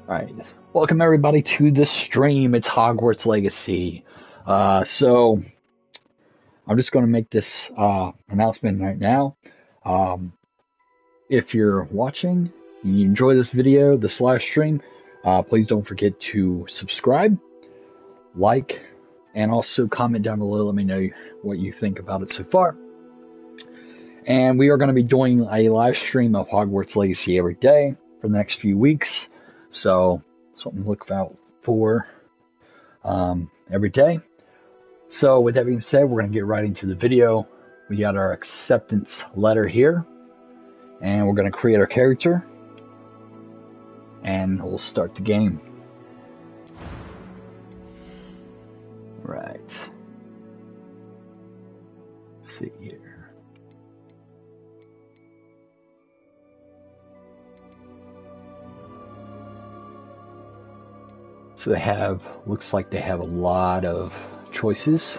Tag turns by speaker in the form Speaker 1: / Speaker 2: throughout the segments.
Speaker 1: Alright, welcome everybody to the stream. It's Hogwarts Legacy. So, I'm just going to make this announcement right now. Um, if you're watching and you enjoy this video, this live stream, please don't forget to subscribe, like, and also comment down below. Let me know what you think about it so far. And we are going to be doing a live stream of Hogwarts Legacy every day for the next few weeks. So, something to look out for every day. So with that being said, we're going to get right into the video. We got our acceptance letter here, and we're going to create our character, and we'll start the game. Right. Let's see here. So they have, looks like they have a lot of choices.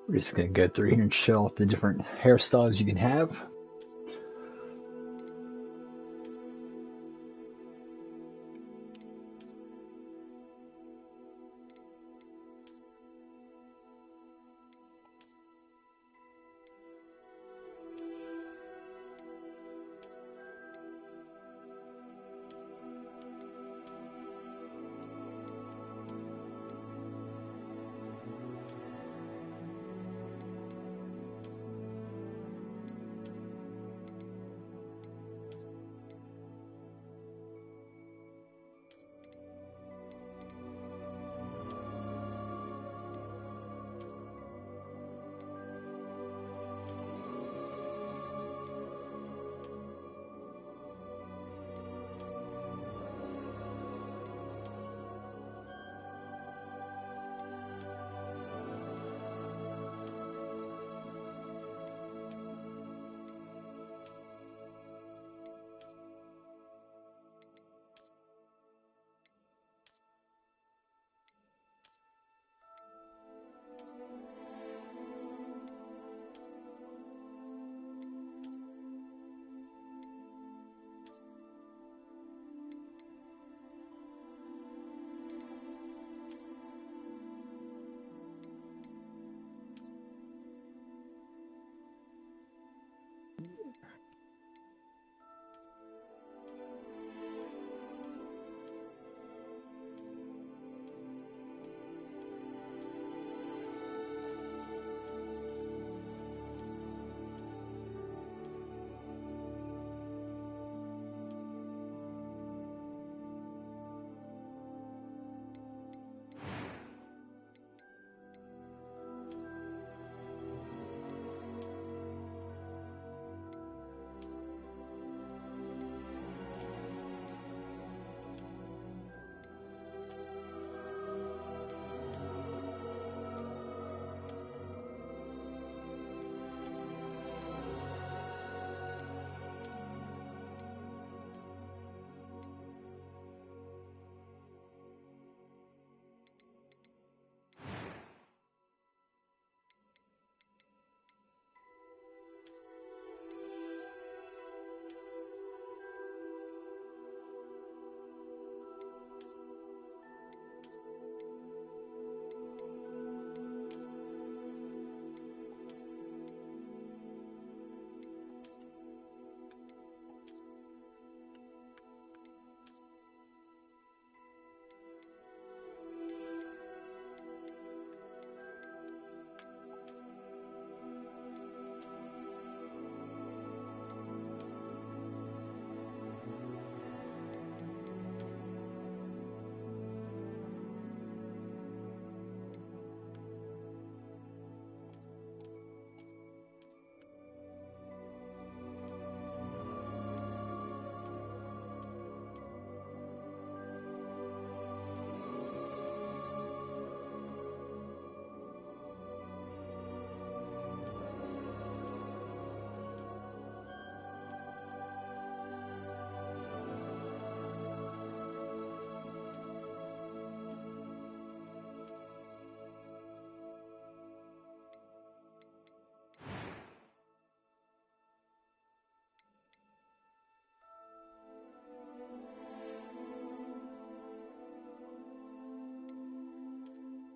Speaker 1: We're just going to go through here and show off the different hairstyles you can have.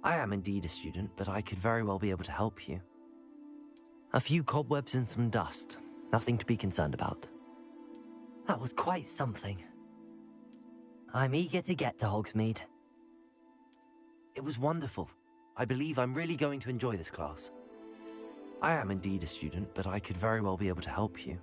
Speaker 2: I am indeed a student, but I could very well be able to help you. A few cobwebs and some dust. Nothing to be concerned about. That was quite something. I'm eager to get to Hogsmeade. It was wonderful. I believe I'm really going to enjoy this class. I am indeed a student, but I could very well be able to help you.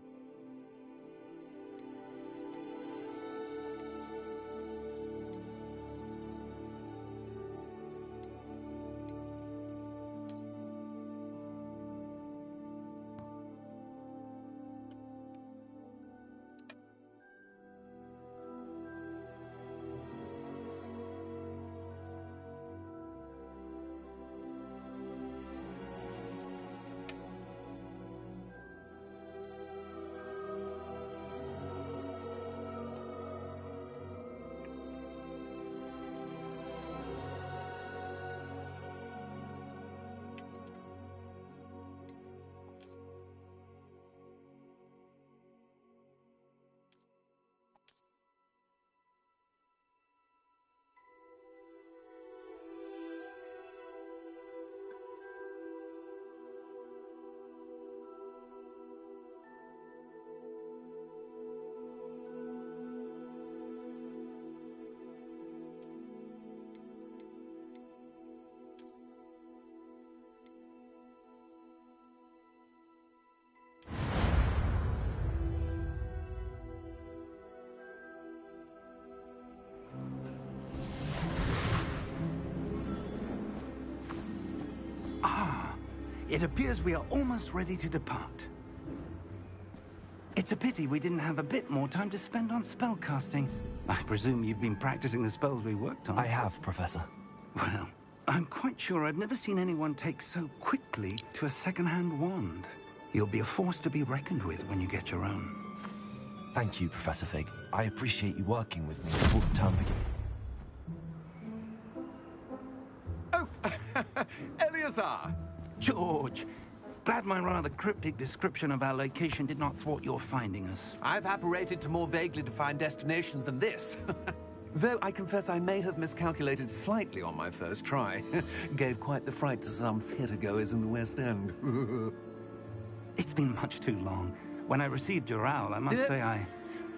Speaker 3: It appears we are almost ready to depart. It's a pity we didn't have a bit more time to spend on spellcasting. I presume you've been practicing the spells we worked on.
Speaker 2: I have, Professor.
Speaker 3: Well, I'm quite sure I've never seen anyone take so quickly to a second-hand wand. You'll be a force to be reckoned with when you get your own.
Speaker 2: Thank you, Professor Fig. I appreciate you working with me before the term begins.
Speaker 4: Oh, Eleazar!
Speaker 3: George, glad my rather cryptic description of our location did not thwart your finding us.
Speaker 4: I've apparated to more vaguely defined destinations than this. Though I confess I may have miscalculated slightly on my first try. Gave quite the fright to some theatre-goers in the West End.
Speaker 3: It's been much too long. When I received your owl, I must say I...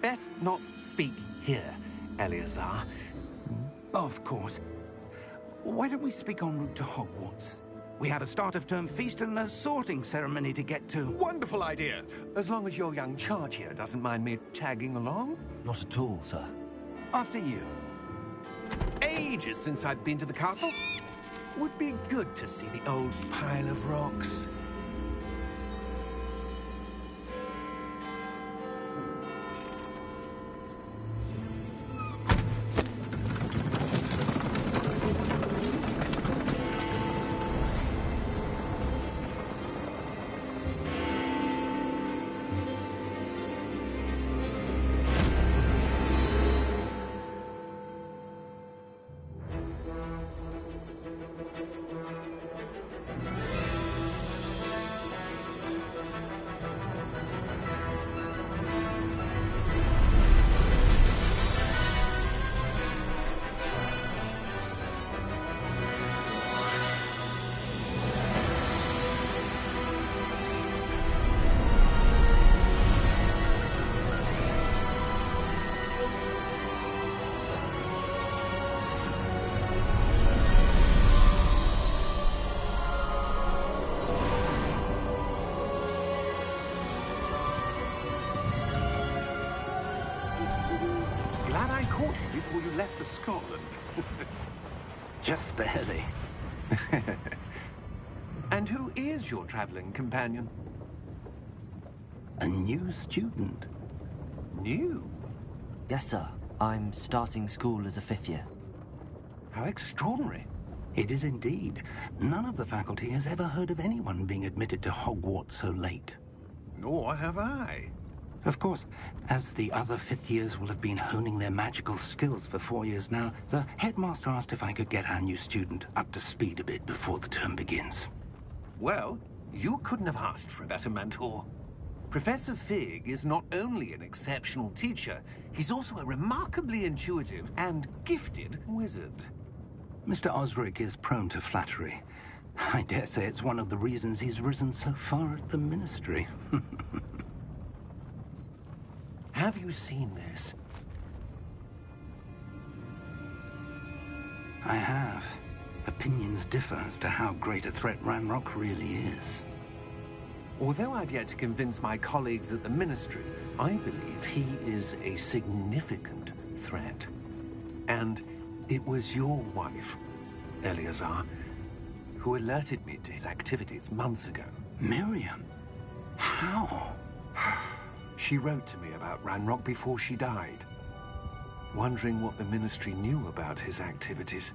Speaker 4: Best not speak here, Eleazar.
Speaker 3: Of course. Why don't we speak en route to Hogwarts? We have a start-of-term feast and a sorting ceremony to get to.
Speaker 4: Wonderful idea! As long as your young charge here doesn't mind me tagging along.
Speaker 2: Not at all, sir.
Speaker 3: After you.
Speaker 4: Ages since I've been to the castle. Would be good to see the old pile of rocks. Glad I caught you before you left for Scotland.
Speaker 3: Just barely.
Speaker 4: And who is your traveling companion?
Speaker 3: A new student.
Speaker 4: New?
Speaker 2: Yes, sir. I'm starting school as a 5th year.
Speaker 4: How extraordinary.
Speaker 3: It is indeed. None of the faculty has ever heard of anyone being admitted to Hogwarts so late.
Speaker 4: Nor have I.
Speaker 3: Of course, as the other 5th years will have been honing their magical skills for 4 years now, the headmaster asked if I could get our new student up to speed a bit before the term begins.
Speaker 4: Well, you couldn't have asked for a better mentor. Professor Fig is not only an exceptional teacher, he's also a remarkably intuitive and gifted wizard.
Speaker 3: Mr. Osric is prone to flattery. I dare say it's one of the reasons he's risen so far at the Ministry.
Speaker 4: Have you seen this?
Speaker 3: I have. Opinions differ as to how great a threat Ranrock really is.
Speaker 4: Although I've yet to convince my colleagues at the Ministry, I believe he is a significant threat. And it was your wife, Eleazar, who alerted me to his activities months ago.
Speaker 3: Miriam? How?
Speaker 4: She wrote to me about Ranrock before she died, wondering what the Ministry knew about his activities.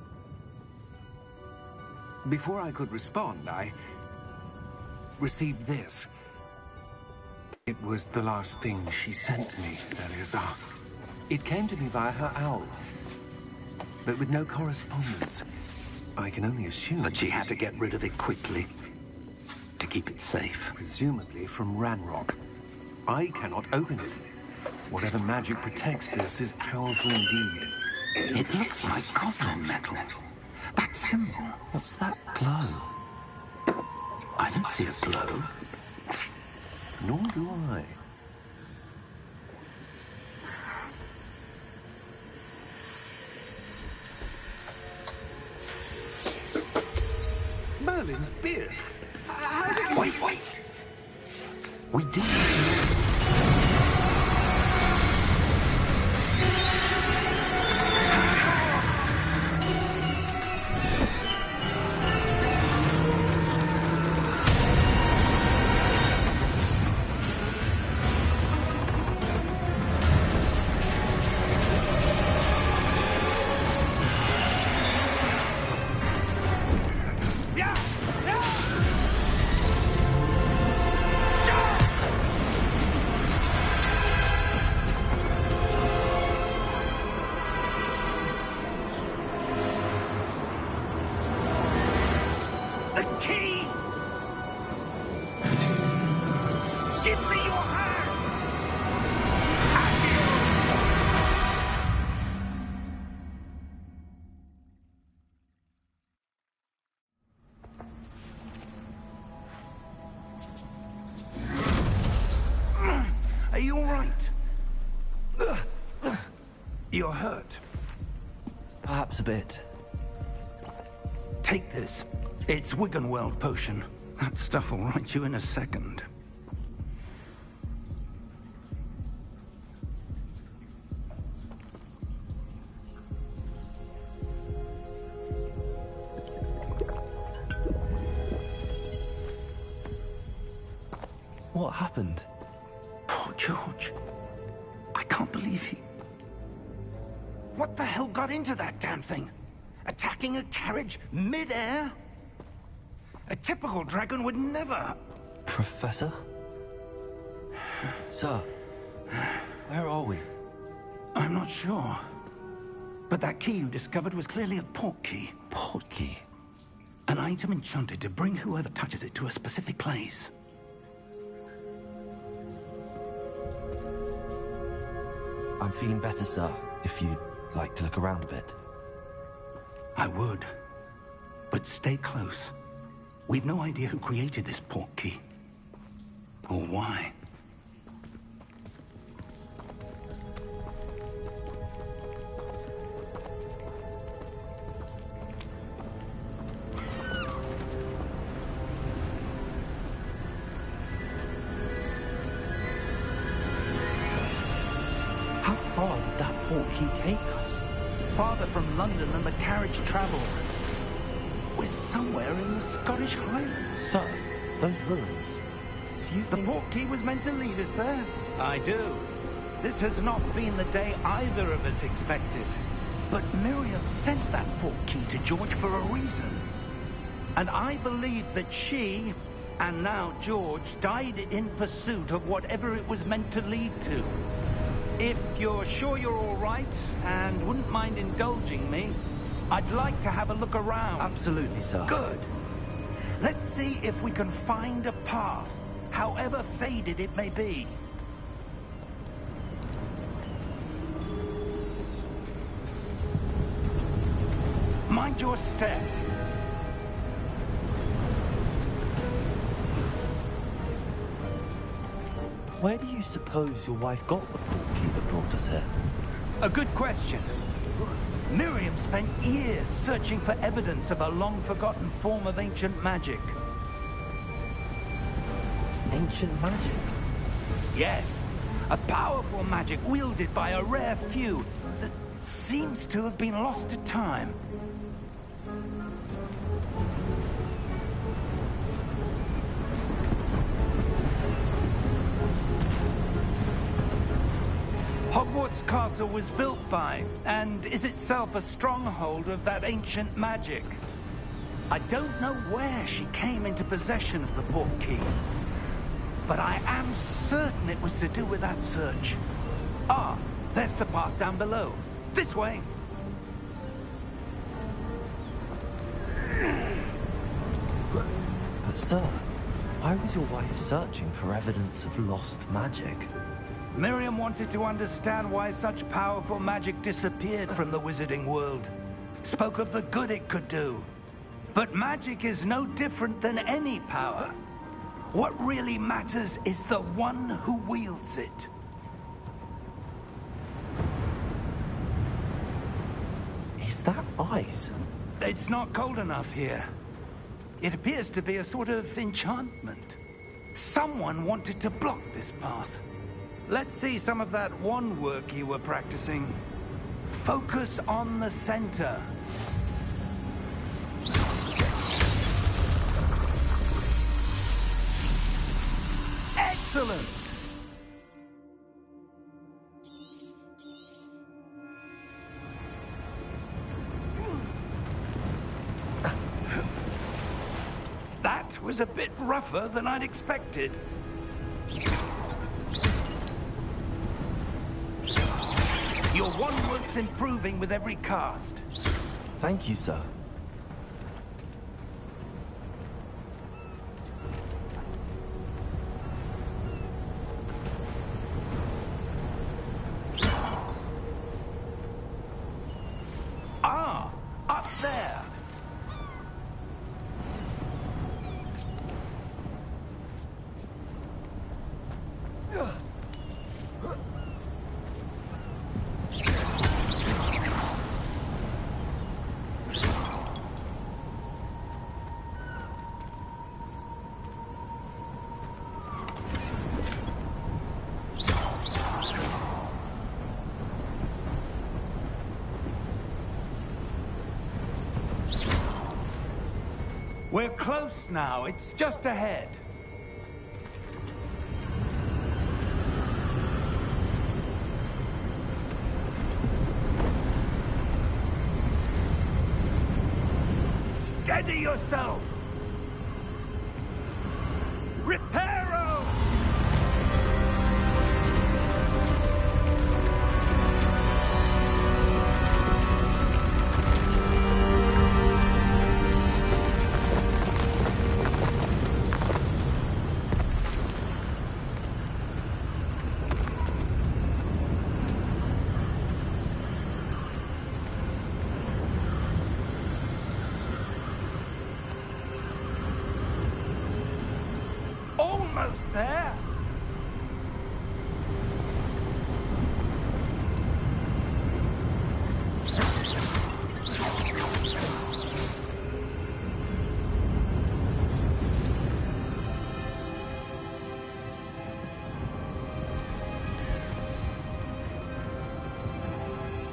Speaker 4: Before I could respond, I received this. It was the last thing she sent me, Eleazar. It came to me via her owl, but with no correspondence. I can only assume
Speaker 3: That she had to get rid of it quickly, to keep it safe.
Speaker 4: presumably from Ranrock. I cannot open it. Whatever magic protects this is powerful indeed.
Speaker 3: It looks like goblin metal. That symbol.
Speaker 2: What's that glow?
Speaker 3: I don't see a glow.
Speaker 4: Nor do I. Merlin's beard. How did you...
Speaker 3: Wait. We did. The key! Give me your hand! Are you all right? You're hurt.
Speaker 2: Perhaps a bit.
Speaker 3: Take this. It's Wiggenweld potion. That stuff will right you in a second.
Speaker 2: What happened?
Speaker 3: Poor George. I can't believe he... What the hell got into that damn thing? Attacking a carriage mid-air? A typical dragon would never...
Speaker 2: Professor? Sir, where are we?
Speaker 3: I'm not sure. But that key you discovered was clearly a port key.
Speaker 2: Port key?
Speaker 3: An item enchanted to bring whoever touches it to a specific place.
Speaker 2: I'm feeling better, sir, if you'd like to look around a bit.
Speaker 3: I would. But stay close. We've no idea who created this port key. Or why.
Speaker 2: How far did that port key take us?
Speaker 3: Farther from London than the carriage traveled. We're somewhere in the Scottish Highlands.
Speaker 2: Sir, those ruins. Do you
Speaker 3: The
Speaker 2: think...
Speaker 3: port key was meant to lead us there? I do. This has not been the day either of us expected. But Miriam sent that port key to George for a reason. And I believe that she, and now George, died in pursuit of whatever it was meant to lead to. If you're sure you're all right, and wouldn't mind indulging me, I'd like to have a look around.
Speaker 2: Absolutely, sir.
Speaker 3: Good. Let's see if we can find a path, however faded it may be. My Mind your step.
Speaker 2: Where do you suppose your wife got the portkey that brought us here?
Speaker 3: A good question. Miriam spent years searching for evidence of a long-forgotten form of ancient magic.
Speaker 2: Ancient magic?
Speaker 3: Yes, a powerful magic wielded by a rare few that seems to have been lost to time. Hogwarts Castle was built by, and is itself a stronghold of that ancient magic. I don't know where she came into possession of the portkey, but I am certain it was to do with that search. Ah, there's the path down below. This way.
Speaker 2: But sir, why was your wife searching for evidence of lost magic?
Speaker 3: Miriam wanted to understand why such powerful magic disappeared from the wizarding world. Spoke of the good it could do. But magic is no different than any power. What really matters is the one who wields it.
Speaker 2: Is that ice?
Speaker 3: It's not cold enough here. It appears to be a sort of enchantment. Someone wanted to block this path. Let's see some of that wand work you were practicing. Focus on the center. Excellent! That was a bit rougher than I'd expected. Your wand work's improving with every cast.
Speaker 2: Thank you, sir.
Speaker 3: Ah, up there. We're close now. It's just ahead. Steady yourself! Reparo! Almost there.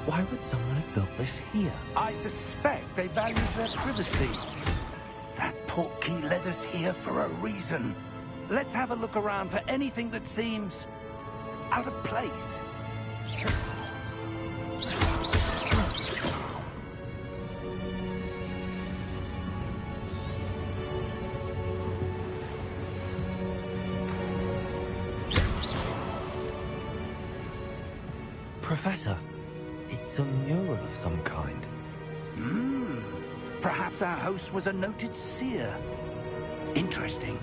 Speaker 2: Why would someone have built this here?
Speaker 3: I suspect they valued their privacy. That portkey led us here for a reason. Let's have a look around for anything that seems out of place.
Speaker 2: Professor, it's a mural of some kind.
Speaker 3: Perhaps our host was a noted seer. Interesting.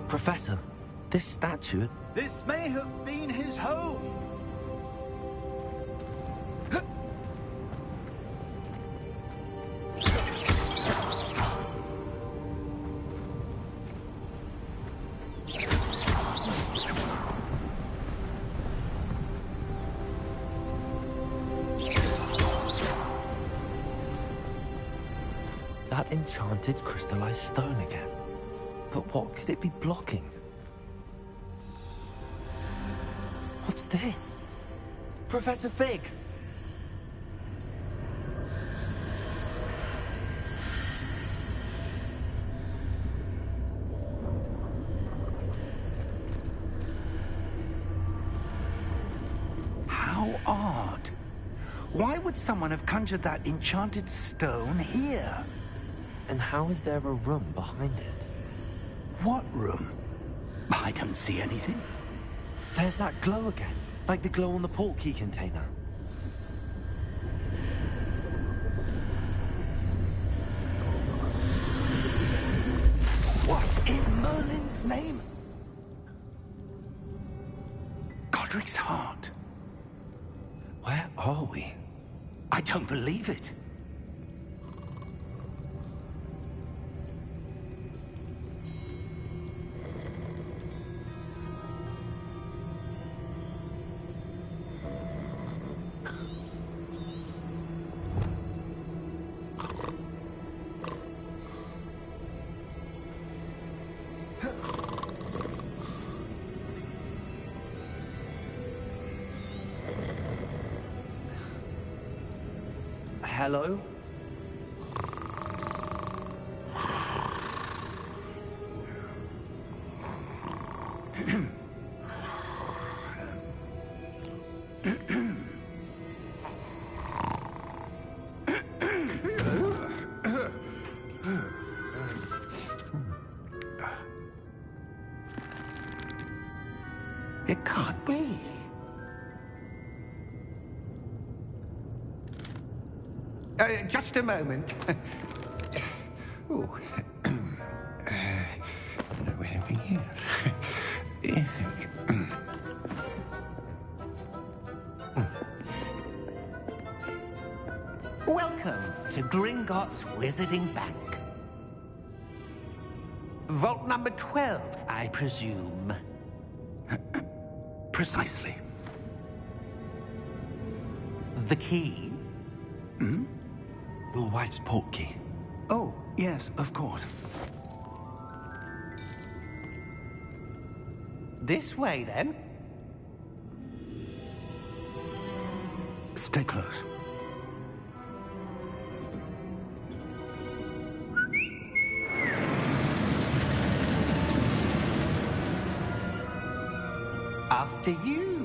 Speaker 2: Professor, this statue...
Speaker 3: This may have been his home.
Speaker 2: That enchanted crystallized stone again. But what could it be blocking? What's this? Professor Fig!
Speaker 3: How odd. Why would someone have conjured that enchanted stone here?
Speaker 2: And how is there a room behind it?
Speaker 3: What room? I don't see anything.
Speaker 2: There's that glow again, like the glow on the portkey container.
Speaker 3: What in Merlin's name? Godric's heart.
Speaker 2: Where are we?
Speaker 3: I don't believe it.
Speaker 2: Hello?
Speaker 3: It can't be. Just a moment. Oh. Anything here? Welcome to Gringotts Wizarding Bank. Vault number 12, I presume. Precisely. The key? Hmm?
Speaker 2: Your wife's portkey.
Speaker 3: Oh, yes, of course. This way, then. Stay close. After you.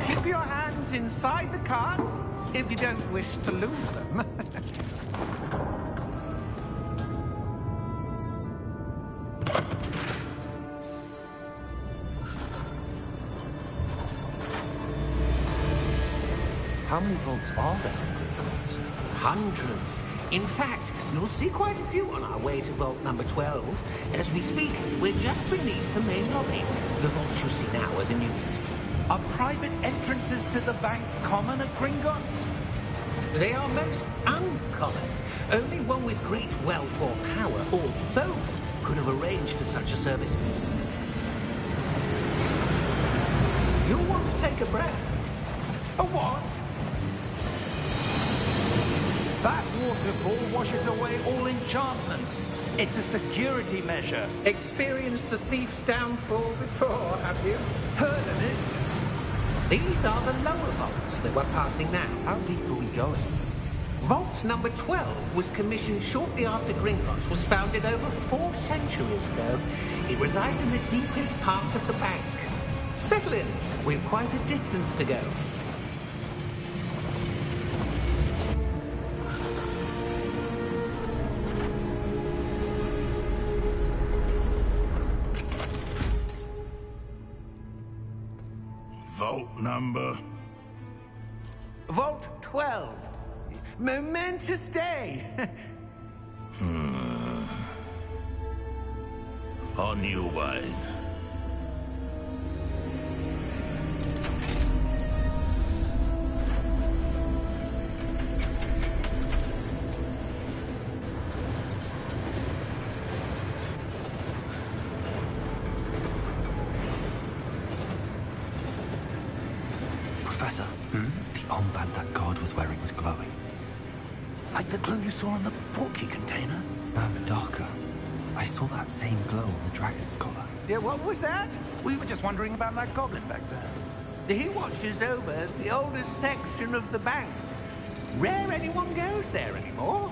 Speaker 3: Keep your hands inside the cart if you don't wish to lose them.
Speaker 2: How many vaults are there in Gringotts?
Speaker 5: Hundreds. In fact, you'll see quite a few on our way to vault number 12. As we speak, we're just beneath the main lobby. The vaults you see now are the newest.
Speaker 3: Are private entrances to the bank common at Gringotts?
Speaker 5: They are most uncommon. Only one with great wealth or power, or both, could have arranged for such a service. You'll want to take a breath.
Speaker 3: A what? That waterfall washes away all enchantments. It's a security measure.
Speaker 5: Experienced the thief's downfall before, have you?
Speaker 3: Heard of it?
Speaker 5: These are the lower vaults that we're passing now.
Speaker 2: How deep are we going?
Speaker 5: Vault number 12 was commissioned shortly after Gringotts was founded over 4 centuries ago. It resides in the deepest part of the bank. Settle in. We've quite a distance to go.
Speaker 6: Vault number
Speaker 5: Vault 12. Momentous day.
Speaker 6: A new wine.
Speaker 3: Professor, the armband that guard was wearing was glowing. Like the glow you saw on the portkey container? No, darker. I saw that same glow on the dragon's collar.
Speaker 5: Yeah, what was that?
Speaker 3: We were just wondering about that goblin back there.
Speaker 5: He watches over the oldest section of the bank. Rare anyone goes there anymore.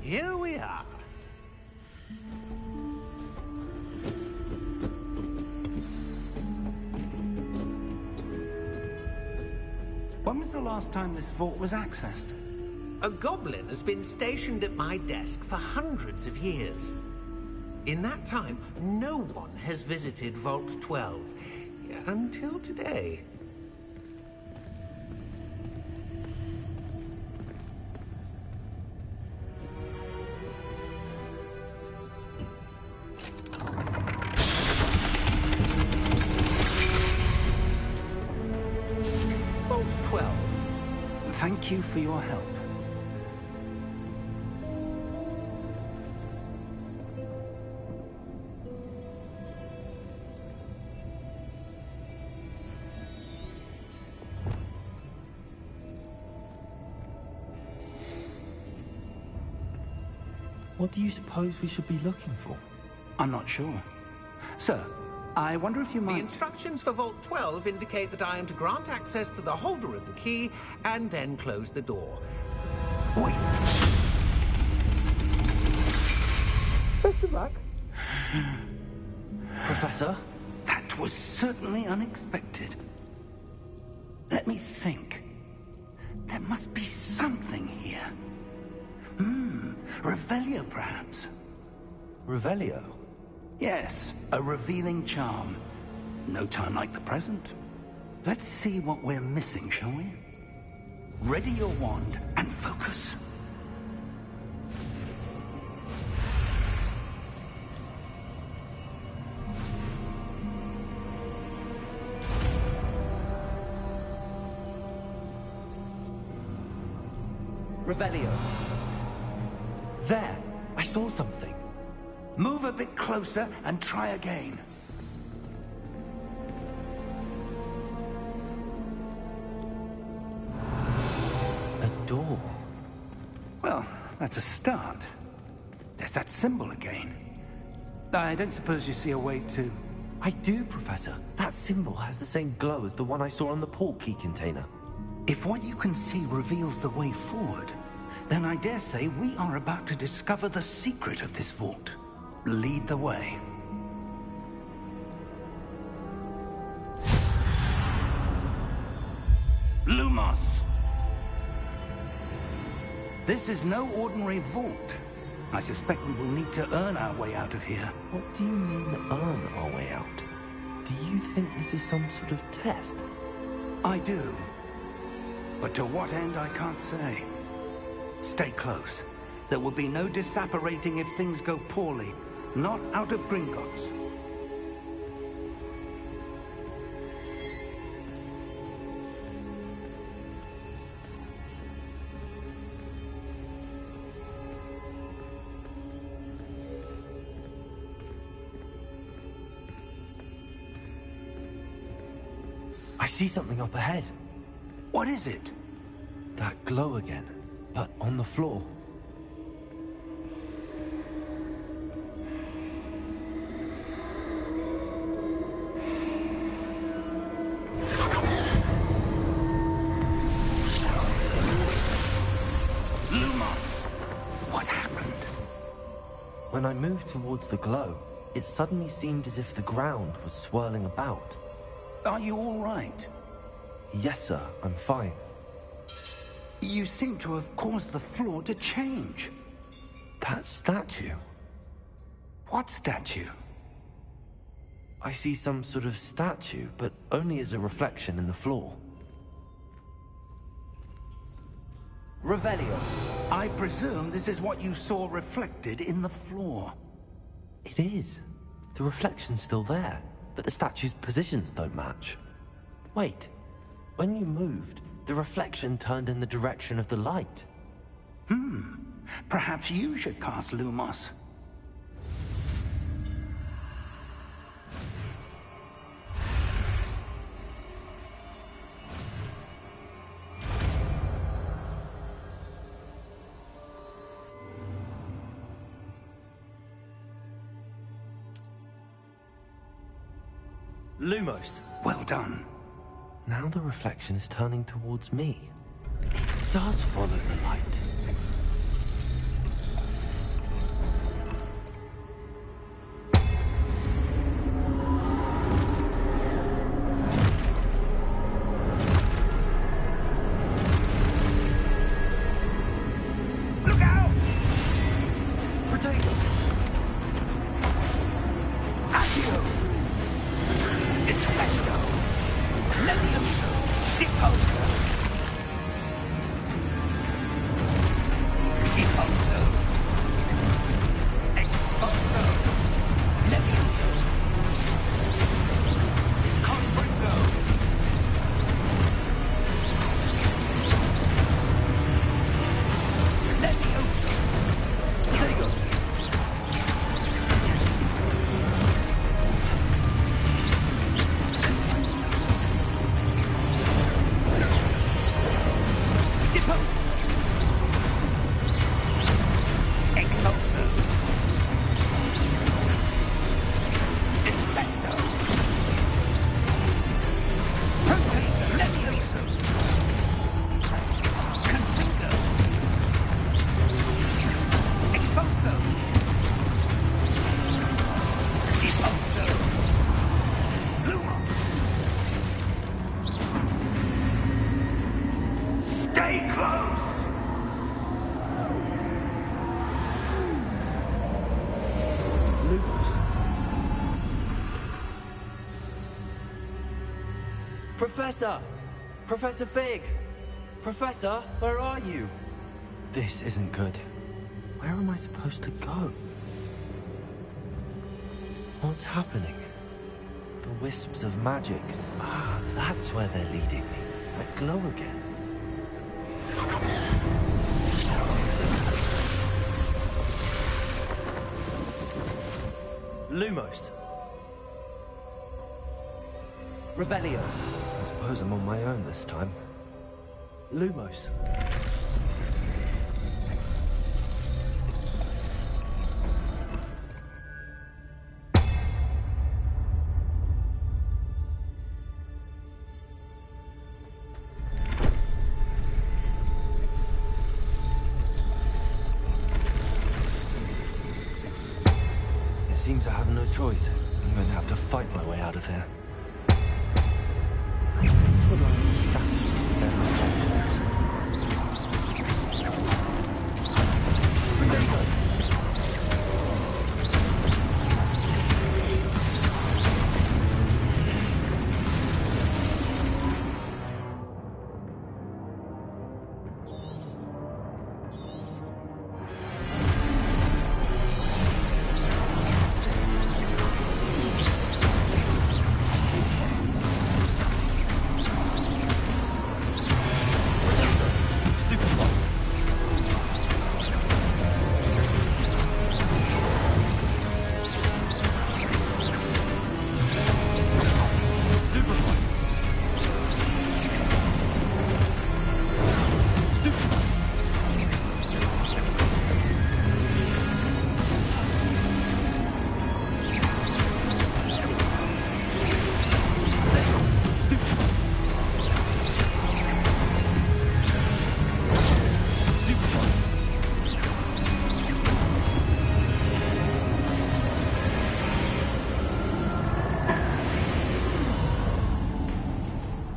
Speaker 5: Here we are.
Speaker 3: When was the last time this vault was accessed?
Speaker 5: A goblin has been stationed at my desk for hundreds of years. In that time, no one has visited Vault 12. Until today. Vault 12.
Speaker 3: Thank you for your help. What do you suppose we should be looking for?
Speaker 7: I'm not sure. Sir, I wonder if you
Speaker 5: The
Speaker 7: might...
Speaker 5: instructions for Vault 12 indicate that I am to grant access to the holder of the key and then close the door.
Speaker 7: Wait!
Speaker 5: Best of luck.
Speaker 3: Professor?
Speaker 7: That was certainly unexpected. Let me think. There must be something here. Revelio, perhaps?
Speaker 3: Revelio?
Speaker 7: Yes, a revealing charm. No time like the present. Let's see what we're missing, shall we? Ready your wand and focus.
Speaker 3: Revelio. There! I saw something.
Speaker 7: Move a bit closer and try again.
Speaker 3: A door.
Speaker 7: Well, that's a start. There's that symbol again. I don't suppose you see a way to...
Speaker 3: I do, Professor. That symbol has the same glow as the one I saw on the portkey container.
Speaker 7: If what you can see reveals the way forward, then I dare say we are about to discover the secret of this vault. Lead the way. Lumos! This is no ordinary vault. I suspect we will need to earn our way out of here.
Speaker 3: What do you mean, earn our way out? Do you think this is some sort of test?
Speaker 7: I do. But to what end, I can't say. Stay close. There will be no disapparating if things go poorly. Not out of Gringotts.
Speaker 3: I see something up ahead.
Speaker 7: What is it?
Speaker 3: That glow again, but on the floor.
Speaker 7: Lumos! What happened?
Speaker 3: When I moved towards the glow, it suddenly seemed as if the ground was swirling about.
Speaker 7: Are you all right?
Speaker 3: Yes, sir, I'm fine.
Speaker 7: You seem to have caused the floor to change.
Speaker 4: That statue?
Speaker 3: What statue?
Speaker 2: I see some sort of statue, but only as a reflection in the floor. Revelio.
Speaker 3: I presume this is what you saw reflected in the floor.
Speaker 2: It is. The reflection's still there, but the statue's positions don't match. Wait, when you moved, the reflection turned in the direction of the light.
Speaker 3: Perhaps you should cast Lumos.
Speaker 2: Lumos.
Speaker 3: Well done.
Speaker 2: Now the reflection is turning towards me. It does follow the light.
Speaker 3: Look out!
Speaker 2: Potato!
Speaker 3: Accio! Defendo! Levioso! Deposo! Deposo! Exposo! Levioso! Confringo! Levioso!
Speaker 2: Potato!
Speaker 3: Deposo! Exposo! Descendo! Rotate! Levioso! Confringo! Exposo! Deposo! Lumos! Stay close!
Speaker 2: Lumos. Professor! Professor Fig! Professor, where are you? This isn't good. Where am I supposed to go? What's happening? The wisps of magics. Ah, that's where they're leading me. I glow again. Lumos. Revelio. I suppose I'm on my own this time. Lumos. It seems I have no choice. I'm going to have to fight my way out of here. I need to align the statues with their reflections. Potato!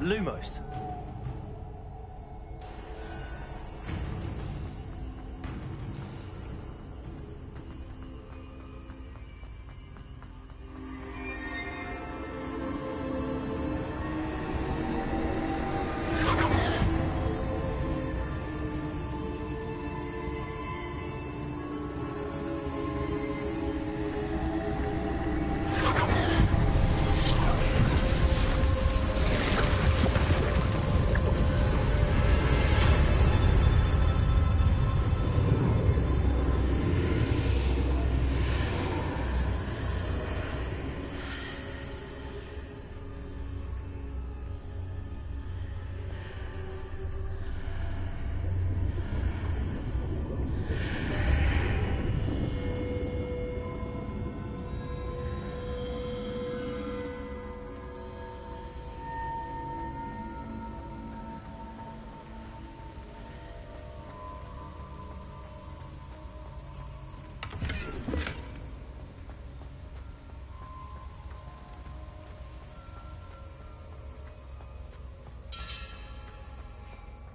Speaker 2: Lumos.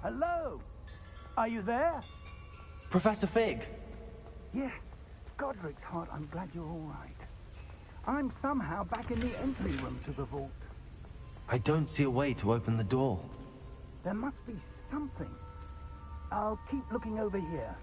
Speaker 3: Hello? Are you there?
Speaker 2: Professor Fig!
Speaker 3: Yes. Godric's heart, I'm glad you're all right. I'm somehow back in the entry room to the vault.
Speaker 2: I don't see a way to open the door.
Speaker 3: There must be something. I'll keep looking over here.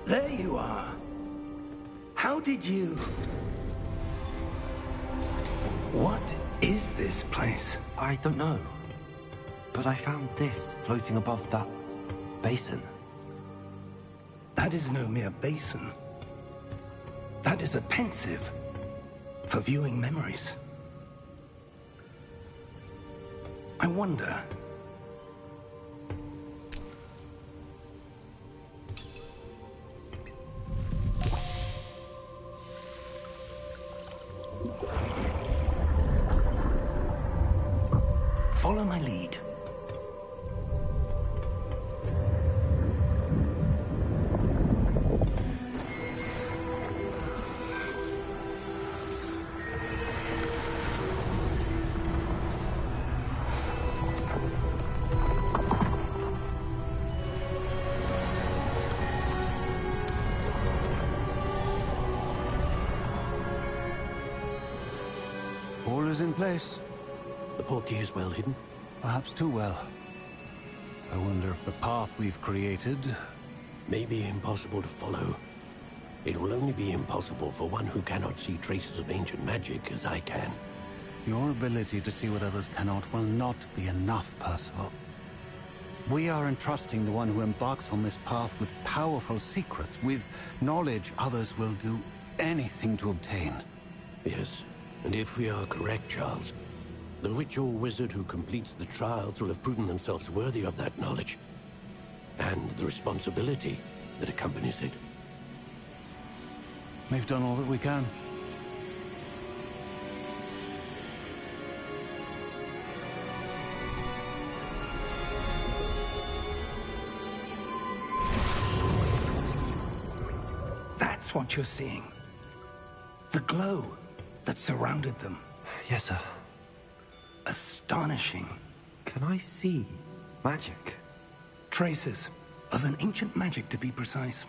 Speaker 7: There you are. How did you... What is this place?
Speaker 2: I don't know. But I found this floating above that basin.
Speaker 7: That is no mere basin. That is a pensive for viewing memories. I wonder... Follow my lead.
Speaker 8: All is in place.
Speaker 9: The portkey is well hidden.
Speaker 8: Perhaps too well. I wonder if the path we've created...
Speaker 9: May be impossible to follow. It will only be impossible for one who cannot see traces of ancient magic as I can.
Speaker 8: Your ability to see what others cannot will not be enough, Percival. We are entrusting the one who embarks on this path with powerful secrets, with knowledge others will do anything to obtain.
Speaker 9: Yes, and if we are correct, Charles, the witch or wizard who completes the trials will have proven themselves worthy of that knowledge, and the responsibility that accompanies it.
Speaker 8: We've done all that we can.
Speaker 7: That's what you're seeing. The glow that surrounded them.
Speaker 2: Yes, sir.
Speaker 7: Astonishing.
Speaker 2: Can I see magic?
Speaker 7: Traces of an ancient magic, to be precise.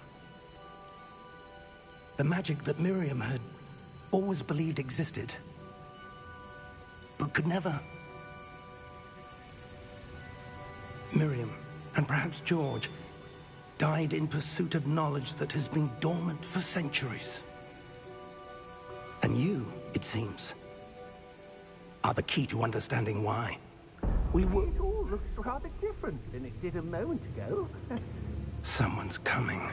Speaker 7: The magic that Miriam had always believed existed, but could never. Miriam, and perhaps George, died in pursuit of knowledge that has been dormant for centuries. And you, it seems, are the key to understanding why. We were...
Speaker 5: It all looks rather different than it did a moment ago.
Speaker 7: Someone's coming.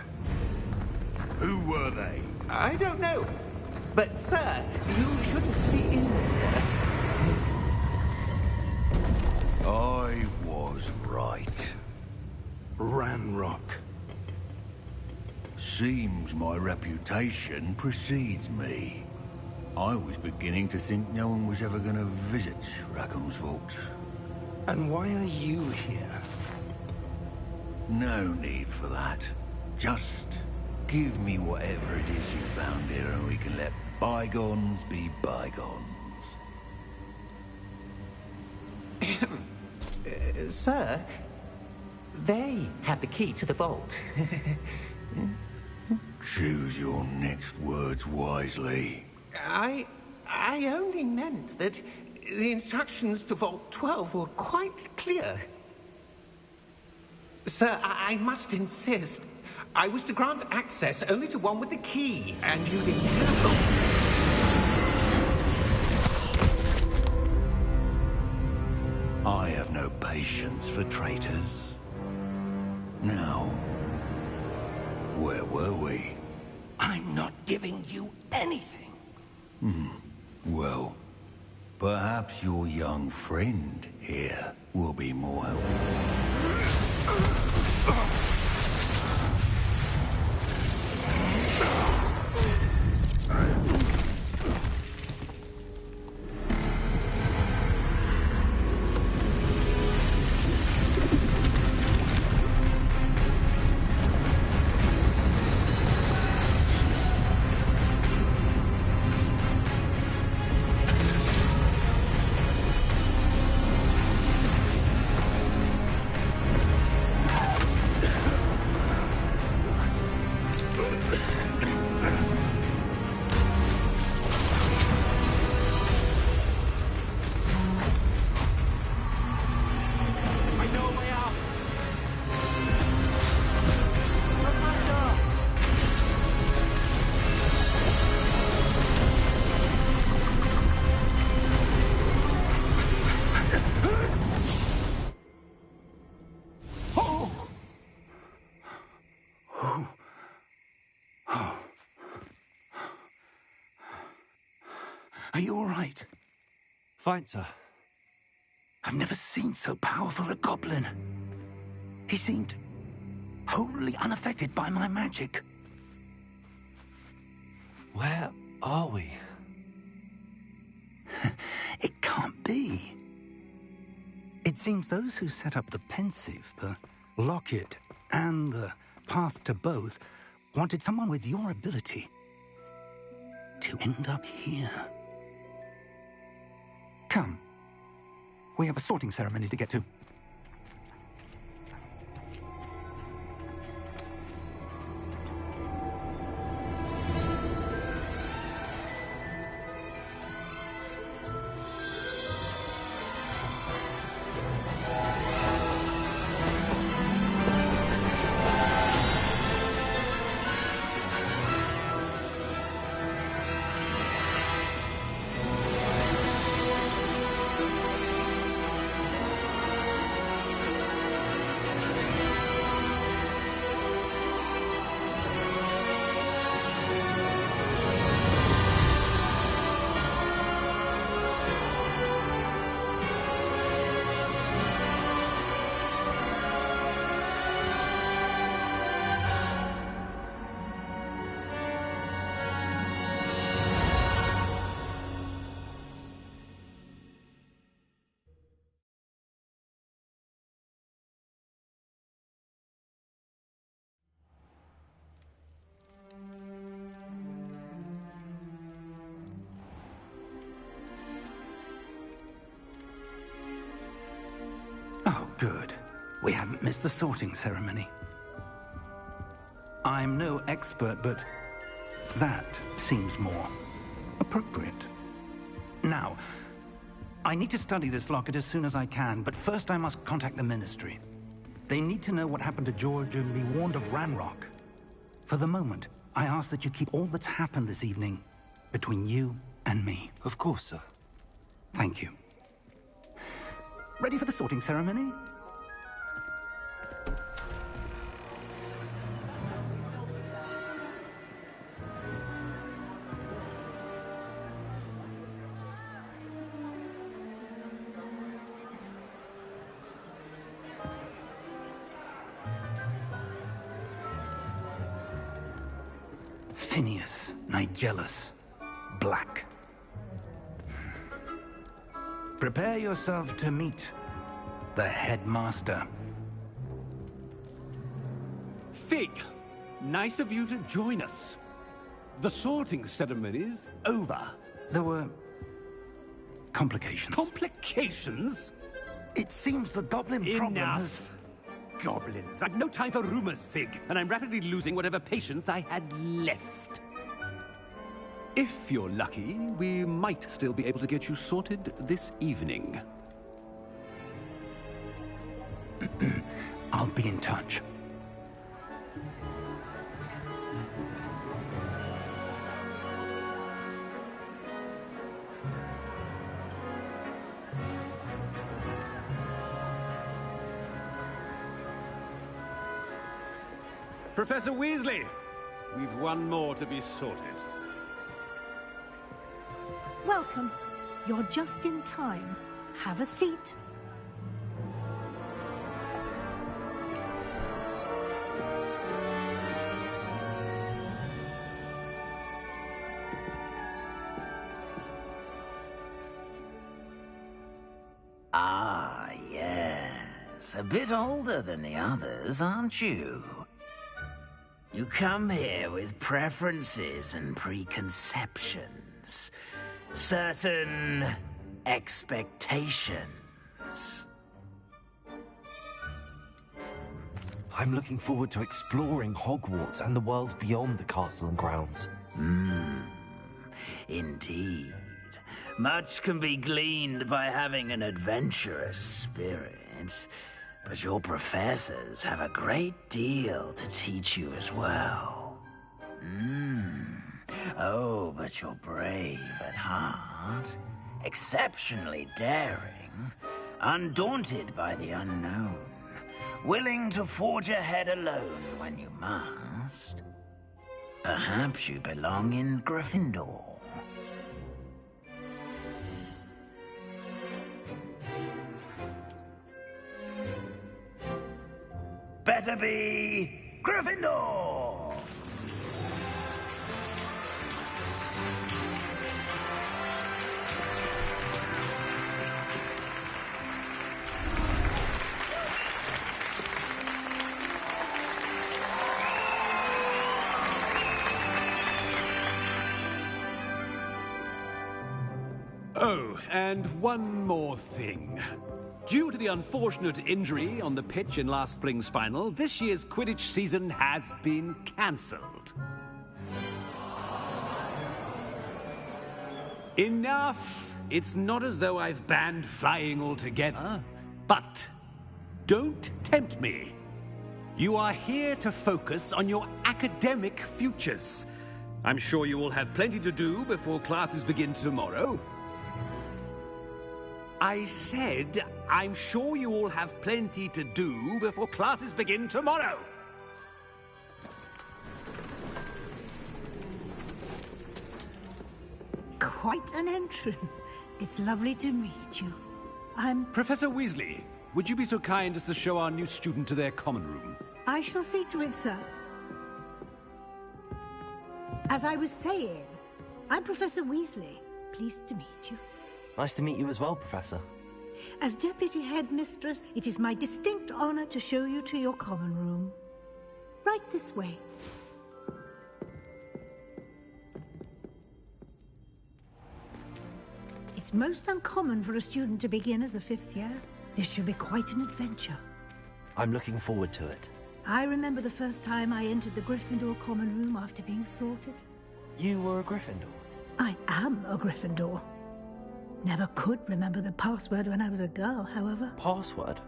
Speaker 6: Who were they?
Speaker 5: I don't know. But, sir, you shouldn't be in there.
Speaker 6: I was right.
Speaker 7: Ranrock.
Speaker 6: Seems my reputation precedes me. I was beginning to think no one was ever going to visit Rackham's vault.
Speaker 7: And why are you here?
Speaker 6: No need for that. Just give me whatever it is you found here and we can let bygones be bygones.
Speaker 5: Sir, they had the key to the vault.
Speaker 6: Choose your next words wisely.
Speaker 5: I only meant that the instructions to Vault 12 were quite clear. Sir, I must insist. I was to grant access only to one with the key, and you didn't have them.
Speaker 6: I have no patience for traitors. Now, where were we?
Speaker 7: I'm not giving you anything.
Speaker 6: Well, perhaps your young friend here will be more helpful.
Speaker 7: Are you all right?
Speaker 10: Fine, sir.
Speaker 7: I've never seen so powerful a goblin. He seemed wholly unaffected by my magic.
Speaker 10: Where are we?
Speaker 7: It can't be. It seems those who set up the pensive, the locket, and the path to both wanted someone with your ability to end up here. Come. We have a sorting ceremony to get to. Oh, good. We haven't missed the sorting ceremony. I'm no expert, but that seems more appropriate. Now, I need to study this locket as soon as I can, but first I must contact the Ministry. They need to know what happened to George and be warned of Ranrock. For the moment, I ask that you keep all that's happened this evening between you and me.
Speaker 10: Of course, sir.
Speaker 7: Thank you. Ready for the sorting ceremony? Phineas, Nigellus, Black. Prepare yourself to meet the headmaster.
Speaker 11: Fig, nice of you to join us. The sorting ceremony's over.
Speaker 7: There were complications.
Speaker 11: Complications?
Speaker 7: It seems the goblin problem has...
Speaker 11: Enough. Goblins. I've no time for rumors, Fig, and I'm rapidly losing whatever patience I had left. If you're lucky, we might still be able to get you sorted this evening.
Speaker 7: I'll be in touch.
Speaker 11: Professor Weasley, we've one more to be sorted.
Speaker 12: Welcome. You're just in time. Have a seat.
Speaker 3: Ah, yes. A bit older than the others, aren't you? You come here with preferences and preconceptions. Certain expectations.
Speaker 10: I'm looking forward to exploring Hogwarts and the world beyond the castle and grounds.
Speaker 3: Indeed. Much can be gleaned by having an adventurous spirit, but your professors have a great deal to teach you as well. Oh, but you're brave at heart, exceptionally daring, undaunted by the unknown, willing to forge ahead alone when you must. Perhaps you belong in Gryffindor. Better be Gryffindor!
Speaker 11: Oh, and one more thing. Due to the unfortunate injury on the pitch in last spring's final, this year's Quidditch season has been cancelled. Enough! It's not as though I've banned flying altogether, but don't tempt me. You are here to focus on your academic futures. I'm sure you will have plenty to do before classes begin tomorrow. I said, I'm sure you all have plenty to do before classes begin tomorrow.
Speaker 12: Quite an entrance. It's lovely to meet you. I'm...
Speaker 11: Professor Weasley, would you be so kind as to show our new student to their common room?
Speaker 12: I shall see to it, sir. As I was saying, I'm Professor Weasley. Pleased to meet you.
Speaker 10: Nice to meet you as well, Professor.
Speaker 12: As Deputy Headmistress, it is my distinct honor to show you to your common room. Right this way. It's most uncommon for a student to begin as a fifth year. This should be quite an adventure.
Speaker 10: I'm looking forward to it.
Speaker 12: I remember the first time I entered the Gryffindor common room after being sorted.
Speaker 10: You were a Gryffindor?
Speaker 12: I am a Gryffindor. Never could remember the password when I was a girl, however.
Speaker 10: Password?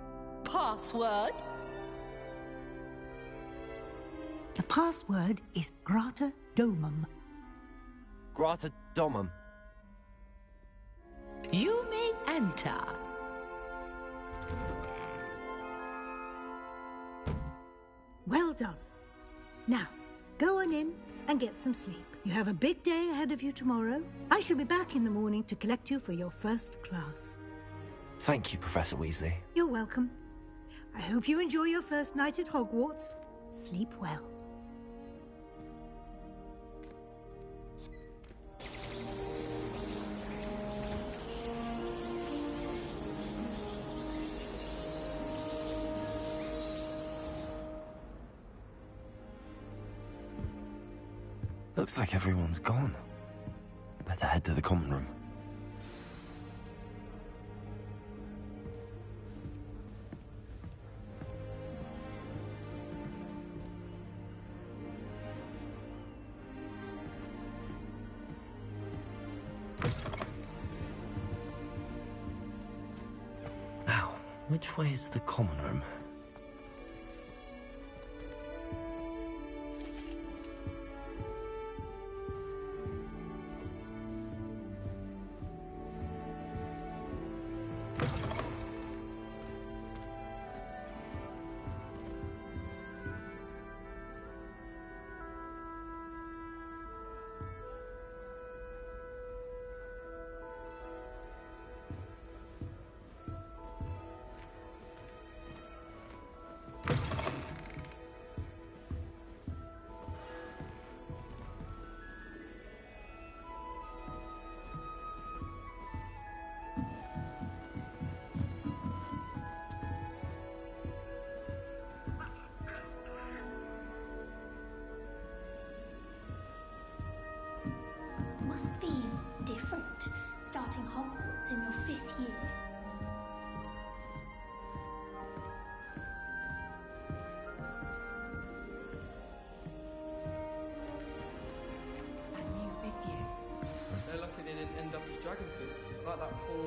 Speaker 13: Password?
Speaker 12: The password is Grata Domum.
Speaker 10: Grata Domum.
Speaker 13: You may enter.
Speaker 12: Well done. Now, go on in and get some sleep. You have a big day ahead of you tomorrow. I shall be back in the morning to collect you for your first class.
Speaker 10: Thank you, Professor Weasley.
Speaker 12: You're welcome. I hope you enjoy your first night at Hogwarts. Sleep well.
Speaker 10: Looks like everyone's gone. Better head to the common room. Now, which way is the common room?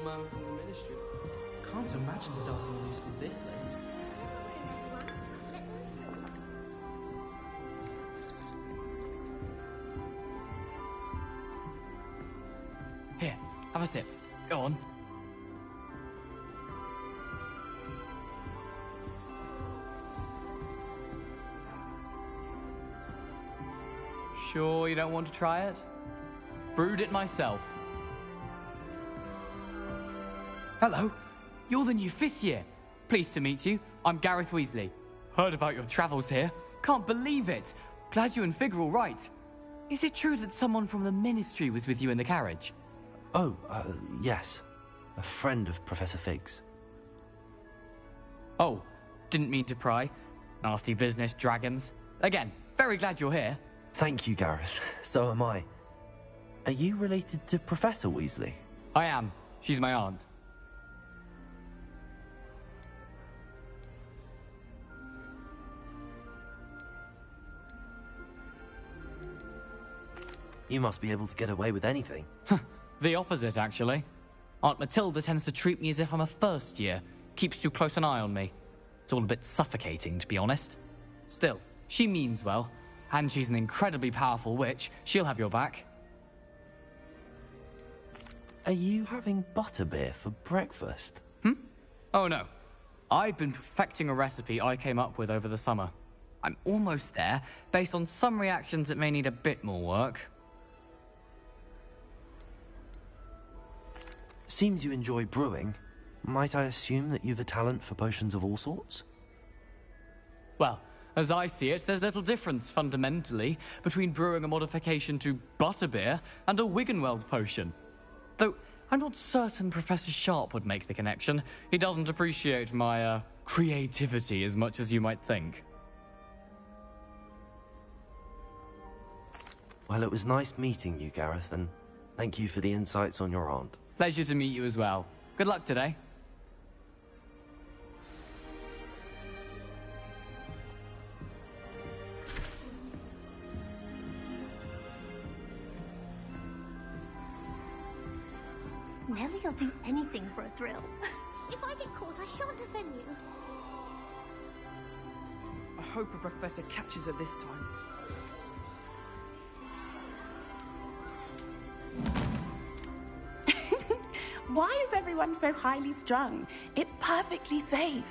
Speaker 14: old man from the ministry. Can't imagine starting a new school this late.
Speaker 15: Here, have a sip. Go on. Sure you don't want to try it? Brewed it myself. Hello, you're the new 5th year. Pleased to meet you. I'm Gareth Weasley. Heard about your travels here. Can't believe it. Glad you and Fig are all right. Is it true that someone from the ministry was with you in the carriage?
Speaker 10: Oh, yes. A friend of Professor Fig's.
Speaker 15: Oh, didn't mean to pry. Nasty business, dragons. Again, very glad you're here.
Speaker 10: Thank you, Gareth. So am I. Are you related to Professor Weasley?
Speaker 15: I am. She's my aunt.
Speaker 10: You must be able to get away with anything.
Speaker 15: The opposite, actually. Aunt Matilda tends to treat me as if I'm a first year. Keeps too close an eye on me. It's all a bit suffocating, to be honest. Still, she means well. And she's an incredibly powerful witch. She'll have your back.
Speaker 10: Are you having butterbeer for breakfast?
Speaker 15: Oh no. I've been perfecting a recipe I came up with over the summer. I'm almost there, based on some reactions that may need a bit more work.
Speaker 10: Seems you enjoy brewing. Might I assume that you've a talent for potions of all sorts?
Speaker 15: Well, as I see it, there's little difference, fundamentally, between brewing a modification to butterbeer and a Wiggenweld potion. Though, I'm not certain Professor Sharp would make the connection. He doesn't appreciate my, creativity as much as you might think.
Speaker 10: Well, it was nice meeting you, Gareth, and thank you for the insights on your aunt.
Speaker 15: Pleasure to meet you as well. Good luck today.
Speaker 16: Nellie'll do anything for a thrill. If I get caught, I shan't offend you.
Speaker 14: I hope a professor catches her this time.
Speaker 17: Why is everyone so highly strung? It's perfectly safe.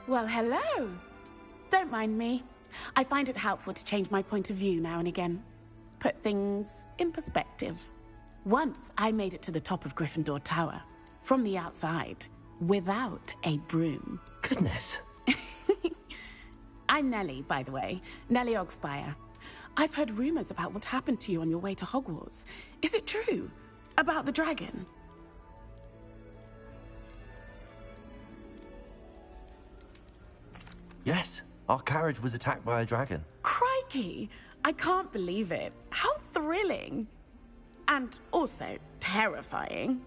Speaker 17: Well, hello. Don't mind me. I find it helpful to change my point of view now and again. Put things in perspective. Once I made it to the top of Gryffindor Tower, from the outside, without a broom.
Speaker 10: Goodness.
Speaker 17: I'm Nellie, by the way. Nellie Ogspire. I've heard rumors about what happened to you on your way to Hogwarts. Is it true? About the dragon?
Speaker 10: Yes, our carriage was attacked by a dragon.
Speaker 17: Crikey! I can't believe it. How thrilling! And also terrifying.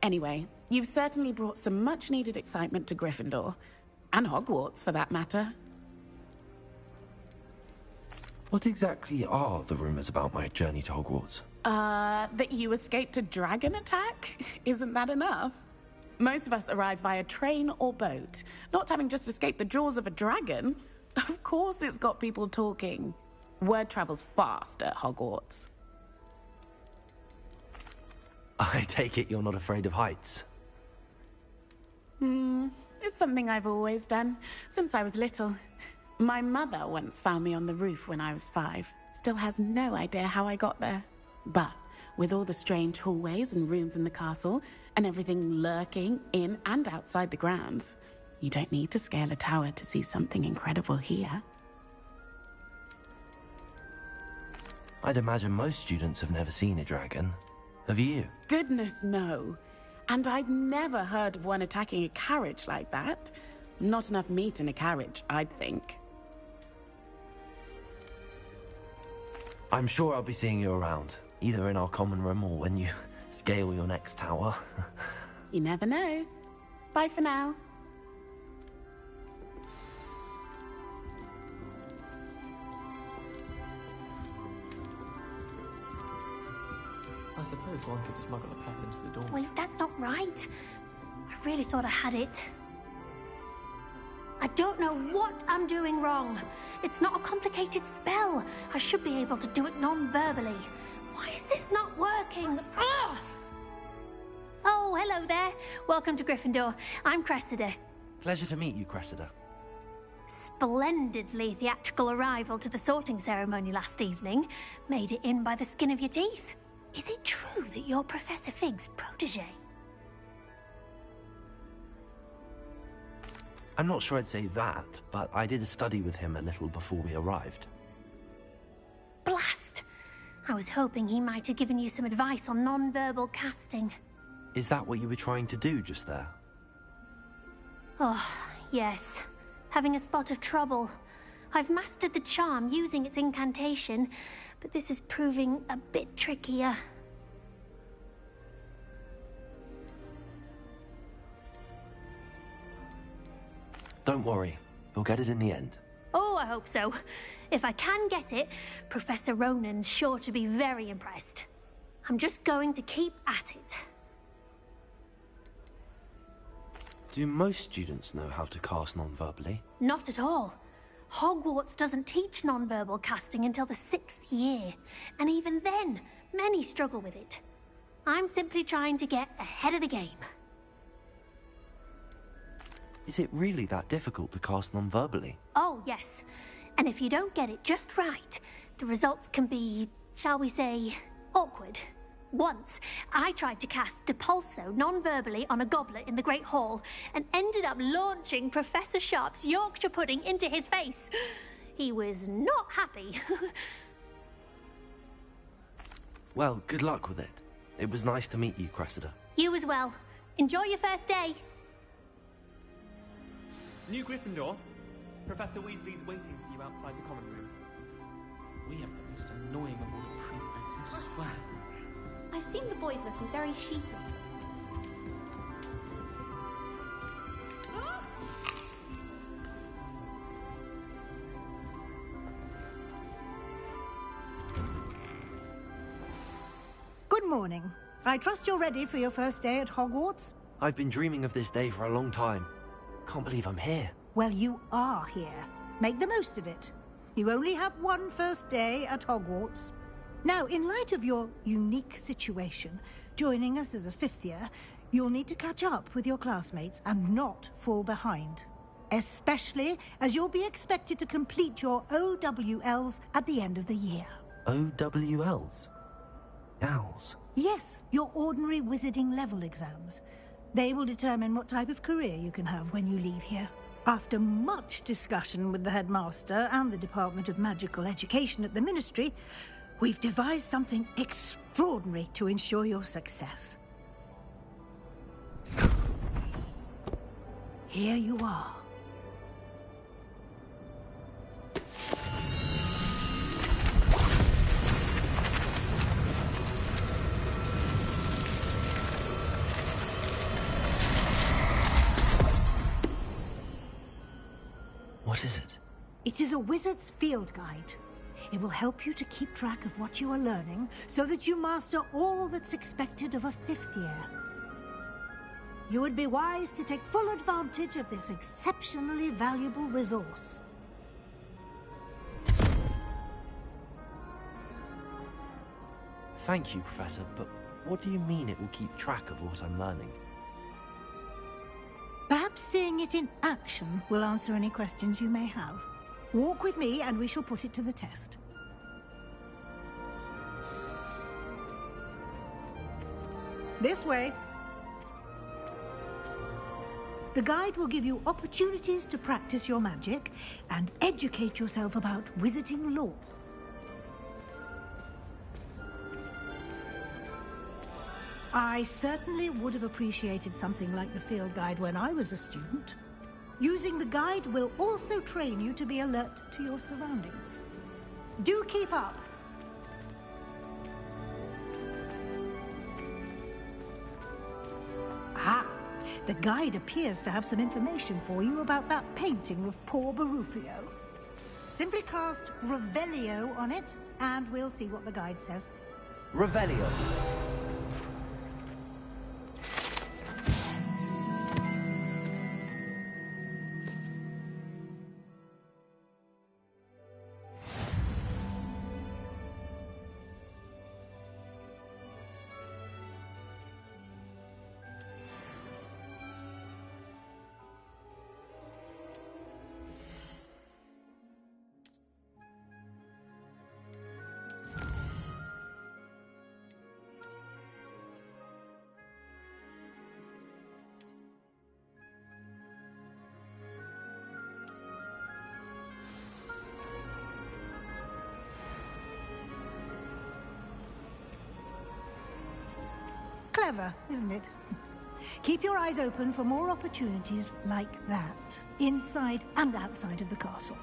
Speaker 17: Anyway, you've certainly brought some much-needed excitement to Gryffindor. And Hogwarts, for that matter.
Speaker 10: What exactly are the rumors about my journey to Hogwarts?
Speaker 17: That you escaped a dragon attack? Isn't that enough? Most of us arrive via train or boat. Not having just escaped the jaws of a dragon. Of course it's got people talking. Word travels fast at Hogwarts.
Speaker 10: I take it you're not afraid of heights.
Speaker 17: It's something I've always done, since I was little. My mother once found me on the roof when I was 5. Still has no idea how I got there. But with all the strange hallways and rooms in the castle, and everything lurking in and outside the grounds, you don't need to scale a tower to see something incredible here.
Speaker 10: I'd imagine most students have never seen a dragon. Have you?
Speaker 17: Goodness, no. And I've never heard of one attacking a carriage like that. Not enough meat in a carriage, I'd think.
Speaker 10: I'm sure I'll be seeing you around, either in our common room or when you scale your next tower.
Speaker 17: You never know. Bye for now.
Speaker 10: I
Speaker 14: suppose one could smuggle a pet into the dorm.
Speaker 16: Wait, that's not right. I really thought I had it. I don't know what I'm doing wrong. It's not a complicated spell. I should be able to do it non-verbally. Why is this not working? Ugh! Oh, hello there. Welcome to Gryffindor. I'm Cressida.
Speaker 10: Pleasure to meet you, Cressida.
Speaker 16: Splendidly theatrical arrival to the sorting ceremony last evening. Made it in by the skin of your teeth. Is it true that you're Professor Fig's protege?
Speaker 10: I'm not sure I'd say that, but I did study with him a little before we arrived.
Speaker 16: Blast! I was hoping he might have given you some advice on non-verbal casting.
Speaker 10: Is that what you were trying to do just there?
Speaker 16: Oh, yes. Having a spot of trouble. I've mastered the charm using its incantation, but this is proving a bit trickier.
Speaker 10: Don't worry, you'll get it in the end.
Speaker 16: Oh, I hope so. If I can get it, Professor Ronan's sure to be very impressed. I'm just going to keep at it.
Speaker 10: Do most students know how to cast non-verbally?
Speaker 16: Not at all. Hogwarts doesn't teach non-verbal casting until the 6th year, and even then, many struggle with it. I'm simply trying to get ahead of the game.
Speaker 10: Is it really that difficult to cast non-verbally?
Speaker 16: Oh, yes. And if you don't get it just right, the results can be, shall we say, awkward. Once, I tried to cast Depulso non-verbally on a goblet in the Great Hall and ended up launching Professor Sharp's Yorkshire pudding into his face. He was not happy.
Speaker 10: Well, good luck with it. It was nice to meet you, Cressida.
Speaker 16: You as well. Enjoy your first day.
Speaker 14: New Gryffindor, Professor Weasley's waiting for you outside the common room. We have the most annoying of all the prefects, I swear.
Speaker 18: I've seen the boys looking very sheepish.
Speaker 12: Good morning. I trust you're ready for your first day at Hogwarts?
Speaker 10: I've been dreaming of this day for a long time. Can't believe I'm here.
Speaker 12: Well, you are here. Make the most of it. You only have one first day at Hogwarts. Now, in light of your unique situation, joining us as a 5th year, you'll need to catch up with your classmates and not fall behind. Especially as you'll be expected to complete your OWLs at the end of the year.
Speaker 10: OWLs? Owls?
Speaker 12: Yes, your ordinary wizarding level exams. They will determine what type of career you can have when you leave here. After much discussion with the headmaster and the Department of Magical Education at the Ministry, we've devised something extraordinary to ensure your success. Here you are.
Speaker 10: What is it?
Speaker 12: It is a wizard's field guide. It will help you to keep track of what you are learning so that you master all that's expected of a 5th year. You would be wise to take full advantage of this exceptionally valuable resource.
Speaker 10: Thank you, Professor, but what do you mean it will keep track of what I'm learning?
Speaker 12: Perhaps seeing it in action will answer any questions you may have. Walk with me and we shall put it to the test. This way. The guide will give you opportunities to practice your magic and educate yourself about wizarding lore. I certainly would have appreciated something like the field guide when I was a student. Using the guide will also train you to be alert to your surroundings. Do keep up! Ah, the guide appears to have some information for you about that painting of poor Barufio. Simply cast Revelio on it, and we'll see what the guide says.
Speaker 10: Revelio.
Speaker 12: Clever, isn't it? Keep your eyes open for more opportunities like that, inside and outside of the castle.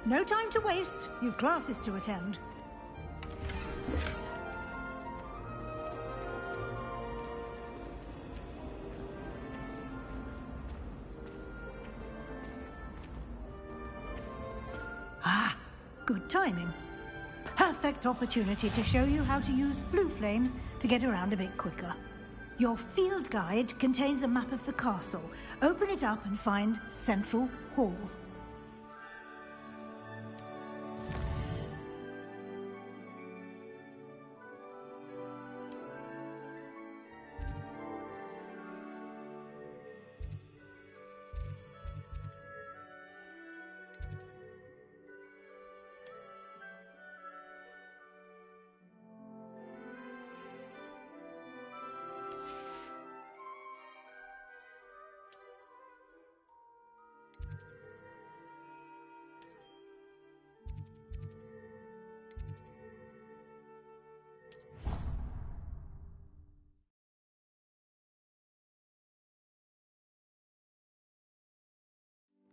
Speaker 12: No time to waste. You've classes to attend. Ah, good timing. Perfect opportunity to show you how to use flue flames to get around a bit quicker. Your field guide contains a map of the castle. Open it up and find Central Hall.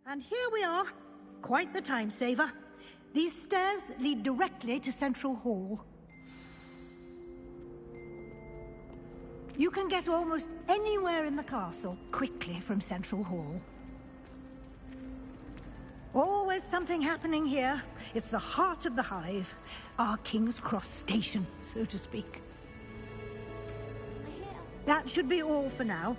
Speaker 12: And here we are. Quite the time saver. These stairs lead directly to Central Hall. You can get almost anywhere in the castle quickly from Central Hall. Always something happening here. It's the heart of the hive. Our King's Cross station, so to speak. That should be all for now.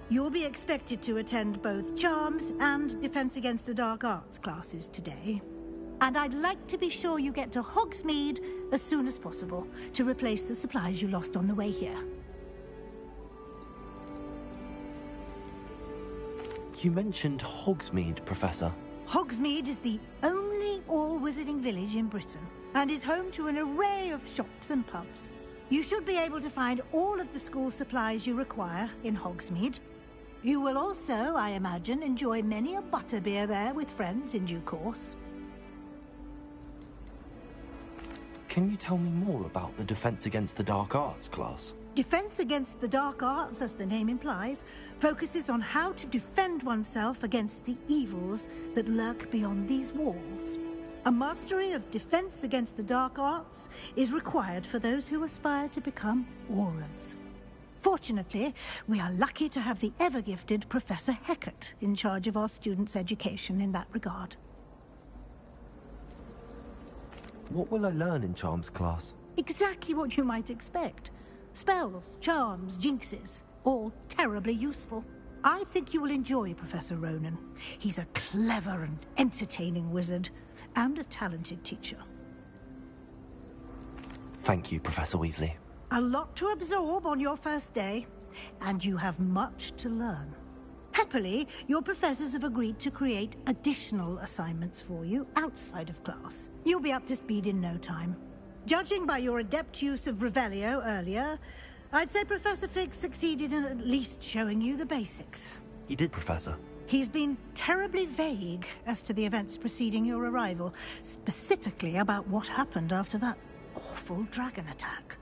Speaker 12: You'll be expected to attend both Charms and Defense Against the Dark Arts classes today. And I'd like to be sure you get to Hogsmeade as soon as possible to replace the supplies you lost on the way here.
Speaker 10: You mentioned Hogsmeade, Professor.
Speaker 12: Hogsmeade is the only all-wizarding village in Britain and is home to an array of shops and pubs. You should be able to find all of the school supplies you require in Hogsmeade. You will also, I imagine, enjoy many a butterbeer there with friends in due course.
Speaker 10: Can you tell me more about the Defense Against the Dark Arts class?
Speaker 12: Defense Against the Dark Arts, as the name implies, focuses on how to defend oneself against the evils that lurk beyond these walls. A mastery of Defense Against the Dark Arts is required for those who aspire to become Aurors. Fortunately, we are lucky to have the ever-gifted Professor Hecat in charge of our students' education in that regard.
Speaker 10: What will I learn in Charms class?
Speaker 12: Exactly what you might expect. Spells, charms, jinxes, all terribly useful. I think you will enjoy Professor Ronan. He's a clever and entertaining wizard, and a talented teacher.
Speaker 10: Thank you, Professor Weasley.
Speaker 12: A lot to absorb on your first day, and you have much to learn. Happily, your professors have agreed to create additional assignments for you outside of class. You'll be up to speed in no time. Judging by your adept use of Revelio earlier, I'd say Professor Fig succeeded in at least showing you the basics.
Speaker 10: He did, Professor.
Speaker 12: He's been terribly vague as to the events preceding your arrival, specifically about what happened after that awful dragon attack.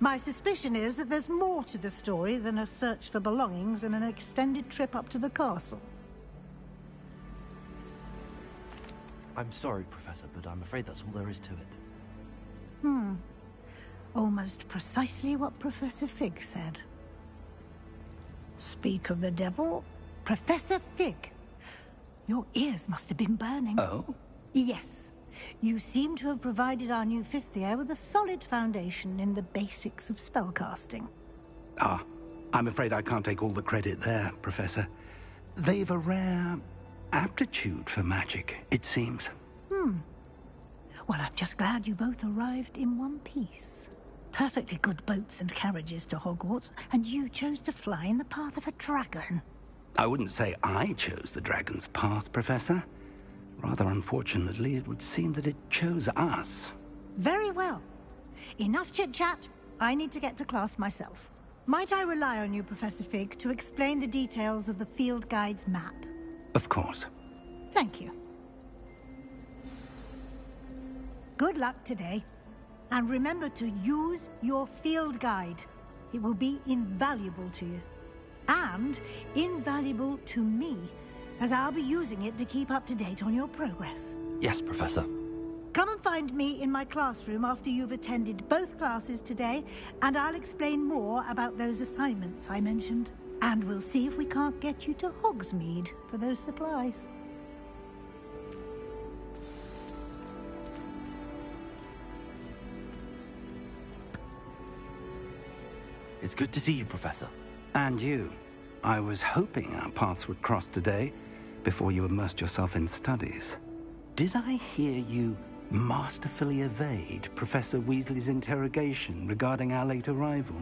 Speaker 12: My suspicion is that there's more to the story than a search for belongings and an extended trip up to the castle.
Speaker 10: I'm sorry, Professor, but I'm afraid that's all there is to it.
Speaker 12: Almost precisely what Professor Fig said. Speak of the devil, Professor Fig. Your ears must have been burning.
Speaker 7: Oh?
Speaker 12: Yes. You seem to have provided our new fifth year with a solid foundation in the basics of spellcasting.
Speaker 7: Ah, I'm afraid I can't take all the credit there, Professor. They've a rare aptitude for magic, it seems.
Speaker 12: Well, I'm just glad you both arrived in one piece. Perfectly good boats and carriages to Hogwarts, and you chose to fly in the path of a dragon.
Speaker 7: I wouldn't say I chose the dragon's path, Professor. Rather unfortunately, it would seem that it chose us.
Speaker 12: Very well. Enough chit-chat. I need to get to class myself. Might I rely on you, Professor Fig, to explain the details of the field guide's map?
Speaker 7: Of course.
Speaker 12: Thank you. Good luck today. And remember to use your field guide. It will be invaluable to you. And invaluable to me, as I'll be using it to keep up to date on your progress.
Speaker 10: Yes, Professor.
Speaker 12: Come and find me in my classroom after you've attended both classes today, and I'll explain more about those assignments I mentioned. And we'll see if we can't get you to Hogsmeade for those supplies.
Speaker 10: It's good to see you, Professor.
Speaker 7: And you. I was hoping our paths would cross today, before you immersed yourself in studies. Did I hear you masterfully evade Professor Weasley's interrogation regarding our late arrival?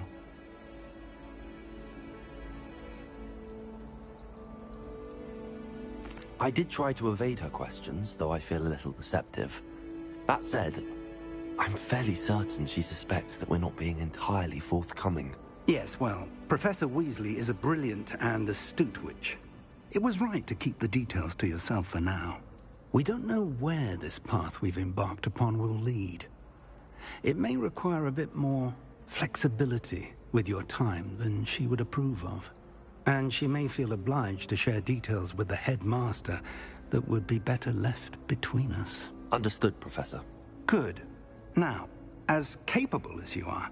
Speaker 10: I did try to evade her questions, though I feel a little deceptive. That said, I'm fairly certain she suspects that we're not being entirely forthcoming.
Speaker 7: Yes, well, Professor Weasley is a brilliant and astute witch. It was right to keep the details to yourself for now. We don't know where this path we've embarked upon will lead. It may require a bit more flexibility with your time than she would approve of. And she may feel obliged to share details with the headmaster that would be better left between us.
Speaker 10: Understood, Professor.
Speaker 7: Good. Now, as capable as you are,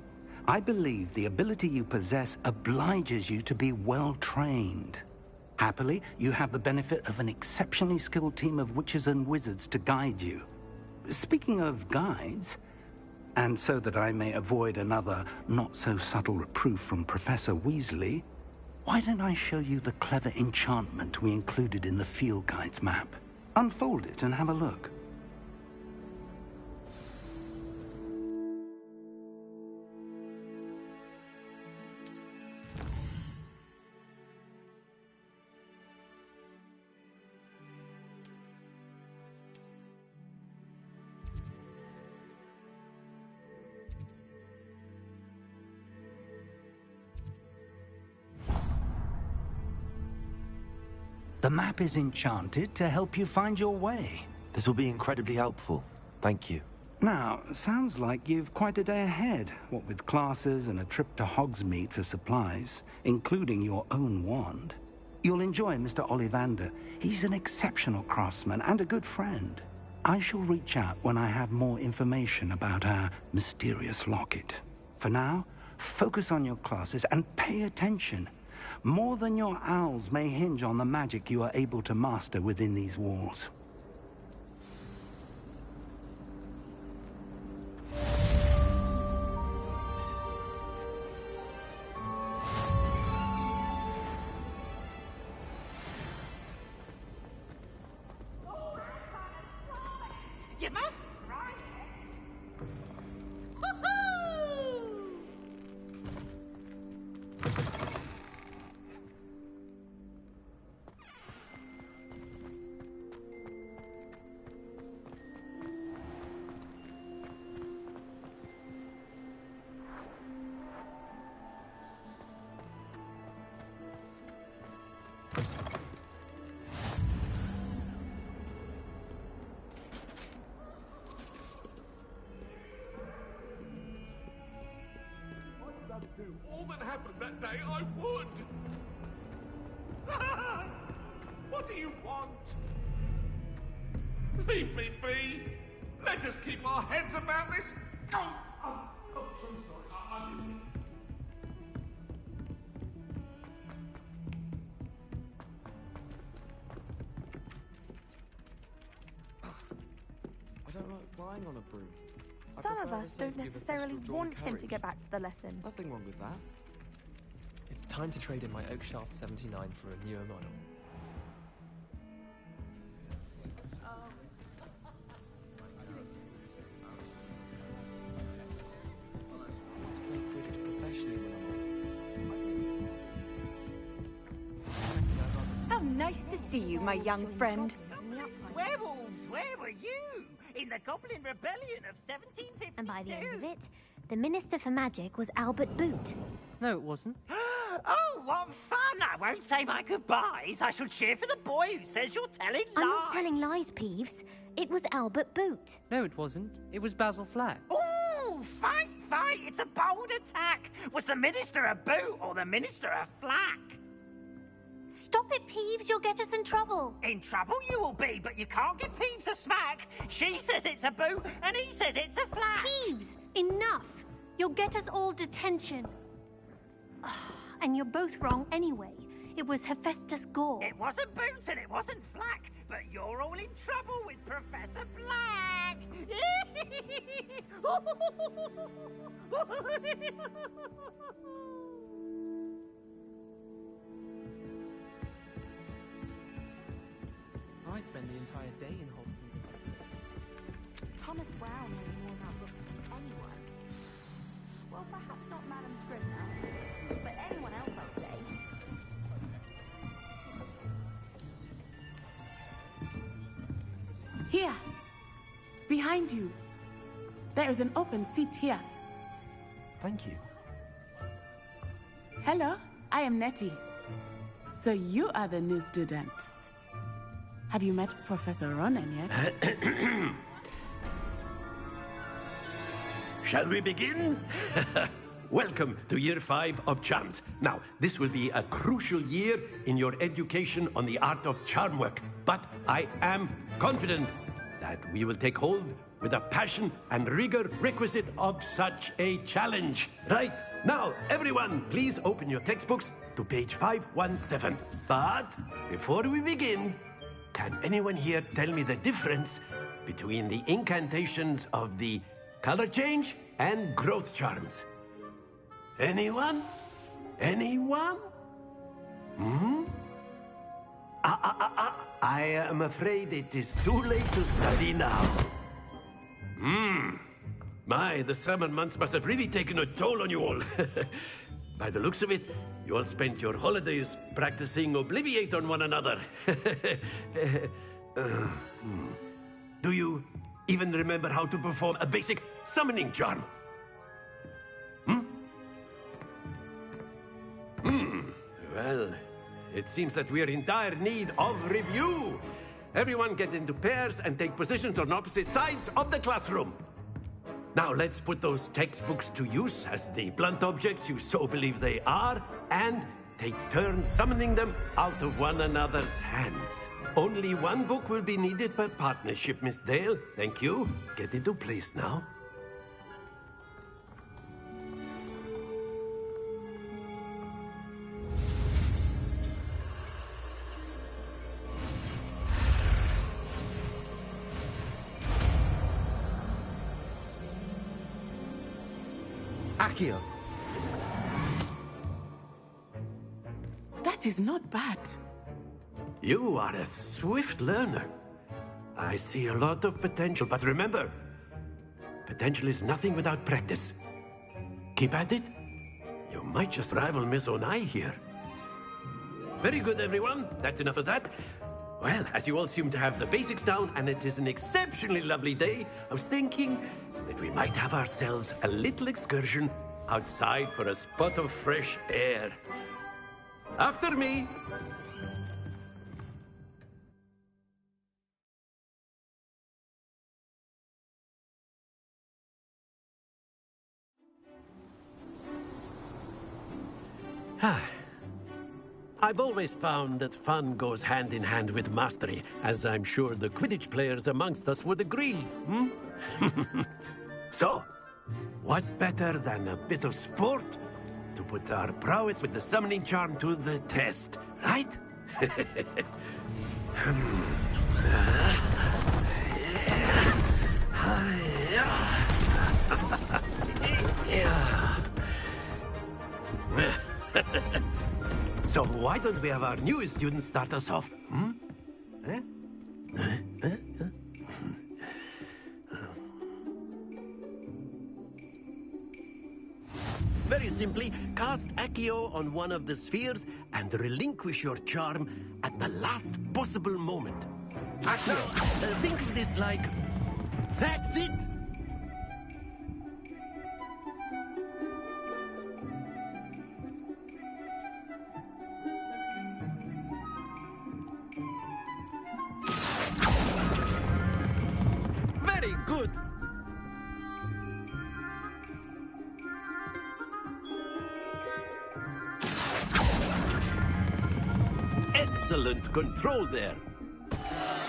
Speaker 7: I believe the ability you possess obliges you to be well trained. Happily, you have the benefit of an exceptionally skilled team of witches and wizards to guide you. Speaking of guides, and so that I may avoid another not-so-subtle reproof from Professor Weasley, why don't I show you the clever enchantment we included in the field guide's map? Unfold it and have a look. The map is enchanted to help you find your way.
Speaker 10: This will be incredibly helpful. Thank you.
Speaker 7: Now, sounds like you've quite a day ahead, what with classes and a trip to Hogsmeade for supplies, including your own wand. You'll enjoy Mr. Ollivander. He's an exceptional craftsman and a good friend. I shall reach out when I have more information about our mysterious locket. For now, focus on your classes and pay attention. More than your owls may hinge on the magic you are able to master within these walls.
Speaker 19: You must ride
Speaker 20: all that happened that day, I would! What do you want? Leave me be! Let us keep our heads about this! Oh, I'm so sorry.
Speaker 14: I don't like flying on a broom.
Speaker 21: Some of us don't necessarily want him to get back to the lesson.
Speaker 14: Nothing wrong with that. It's time to trade in my Oakshaft 79 for a newer model.
Speaker 21: How nice to see you, my young friend.
Speaker 19: Werewolves, where were you? In the Goblin Rebellion of 1752.
Speaker 16: And by the end of it, the Minister for Magic was Albert Boot.
Speaker 22: No, it wasn't.
Speaker 19: Oh, what fun! I won't say my goodbyes. I shall cheer for the boy who says you're telling lies.
Speaker 16: I'm not telling lies, Peeves.
Speaker 1: It was Albert Boot.
Speaker 14: No, it wasn't. It was Basil Flack.
Speaker 19: Ooh, fight! It's a bold attack! Was the Minister a boot or the Minister a flack?
Speaker 16: Stop it, Peeves. You'll get us in trouble.
Speaker 19: In trouble you will be, but you can't give Peeves a smack. She says it's a boot, and he says it's a flack.
Speaker 16: Peeves, enough. You'll get us all detention. And you're both wrong anyway. It was Hephaestus Gore.
Speaker 19: It wasn't boot and it wasn't flack, but you're all in trouble with Professor Black.
Speaker 14: I spend the entire day in Hogwarts.
Speaker 21: Thomas Brown knows more about books than anyone. Well, perhaps not Madam Scribner, but anyone else, I'd say.
Speaker 17: Here. Behind you. There is an open seat here.
Speaker 10: Thank you.
Speaker 17: Hello, I am Nettie. So you are the new student. Have you met Professor Ronan yet?
Speaker 9: Shall we begin? Welcome to Year 5 of Charms. Now, this will be a crucial year in your education on the art of charm work. But I am confident that we will take hold with the passion and rigor requisite of such a challenge. Right, now, everyone, please open your textbooks to page 517. But before we begin, can anyone here tell me the difference between the incantations of the color change and growth charms? Anyone? Anyone? I am afraid it is too late to study now. My, the summer months must have really taken a toll on you all. By the looks of it, you all spent your holidays practicing Obliviate on one another. Do you even remember how to perform a basic summoning charm? Well, it seems that we are in dire need of review. Everyone get into pairs and take positions on opposite sides of the classroom. Now let's put those textbooks to use as the blunt objects you so believe they are, and take turns summoning them out of one another's hands. Only one book will be needed per partnership, Miss Dale. Thank you. Get into place now.
Speaker 10: Accio.
Speaker 17: That is not bad.
Speaker 9: You are a swift learner. I see a lot of potential, but remember, potential is nothing without practice. Keep at it. You might just rival Miss Onai here. Very good, everyone. That's enough of that. Well, as you all seem to have the basics down, and it is an exceptionally lovely day, I was thinking that we might have ourselves a little excursion outside for a spot of fresh air. After me. I've always found that fun goes hand in hand with mastery, as I'm sure the Quidditch players amongst us would agree. So, what better than a bit of sport to put our prowess with the summoning charm to the test, right? So why don't we have our newest student start us off? Very simply, cast Accio on one of the spheres and relinquish your charm at the last possible moment. Accio, think of this like, that's it! Excellent control there.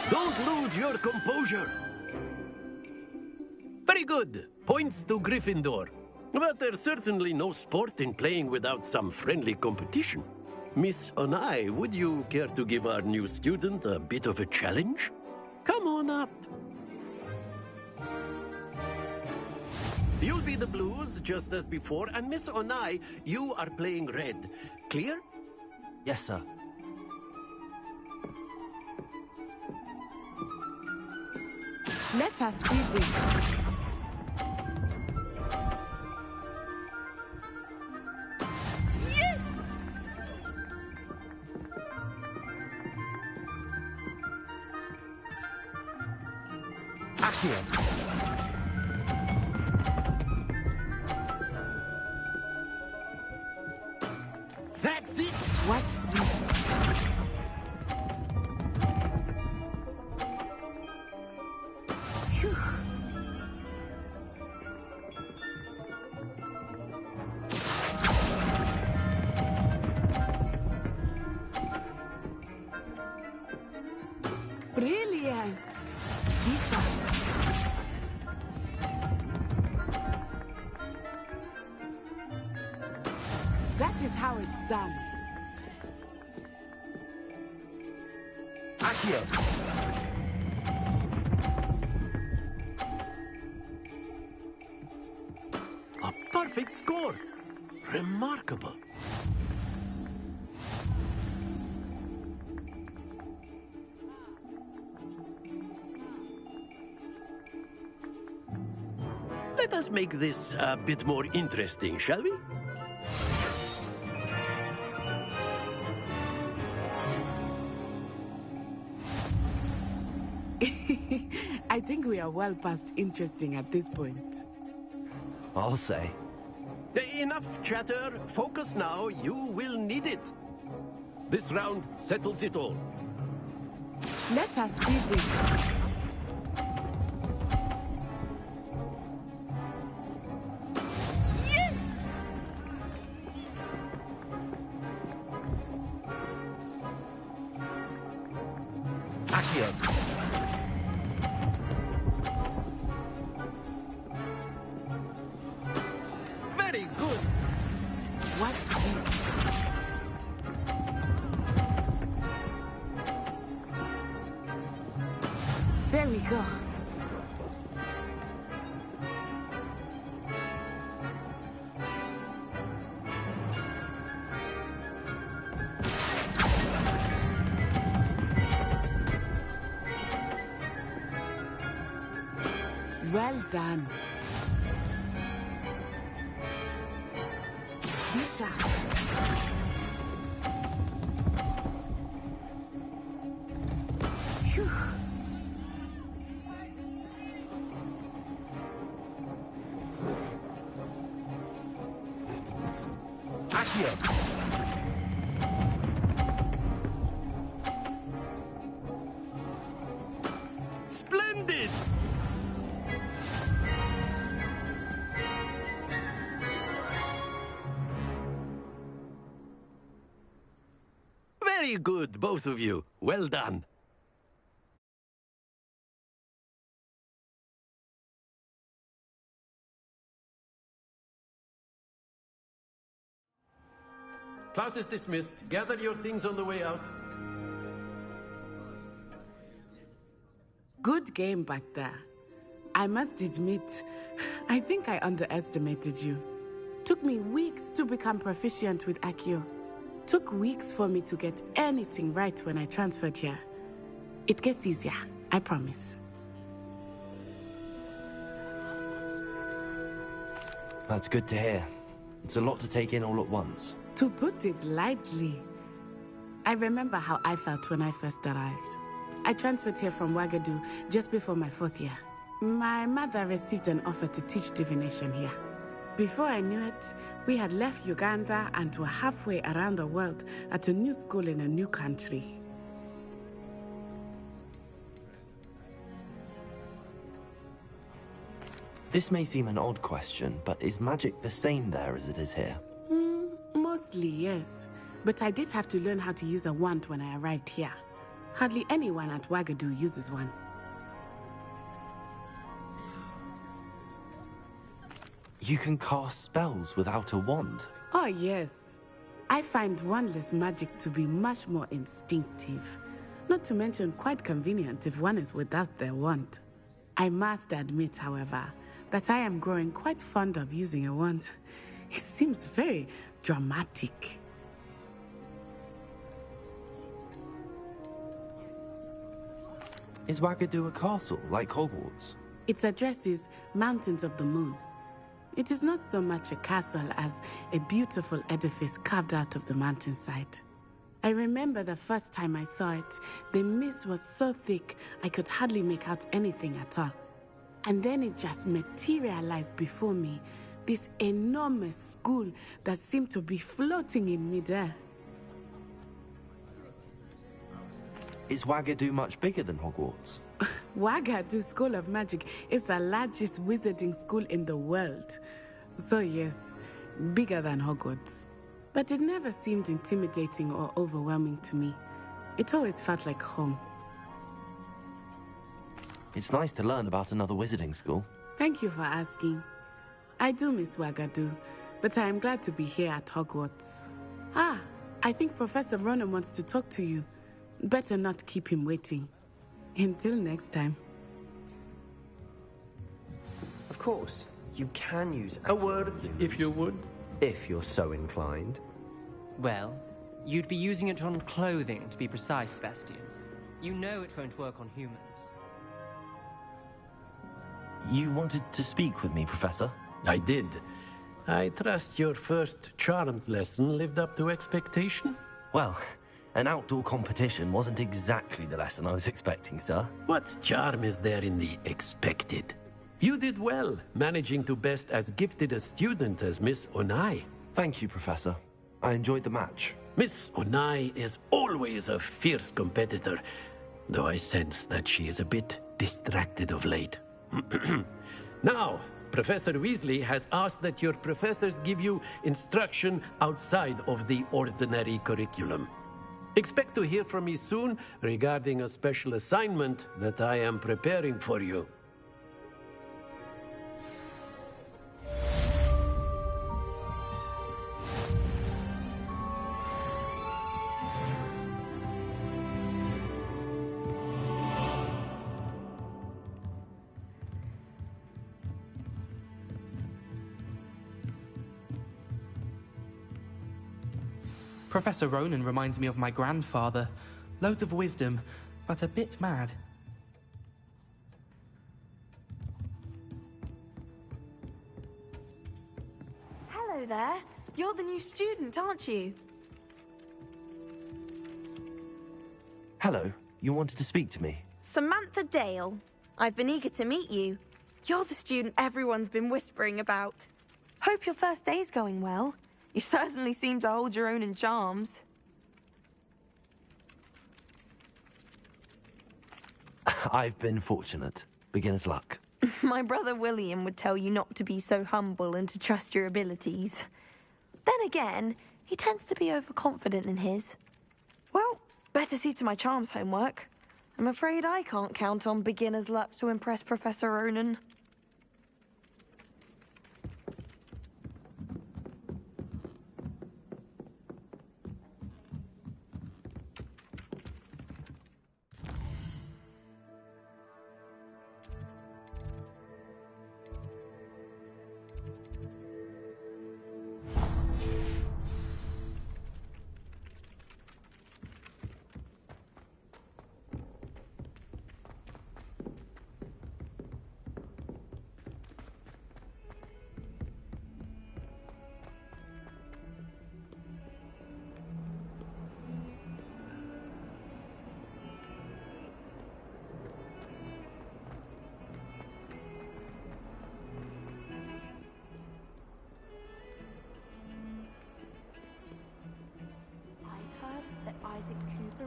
Speaker 9: Don't lose your composure. Very good. Points to Gryffindor. But there's certainly no sport in playing without some friendly competition. Miss Onai, would you care to give our new student a bit of a challenge? Come on up. You'll be the blues, just as before, and Miss Onai, you are playing red. Clear?
Speaker 10: Yes, sir.
Speaker 17: Let us see this. Yes!
Speaker 10: Accio.
Speaker 9: That's it!
Speaker 17: Watch this. Phew. Brilliant! Lisa. That is how it's done.
Speaker 10: Accio.
Speaker 9: A perfect score. Remarkable. Let us make this a bit more interesting, shall we?
Speaker 17: I think we are well past interesting at this point.
Speaker 10: I'll say.
Speaker 9: Enough chatter. Focus now. You will need it. This round settles it all.
Speaker 17: Let us see this. Yes!
Speaker 10: Accio.
Speaker 9: Very good.
Speaker 17: Watch this. There we go. Well done. Lisa. Phew.
Speaker 10: Accio.
Speaker 9: Splendid! Very good, both of you. Well done. Class is dismissed. Gather your things on the way out.
Speaker 17: Good game back there. I must admit, I think I underestimated you. Took me weeks to become proficient with Accio. Took weeks for me to get anything right when I transferred here. It gets easier, I promise.
Speaker 10: That's good to hear. It's a lot to take in all at once.
Speaker 17: To put it lightly, I remember how I felt when I first arrived. I transferred here from Wagadu just before my 4th year. My mother received an offer to teach divination here. Before I knew it, we had left Uganda and were halfway around the world at a new school in a new country.
Speaker 10: This may seem an odd question, but is magic the same there as it is here?
Speaker 17: Mostly, yes. but I did have to learn how to use a wand when I arrived here. Hardly anyone at Wagadu uses one.
Speaker 10: You can cast spells without a wand?
Speaker 17: Oh, yes. I find wandless magic to be much more instinctive. Not to mention quite convenient if one is without their wand. I must admit, however, that I am growing quite fond of using a wand. It seems very dramatic.
Speaker 10: Is Wagadu a castle, like Hogwarts?
Speaker 17: Its address is Mountains of the Moon. It is not so much a castle as a beautiful edifice carved out of the mountainside. I remember the first time I saw it, the mist was so thick I could hardly make out anything at all. And then it just materialized before me, this enormous school that seemed to be floating in midair.
Speaker 10: Is Wagadu much bigger than Hogwarts?
Speaker 17: Wagadu School of Magic is the largest wizarding school in the world. So yes, bigger than Hogwarts. But it never seemed intimidating or overwhelming to me. It always felt like home.
Speaker 10: It's nice to learn about another wizarding school.
Speaker 17: Thank you for asking. I do miss Wagadu, but I am glad to be here at Hogwarts. Ah, I think Professor Ronan wants to talk to you. Better not keep him waiting. Until next time.
Speaker 1: Of course, you can use
Speaker 22: a word, if you would.
Speaker 1: If you're so inclined.
Speaker 23: Well, you'd be using it on clothing, to be precise, Sebastian. You know it won't work on humans.
Speaker 10: You wanted to speak with me, Professor?
Speaker 22: I did. I trust your first charms lesson lived up to expectation?
Speaker 10: Well, an outdoor competition wasn't exactly the lesson I was expecting, sir.
Speaker 22: What charm is there in the expected? You did well, managing to best as gifted a student as Miss Onai.
Speaker 10: Thank you, Professor. I enjoyed the match.
Speaker 22: Miss Onai is always a fierce competitor, though I sense that she is a bit distracted of late. Now, Professor Weasley has asked that your professors give you instruction outside of the ordinary curriculum. Expect to hear from me soon regarding a special assignment that I am preparing for you.
Speaker 14: Professor Ronan reminds me of my grandfather. Loads of wisdom, but a bit mad.
Speaker 21: Hello there. You're the new student, aren't you?
Speaker 10: Hello. You wanted to speak to me?
Speaker 21: Samantha Dale. I've been eager to meet you. You're the student everyone's been whispering about. Hope your first day's going well. You certainly seem to hold your own in charms.
Speaker 10: I've been fortunate. Beginner's luck.
Speaker 21: My brother William would tell you not to be so humble and to trust your abilities. Then again, he tends to be overconfident in his. Well, better see to my charms homework. I'm afraid I can't count on beginner's luck to impress Professor Ronan.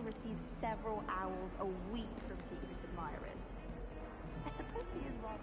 Speaker 21: Receives several owls a week from secret admirers. I suppose he is rather...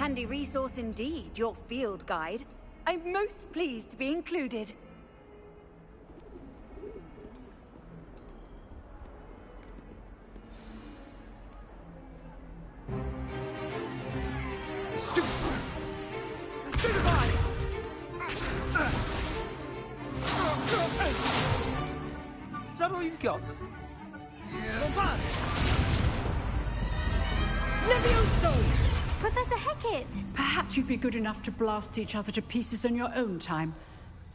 Speaker 2: handy resource indeed, your field guide. I'm most pleased to be included.
Speaker 11: Stupefy! Is that all you've got? Yeah.
Speaker 4: Levioso!
Speaker 16: Professor Hecat!
Speaker 4: Perhaps you'd be good enough to blast each other to pieces on your own time.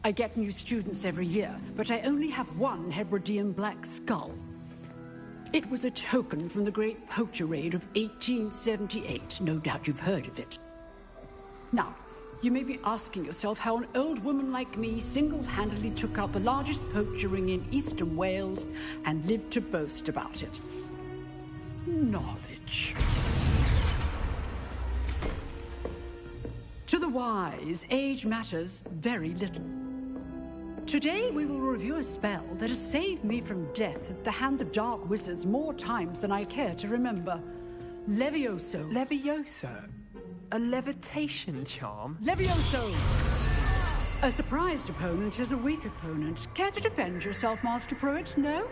Speaker 4: I get new students every year, but I only have one Hebridean black skull. It was a token from the Great Poacher Raid of 1878. No doubt you've heard of it. Now, you may be asking yourself how an old woman like me single-handedly took out the largest poacher ring in eastern Wales and lived to boast about it. Knowledge. To the wise, age matters very little. Today we will review a spell that has saved me from death at the hands of dark wizards more times than I care to remember. Levioso.
Speaker 14: Levioso? A levitation charm?
Speaker 4: Levioso! A surprised opponent is a weak opponent. Care to defend yourself, Master Pruitt? No?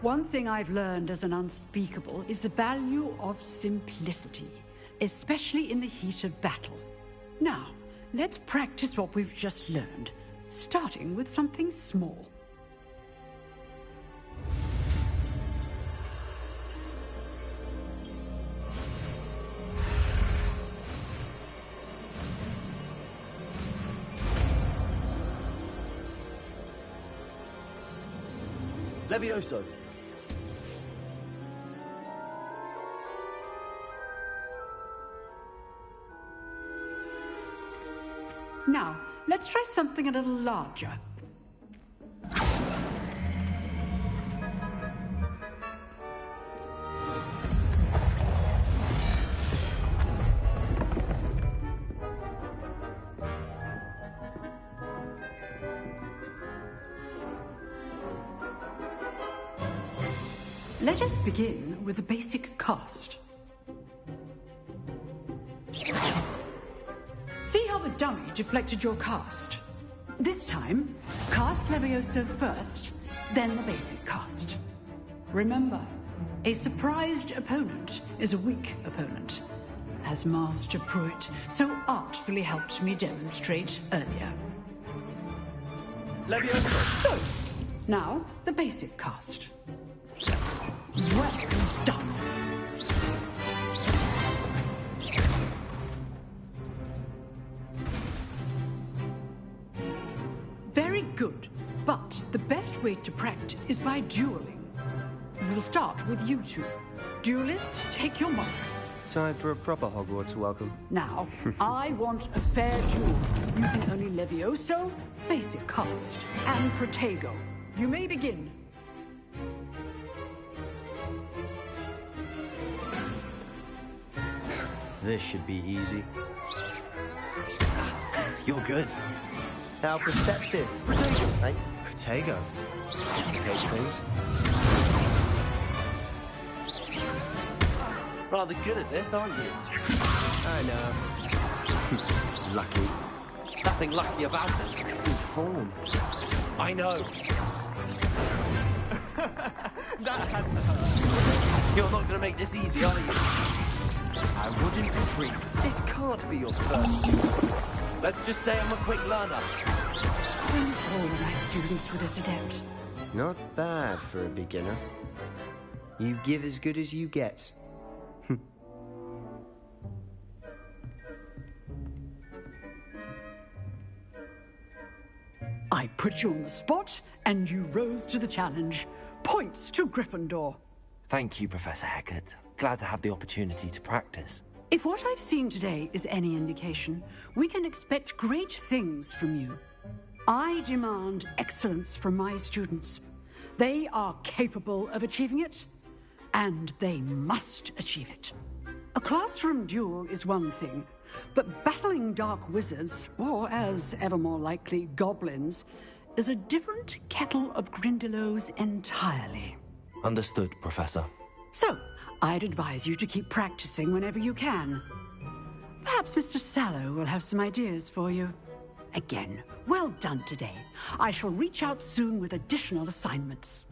Speaker 4: One thing I've learned as an unspeakable is the value of simplicity, especially in the heat of battle. Now, let's practice what we've just learned, starting with something small.
Speaker 10: Levioso.
Speaker 4: Now, let's try something a little larger. Let us begin with the basic cast. See how the dummy deflected your cast? This time, cast Levioso first, then the basic cast. Remember, a surprised opponent is a weak opponent, as Master Pruitt so artfully helped me demonstrate earlier.
Speaker 10: Levioso!
Speaker 4: So, now the basic cast. Well done. Very good, but the best way to practice is by dueling. We'll start with you two. Duelists, take your marks.
Speaker 1: Time for a proper Hogwarts welcome.
Speaker 4: Now, I want a fair duel, using only Levioso, basic cast, and Protego. You may begin.
Speaker 1: This should be easy.
Speaker 10: You're good.
Speaker 1: How perceptive. Protego. Hey, Protego. Complicates things.
Speaker 10: Rather good at this, aren't you?
Speaker 1: I know. Lucky.
Speaker 10: Nothing lucky about it.
Speaker 1: Good form.
Speaker 10: I know.
Speaker 14: That had to hurt.
Speaker 10: You're not going to make this easy, are you?
Speaker 1: I wouldn't treat. This can't be your first.
Speaker 10: Let's just say I'm a quick learner.
Speaker 4: Bring all my students with this adept.
Speaker 1: Not bad for a beginner. You give as good as you get.
Speaker 4: I put you on the spot, and you rose to the challenge. Points to Gryffindor.
Speaker 10: Thank you, Professor Hecat. Glad to have the opportunity to practice.
Speaker 4: If what I've seen today is any indication, we can expect great things from you. I demand excellence from my students. They are capable of achieving it, and they must achieve it. A classroom duel is one thing, but battling dark wizards, or as ever more likely, goblins, is a different kettle of Grindylows entirely.
Speaker 10: Understood, Professor.
Speaker 4: So, I'd advise you to keep practicing whenever you can. Perhaps Mr. Sallow will have some ideas for you. Again, well done today. I shall reach out soon with additional assignments.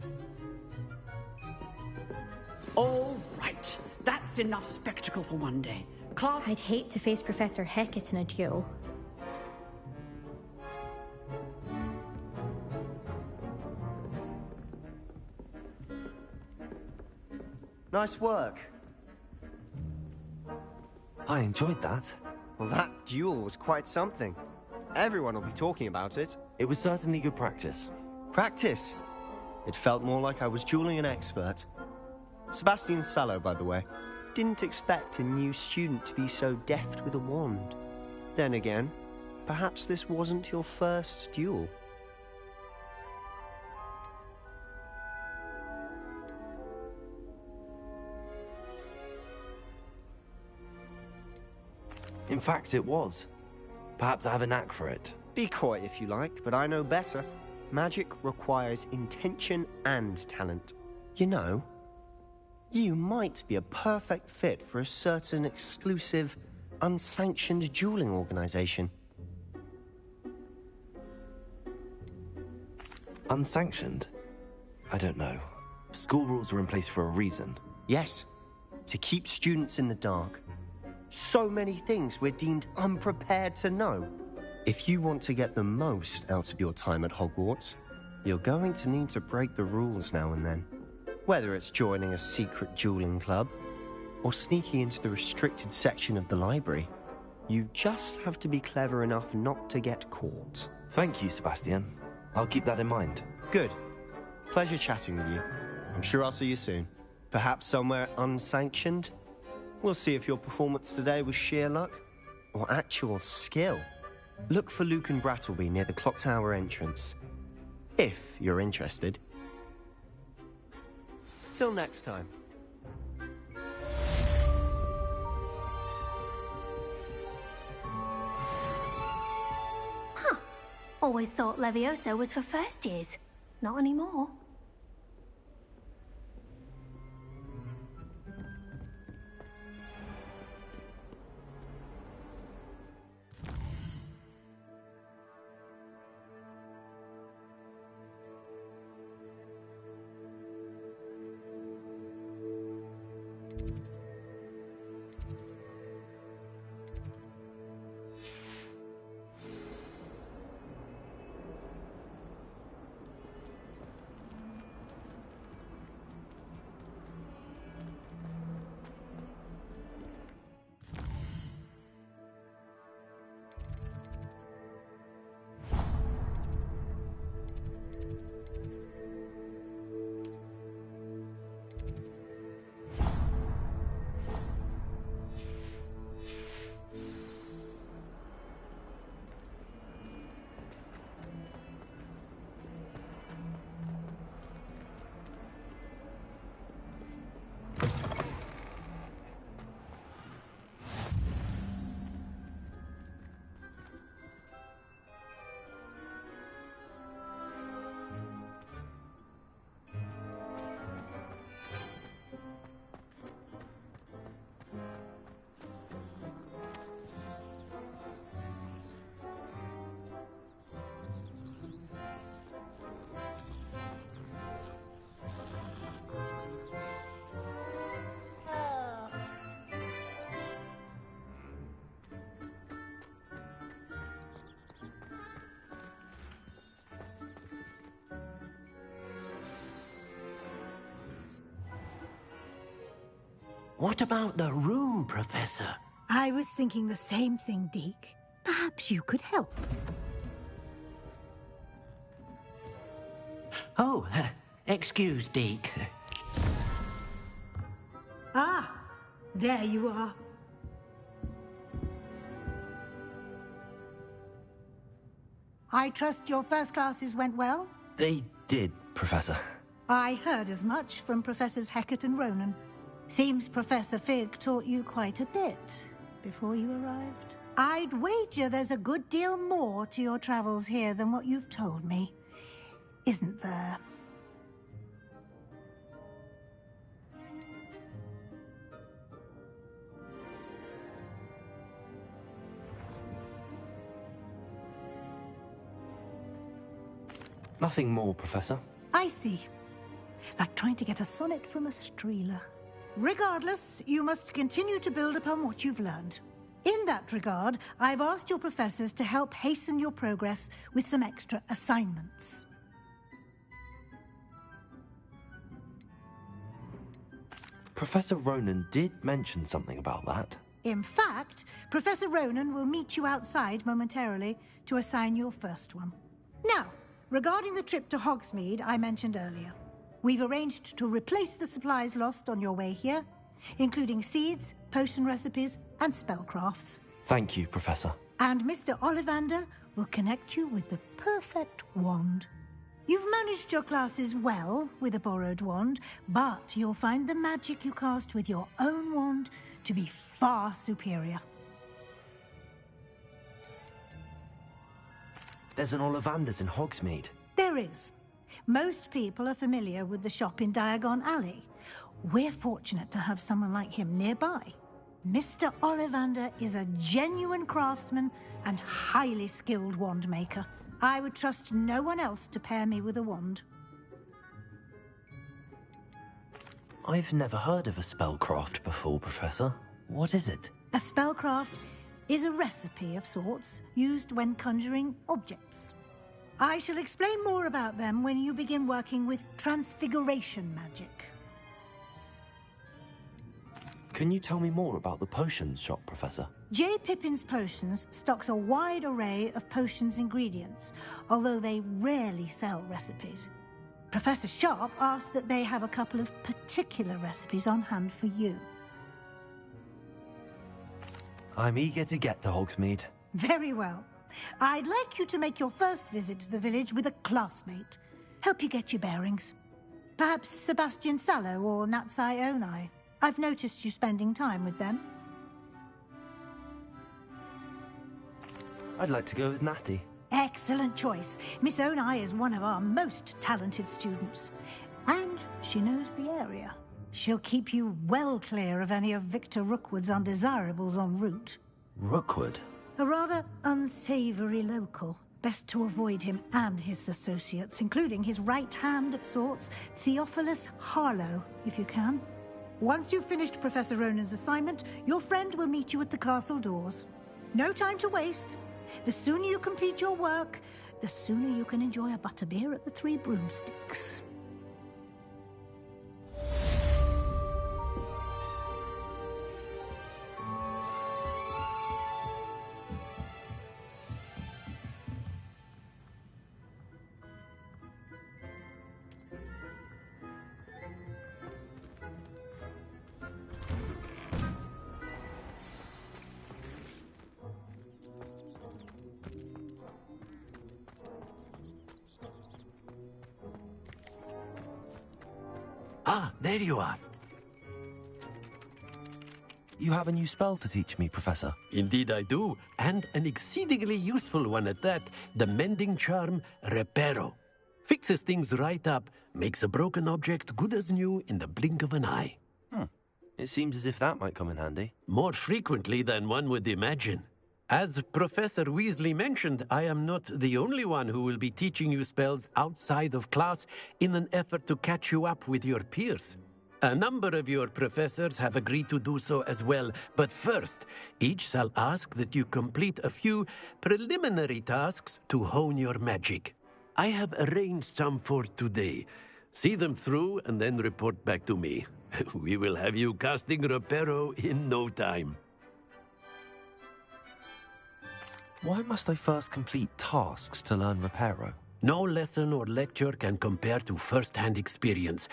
Speaker 4: All right. That's enough spectacle for one day. Class...
Speaker 5: I'd hate to face Professor Hecat in a duel.
Speaker 1: Nice work.
Speaker 10: I enjoyed that.
Speaker 1: Well, that duel was quite something. Everyone will be talking about it.
Speaker 10: It was certainly good practice.
Speaker 1: Practice? It felt more like I was dueling an expert. Sebastian Sallow, by the way. Didn't expect a new student to be so deft with a wand. Then again, perhaps this wasn't your first duel.
Speaker 10: In fact, it was. Perhaps I have a knack for it.
Speaker 1: Be coy if you like, but I know better. Magic requires intention and talent. You know, you might be a perfect fit for a certain exclusive, unsanctioned dueling organization.
Speaker 10: Unsanctioned? I don't know. School rules are in place for a reason.
Speaker 1: Yes, to keep students in the dark. So many things we're deemed unprepared to know. If you want to get the most out of your time at Hogwarts, you're going to need to break the rules now and then. Whether it's joining a secret dueling club, or sneaking into the restricted section of the library, you just have to be clever enough not to get caught.
Speaker 10: Thank you, Sebastian. I'll keep that in mind.
Speaker 1: Good. Pleasure chatting with you. I'm sure I'll see you soon. Perhaps somewhere unsanctioned? We'll see if your performance today was sheer luck or actual skill. Look for Luke and Brattleby near the clock tower entrance, if you're interested. Till next time.
Speaker 16: Huh. Always thought Levioso was for first years. Not anymore.
Speaker 22: What about the room, Professor?
Speaker 12: I was thinking the same thing, Deke. Perhaps you could help.
Speaker 22: Oh, excuse, Deke.
Speaker 12: Ah, there you are. I trust your first classes went well?
Speaker 10: They did, Professor.
Speaker 12: I heard as much from Professors Hecat and Ronan. Seems Professor Fig taught you quite a bit before you arrived. I'd wager there's a good deal more to your travels here than what you've told me. Isn't there?
Speaker 10: Nothing more, Professor.
Speaker 12: I see. Like trying to get a sonnet from a streeler. Regardless, you must continue to build upon what you've learned. In that regard, I've asked your professors to help hasten your progress with some extra assignments.
Speaker 10: Professor Ronan did mention something about that.
Speaker 12: In fact, Professor Ronan will meet you outside momentarily to assign your first one. Now, regarding the trip to Hogsmeade I mentioned earlier, we've arranged to replace the supplies lost on your way here, including seeds, potion recipes, and spellcrafts.
Speaker 10: Thank you, Professor.
Speaker 12: And Mr. Ollivander will connect you with the perfect wand. You've managed your classes well with a borrowed wand, but you'll find the magic you cast with your own wand to be far superior.
Speaker 10: There's an Ollivander's in Hogsmeade.
Speaker 12: There is. Most people are familiar with the shop in Diagon Alley. We're fortunate to have someone like him nearby. Mr. Ollivander is a genuine craftsman and highly skilled wand maker. I would trust no one else to pair me with a wand.
Speaker 10: I've never heard of a spellcraft before, Professor. What is it?
Speaker 12: A spellcraft is a recipe of sorts used when conjuring objects. I shall explain more about them when you begin working with transfiguration magic.
Speaker 10: Can you tell me more about the potions shop, Professor?
Speaker 12: J. Pippin's Potions stocks a wide array of potions ingredients, although they rarely sell recipes. Professor Sharp asked that they have a couple of particular recipes on hand for you.
Speaker 10: I'm eager to get to Hogsmeade.
Speaker 12: Very well. I'd like you to make your first visit to the village with a classmate. Help you get your bearings. Perhaps Sebastian Sallow or Natsai Onai. I've noticed you spending time with them.
Speaker 10: I'd like to go with Natty.
Speaker 12: Excellent choice. Miss Onai is one of our most talented students. And she knows the area. She'll keep you well clear of any of Victor Rookwood's undesirables en route.
Speaker 10: Rookwood?
Speaker 12: A rather unsavory local. Best to avoid him and his associates, including his right hand of sorts, Theophilus Harlow, if you can. Once you've finished Professor Ronan's assignment, your friend will meet you at the castle doors. No time to waste. The sooner you complete your work, the sooner you can enjoy a butterbeer at the Three Broomsticks.
Speaker 22: Ah, there you are.
Speaker 10: You have a new spell to teach me, Professor.
Speaker 22: Indeed I do, and an exceedingly useful one at that. The mending charm, Reparo. Fixes things right up, makes a broken object good as new in the blink of an eye.
Speaker 10: It seems as if that might come in handy.
Speaker 22: More frequently than one would imagine. As Professor Weasley mentioned, I am not the only one who will be teaching you spells outside of class in an effort to catch you up with your peers. A number of your professors have agreed to do so as well, but first, each shall ask that you complete a few preliminary tasks to hone your magic. I have arranged some for today. See them through and then report back to me. We will have you casting Reparo in no time.
Speaker 10: Why must I first complete tasks to learn Reparo?
Speaker 22: No lesson or lecture can compare to first-hand experience,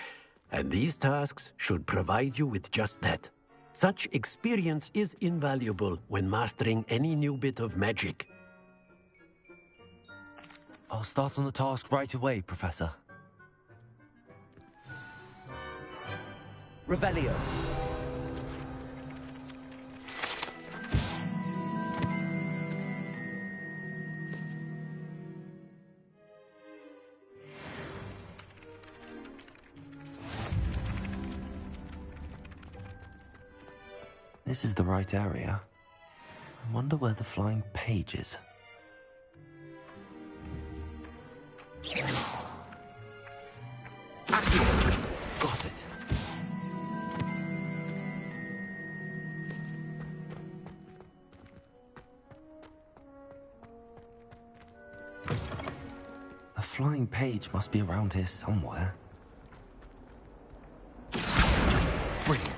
Speaker 22: and these tasks should provide you with just that. Such experience is invaluable when mastering any new bit of magic.
Speaker 10: I'll start on the task right away, Professor.
Speaker 23: Revelio.
Speaker 10: This is the right area. I wonder where the flying page is. Got it. A flying page must be around here somewhere. Brilliant.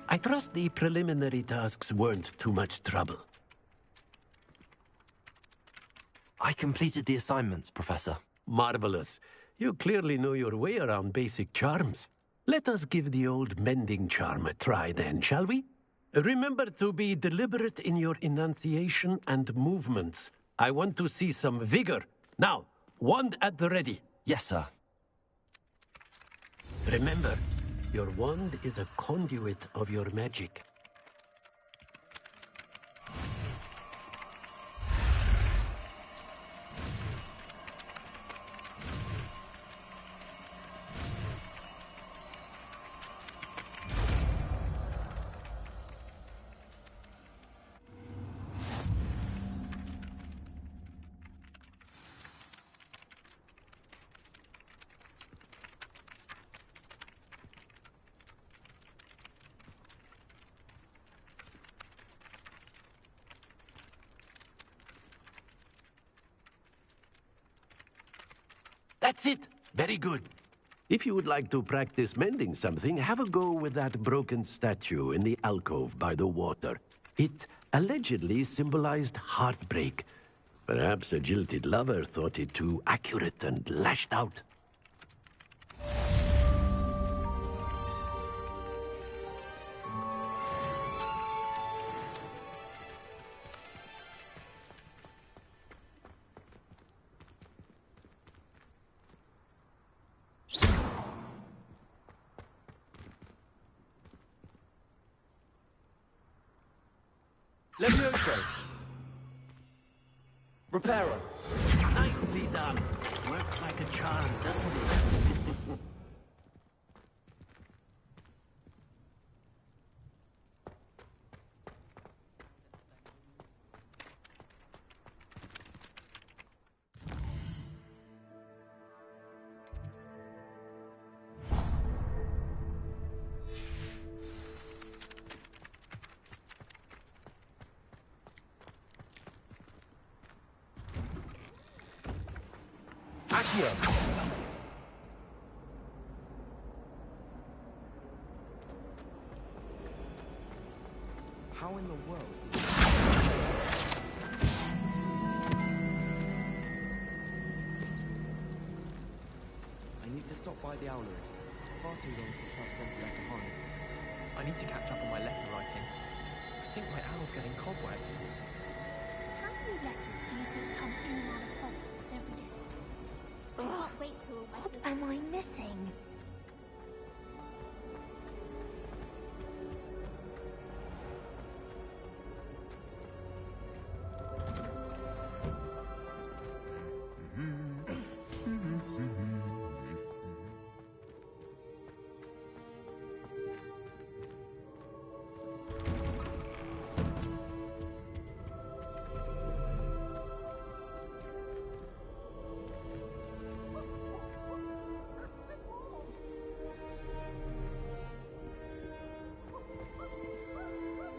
Speaker 22: I trust the preliminary tasks weren't too much trouble.
Speaker 10: I completed the assignments, Professor.
Speaker 22: Marvelous. You clearly know your way around basic charms. Let us give the old mending charm a try then, shall we? Remember to be deliberate in your enunciation and movements. I want to see some vigor. Now, wand at the ready.
Speaker 10: Yes, sir.
Speaker 22: Remember, your wand is a conduit of your magic. That's it. Very good. If you would like to practice mending something, have a go with that broken statue in the alcove by the water. It allegedly symbolized heartbreak. Perhaps a jilted lover thought it too accurate and lashed out.
Speaker 10: Levioso! Reparo!
Speaker 22: Nicely done. Works like a charm, doesn't it?
Speaker 10: How in the world? I need to stop by the owlery. Far too long since I've sent a letter home.
Speaker 14: I need to catch up on my letter writing. I think my owl's getting cobwebs.
Speaker 16: How many letters do you think come in and out of Hogwarts every day? I can't wait for all my...
Speaker 21: What am I missing?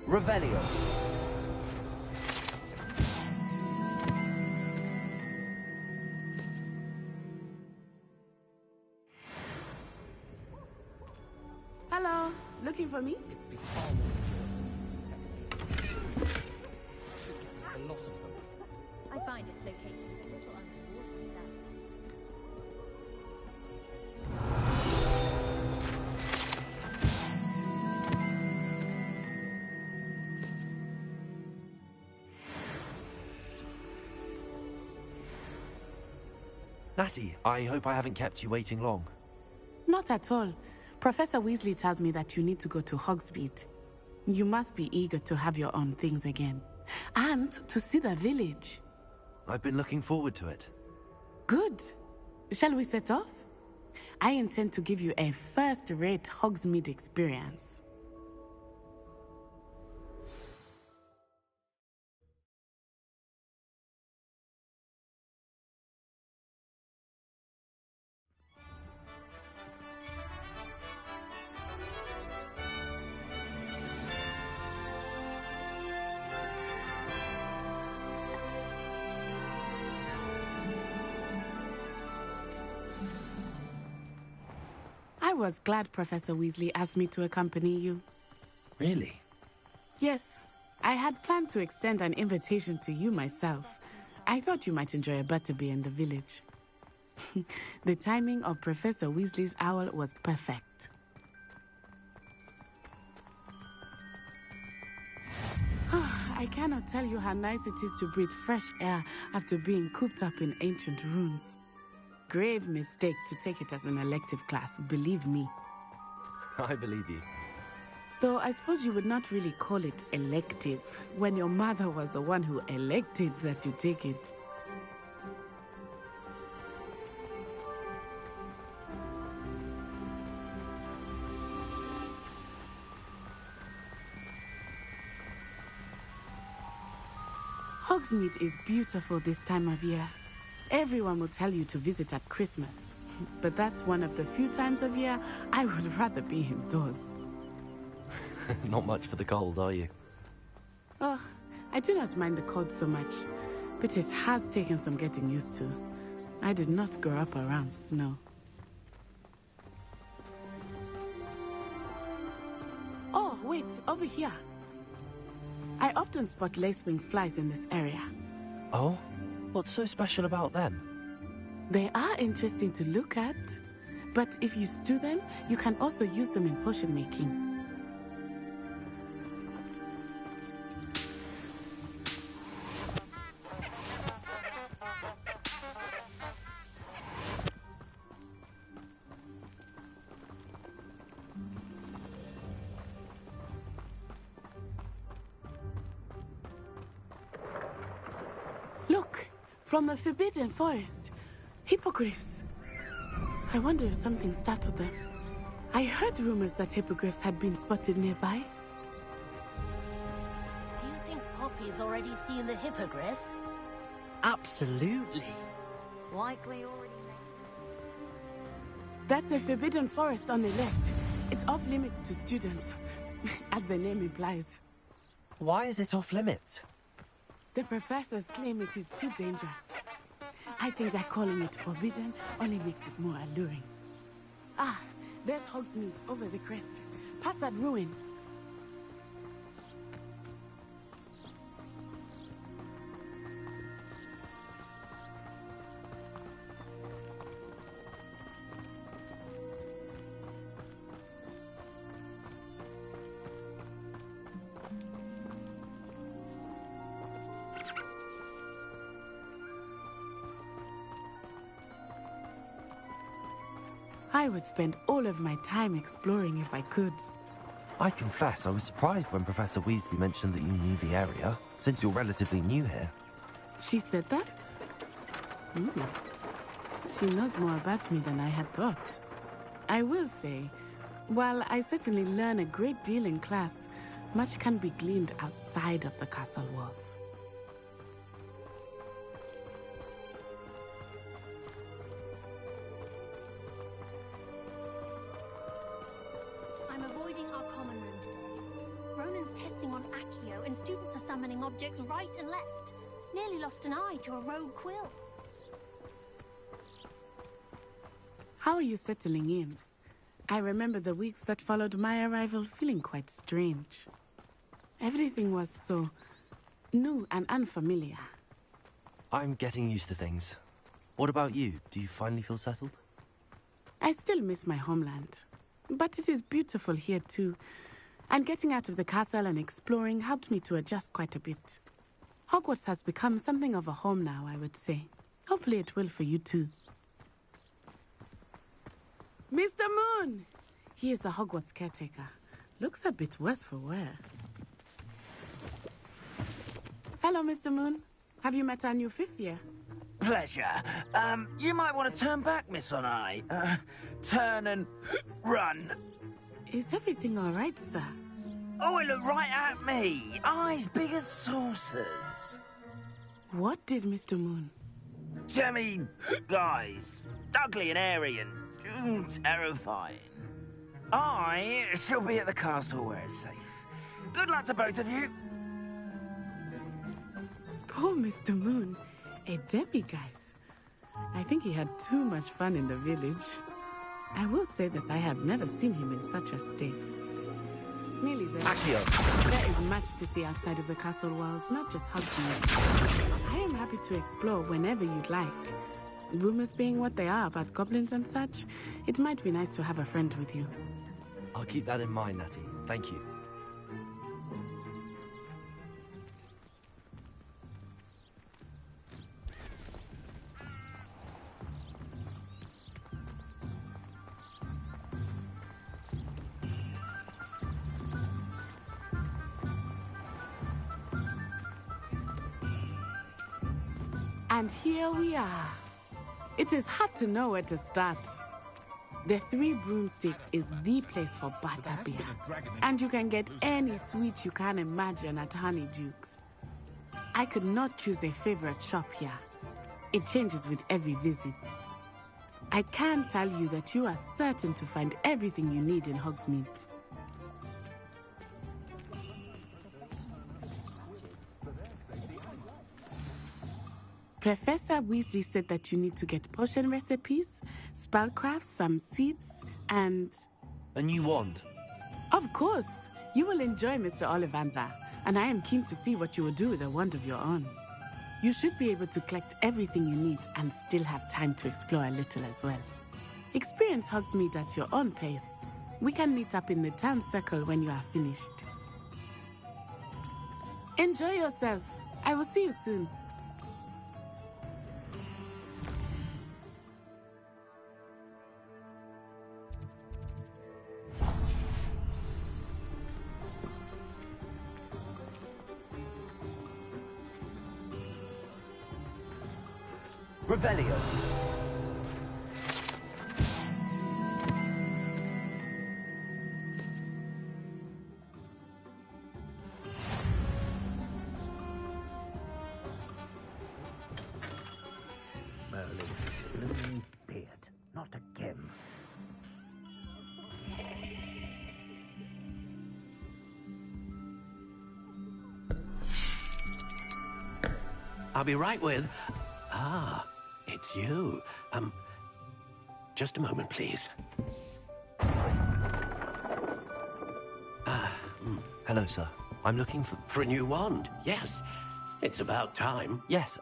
Speaker 10: Revelio.
Speaker 17: Hello, looking for me?
Speaker 23: A lot of them.
Speaker 18: I find its location a little unusual myself.
Speaker 10: Natty, I hope I haven't kept you waiting long.
Speaker 17: Not at all. Professor Weasley tells me that you need to go to Hogsmeade. You must be eager to have your own things again. And to see the village.
Speaker 10: I've been looking forward to it.
Speaker 17: Good. Shall we set off? I intend to give you a first-rate Hogsmeade experience. I was glad Professor Weasley asked me to accompany you.
Speaker 10: Really?
Speaker 17: Yes, I had planned to extend an invitation to you myself. I thought you might enjoy a butterbeer in the village. The timing of Professor Weasley's owl was perfect. I cannot tell you how nice it is to breathe fresh air after being cooped up in ancient ruins. Grave mistake to take it as an elective class, believe me.
Speaker 10: I believe you.
Speaker 17: Though I suppose you would not really call it elective when your mother was the one who elected that you take it. Hogsmeade is beautiful this time of year. Everyone will tell you to visit at Christmas, but that's one of the few times of year I would rather be indoors.
Speaker 10: Not much for the cold, are you?
Speaker 17: Oh, I do not mind the cold so much, but it has taken some getting used to. I did not grow up around snow. Oh, wait, over here. I often spot lacewing flies in this area.
Speaker 10: Oh? What's so special about them?
Speaker 17: They are interesting to look at, but if you stew them, you can also use them in potion making. Look, from the Forbidden Forest. Hippogriffs. I wonder if something startled them. I heard rumors that hippogriffs had been spotted nearby.
Speaker 3: Do you think Poppy's already seen the hippogriffs?
Speaker 23: Absolutely.
Speaker 3: Likely already.
Speaker 17: That's the Forbidden Forest on the left. It's off limits to students, as the name implies.
Speaker 10: Why is it off limits?
Speaker 17: The professors claim it is too dangerous. I think that calling it forbidden only makes it more alluring. Ah, there's Hogsmeade over the crest. Past that ruin. I would spend all of my time exploring if I could.
Speaker 10: I confess I was surprised when Professor Weasley mentioned that you knew the area, since you're relatively new here.
Speaker 17: She said that? She knows more about me than I had thought. I will say, while I certainly learn a great deal in class, much can be gleaned outside of the castle walls.
Speaker 16: I'm avoiding our common room today. Ronan's testing on Accio, and students are summoning objects right and left. Nearly lost an eye to a rogue quill.
Speaker 17: How are you settling in? I remember the weeks that followed my arrival feeling quite strange. Everything was so new and unfamiliar.
Speaker 10: I'm getting used to things. What about you? Do you finally feel settled?
Speaker 17: I still miss my homeland, but it is beautiful here too. And getting out of the castle and exploring helped me to adjust quite a bit. Hogwarts has become something of a home now, I would say. Hopefully it will for you too. Mr. Moon! He is the Hogwarts caretaker. Looks a bit worse for wear. Hello, Mr. Moon. Have you met our new fifth year?
Speaker 6: pleasure. You might want to turn back, Miss Onai. Turn and run.
Speaker 17: Is everything all right, sir?
Speaker 6: Oh, it looked right at me. Eyes big as saucers.
Speaker 17: What did Mr. Moon?
Speaker 6: Jemmy, guys. Ugly and airy and terrifying. I shall be at the castle where it's safe. Good luck to both of you.
Speaker 17: Poor Mr. Moon. A demiguise. I think he had too much fun in the village. I will say that I have never seen him in such a state. Nearly there.
Speaker 10: Accio.
Speaker 17: There is much to see outside of the castle walls, not just Hogwarts. I am happy to explore whenever you'd like. Rumors being what they are about goblins and such, it might be nice to have a friend with you.
Speaker 10: I'll keep that in mind, Natty. Thank you.
Speaker 17: And here we are. It is hard to know where to start. The Three Broomsticks is the place for butterbeer. And you can get any sweet you can imagine at Honeydukes. I could not choose a favorite shop here. It changes with every visit. I can tell you that you are certain to find everything you need in Hogsmeade. Professor Weasley said that you need to get potion recipes, spellcraft, some seeds, and...
Speaker 10: A new wand.
Speaker 17: Of course! You will enjoy Mr. Ollivander, and I am keen to see what you will do with a wand of your own. You should be able to collect everything you need and still have time to explore a little as well. Experience Hogsmeade at your own pace. We can meet up in the town circle when you are finished. Enjoy yourself. I will see you soon.
Speaker 10: Revelio.
Speaker 6: Merlin, beard, not again.
Speaker 9: I'll be right with... Ah, it's you. Just a moment, please.
Speaker 10: Hello, sir. I'm looking for...
Speaker 9: For a new wand, yes. It's about time.
Speaker 10: Yes,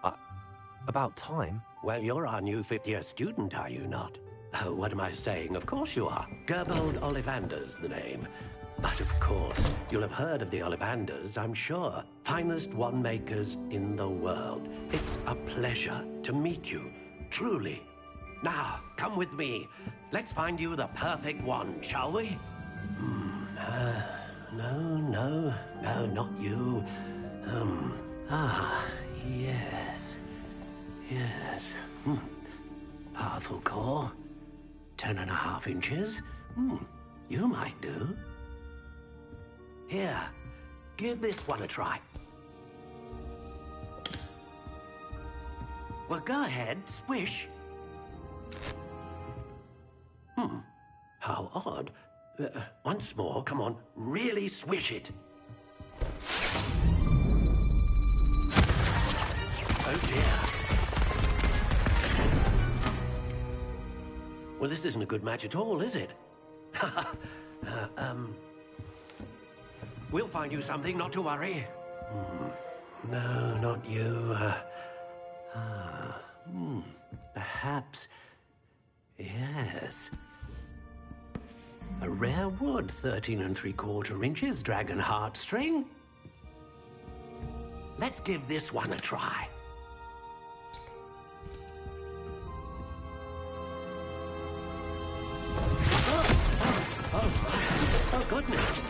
Speaker 10: about time?
Speaker 9: Well, you're our new fifth-year student, are you not? Oh, what am I saying? Of course you are. Gerbold Ollivander's the name. But of course, you'll have heard of the Ollivanders, I'm sure. Finest wand makers in the world. It's a pleasure to meet you, truly. Now, come with me. Let's find you the perfect wand, shall we? No, not you. Yes. Powerful core. 10.5 inches. You might do. Here, give this one a try. Well, go ahead, swish. How odd. Once more, come on, really swish it. Oh dear. Well, this isn't a good match at all, is it? We'll find you something, not to worry. No, not you. Perhaps. Yes. A rare wood, 13 3/4 inches, dragon heartstring. Let's give this one a try. Oh, goodness.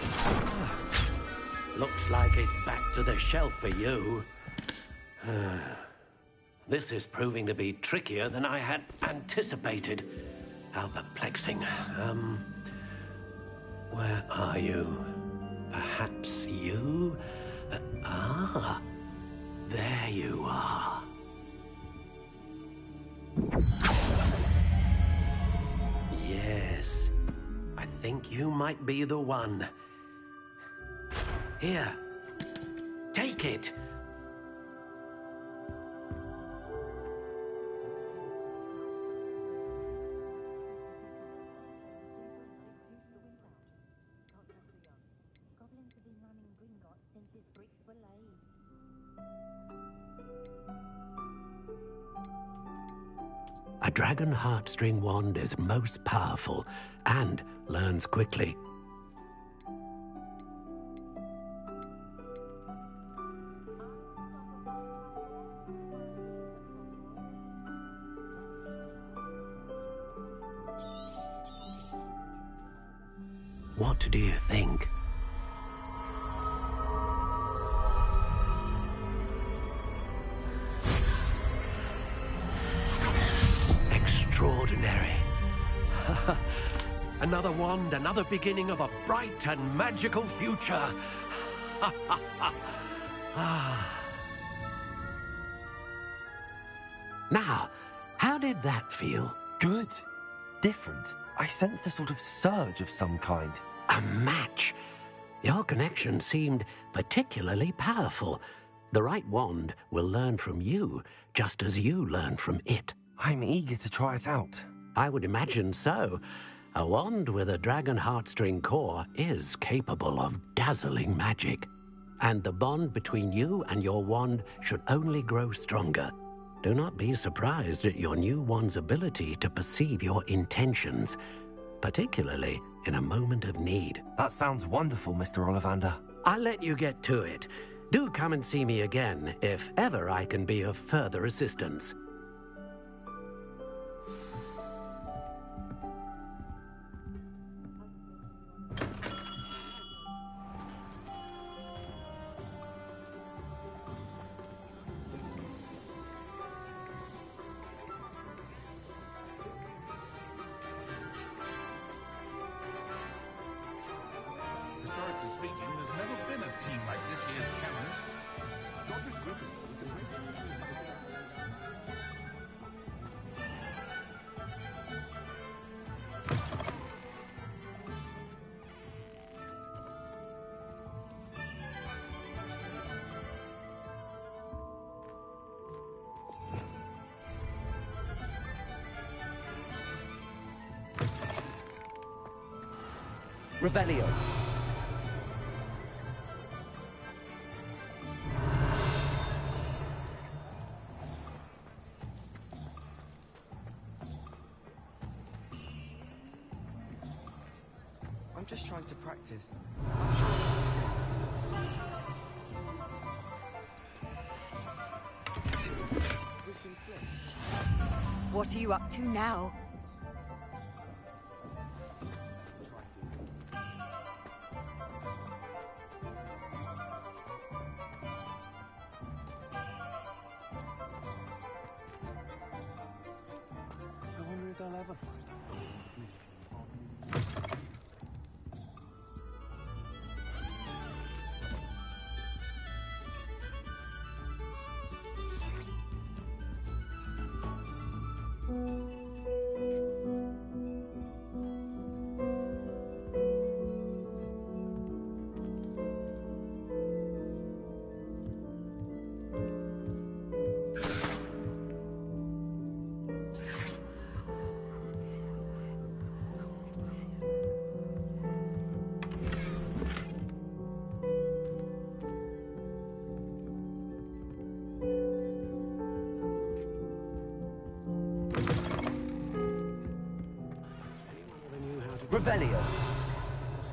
Speaker 9: Looks like it's back to the shelf for you.
Speaker 22: This is proving to be trickier than I had anticipated. How perplexing. Where are you? Perhaps you? There you are. Yes, I think you might be the one. Here, take it. A dragon heartstring wand is most powerful and learns quickly. What do you think? Extraordinary. Another wand, another beginning of a bright and magical future. Now, how did that feel?
Speaker 10: Good. Different. I sensed a sort of surge of some kind.
Speaker 22: A match. Your connection seemed particularly powerful. The right wand will learn from you, just as you learn from it.
Speaker 10: I'm eager to try it out.
Speaker 22: I would imagine so. A wand with a dragon heartstring core is capable of dazzling magic. And the bond between you and your wand should only grow stronger. Do not be surprised at your new wand's ability to perceive your intentions, particularly in a moment of need.
Speaker 10: That sounds wonderful, Mr. Ollivander.
Speaker 22: I'll let you get to it. Do come and see me again if ever I can be of further assistance.
Speaker 20: Historically speaking, there's never been a team like this year's cabinet. Dr. Gryffindor can
Speaker 10: Revelio. I'm just trying to practice. I'm sure that's it.
Speaker 2: What are you up to now?
Speaker 20: I wonder if they'll ever find out.
Speaker 10: Revelio.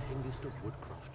Speaker 22: Hengist of Woodcroft.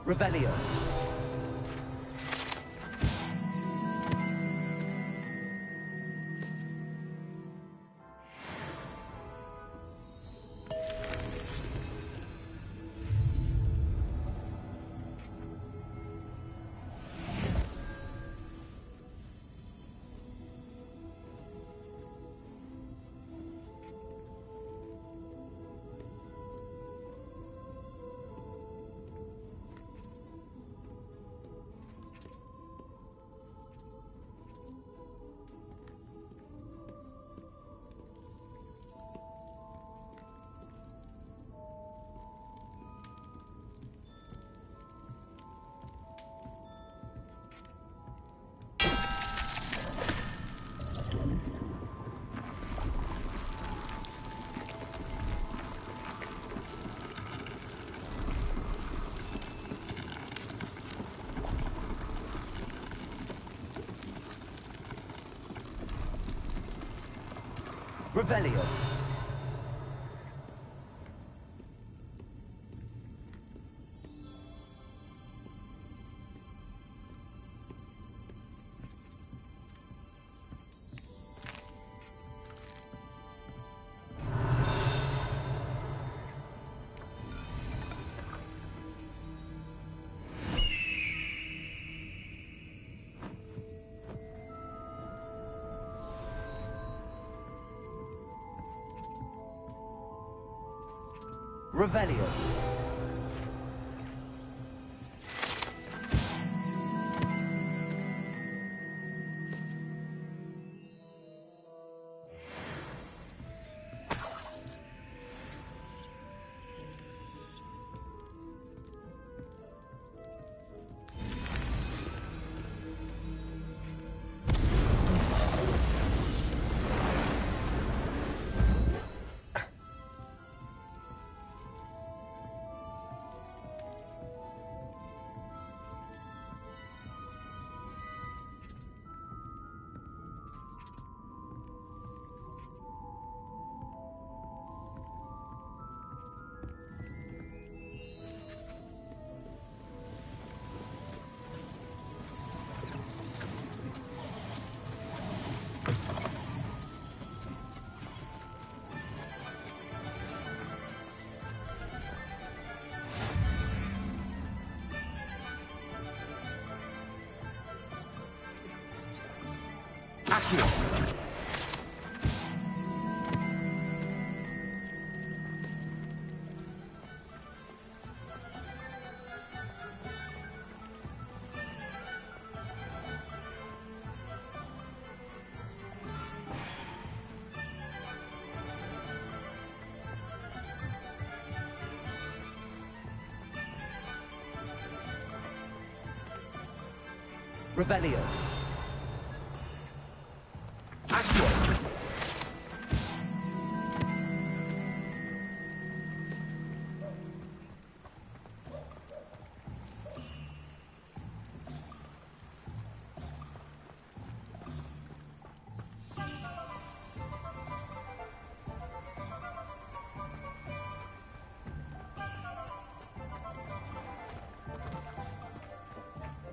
Speaker 10: Revelio. Revelio. Revelio. Revelio.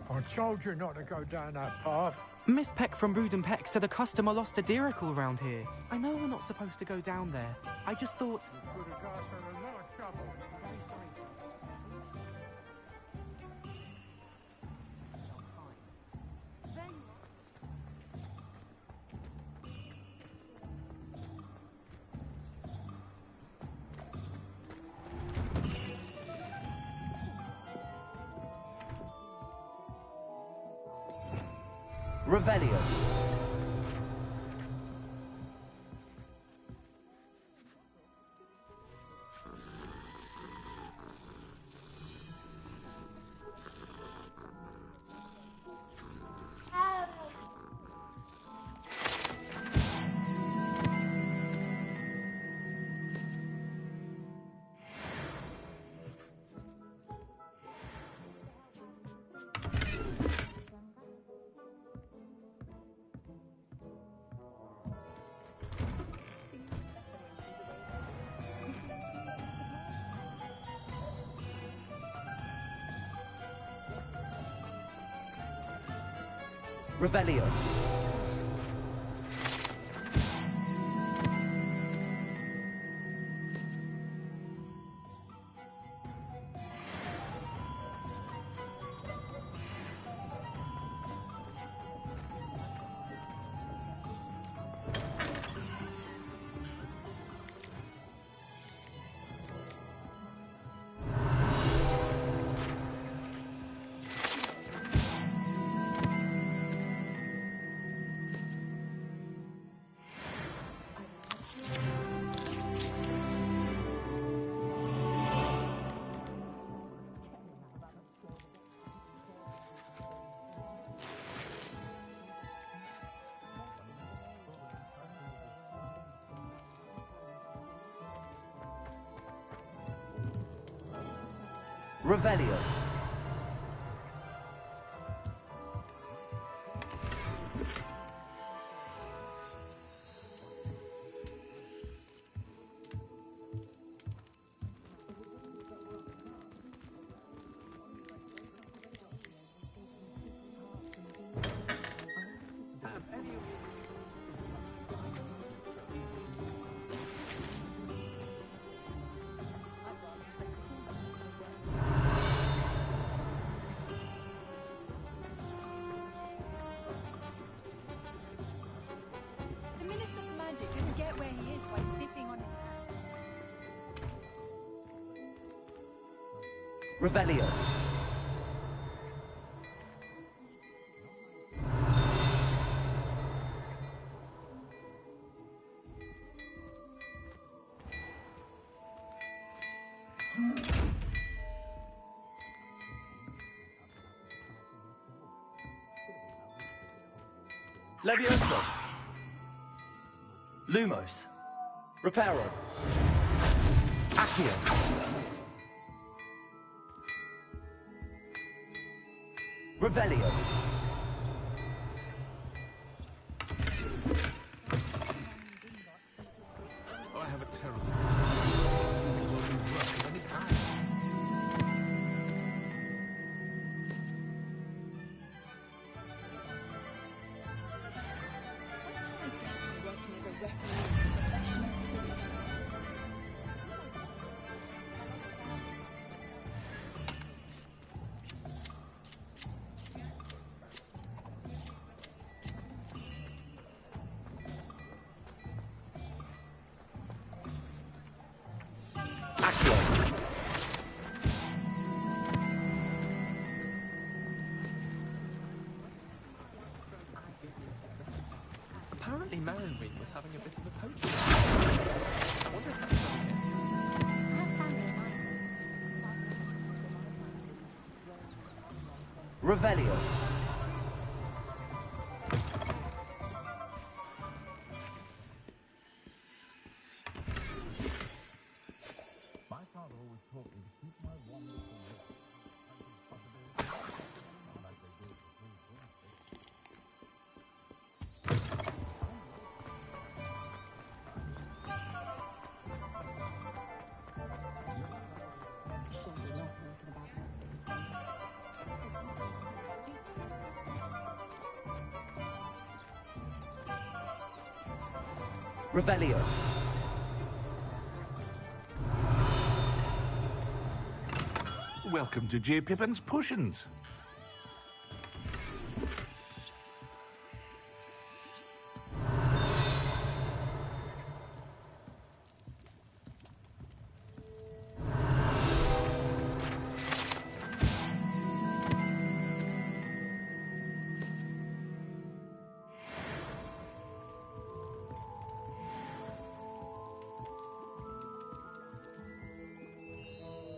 Speaker 8: I told you not to go down that path.
Speaker 14: Miss Peck from Brood and Peck said a customer lost a diricle around here. I know we're not supposed to go down there. I just thought...
Speaker 8: You could have got us in a lot of trouble.
Speaker 10: Revelio.
Speaker 1: Revelio. Revelio. Revelio. Levioso. Lumos. Reparo. Accio. Revelio.
Speaker 20: I have a terrible tools or do work of any kind.
Speaker 14: Apparently Marinweed was having a bit of a poaching. I wonder if that's
Speaker 1: Revelio.
Speaker 20: My father always taught me to keep my wonderful
Speaker 1: Revelio.
Speaker 20: Welcome to J. Pippin's Potions.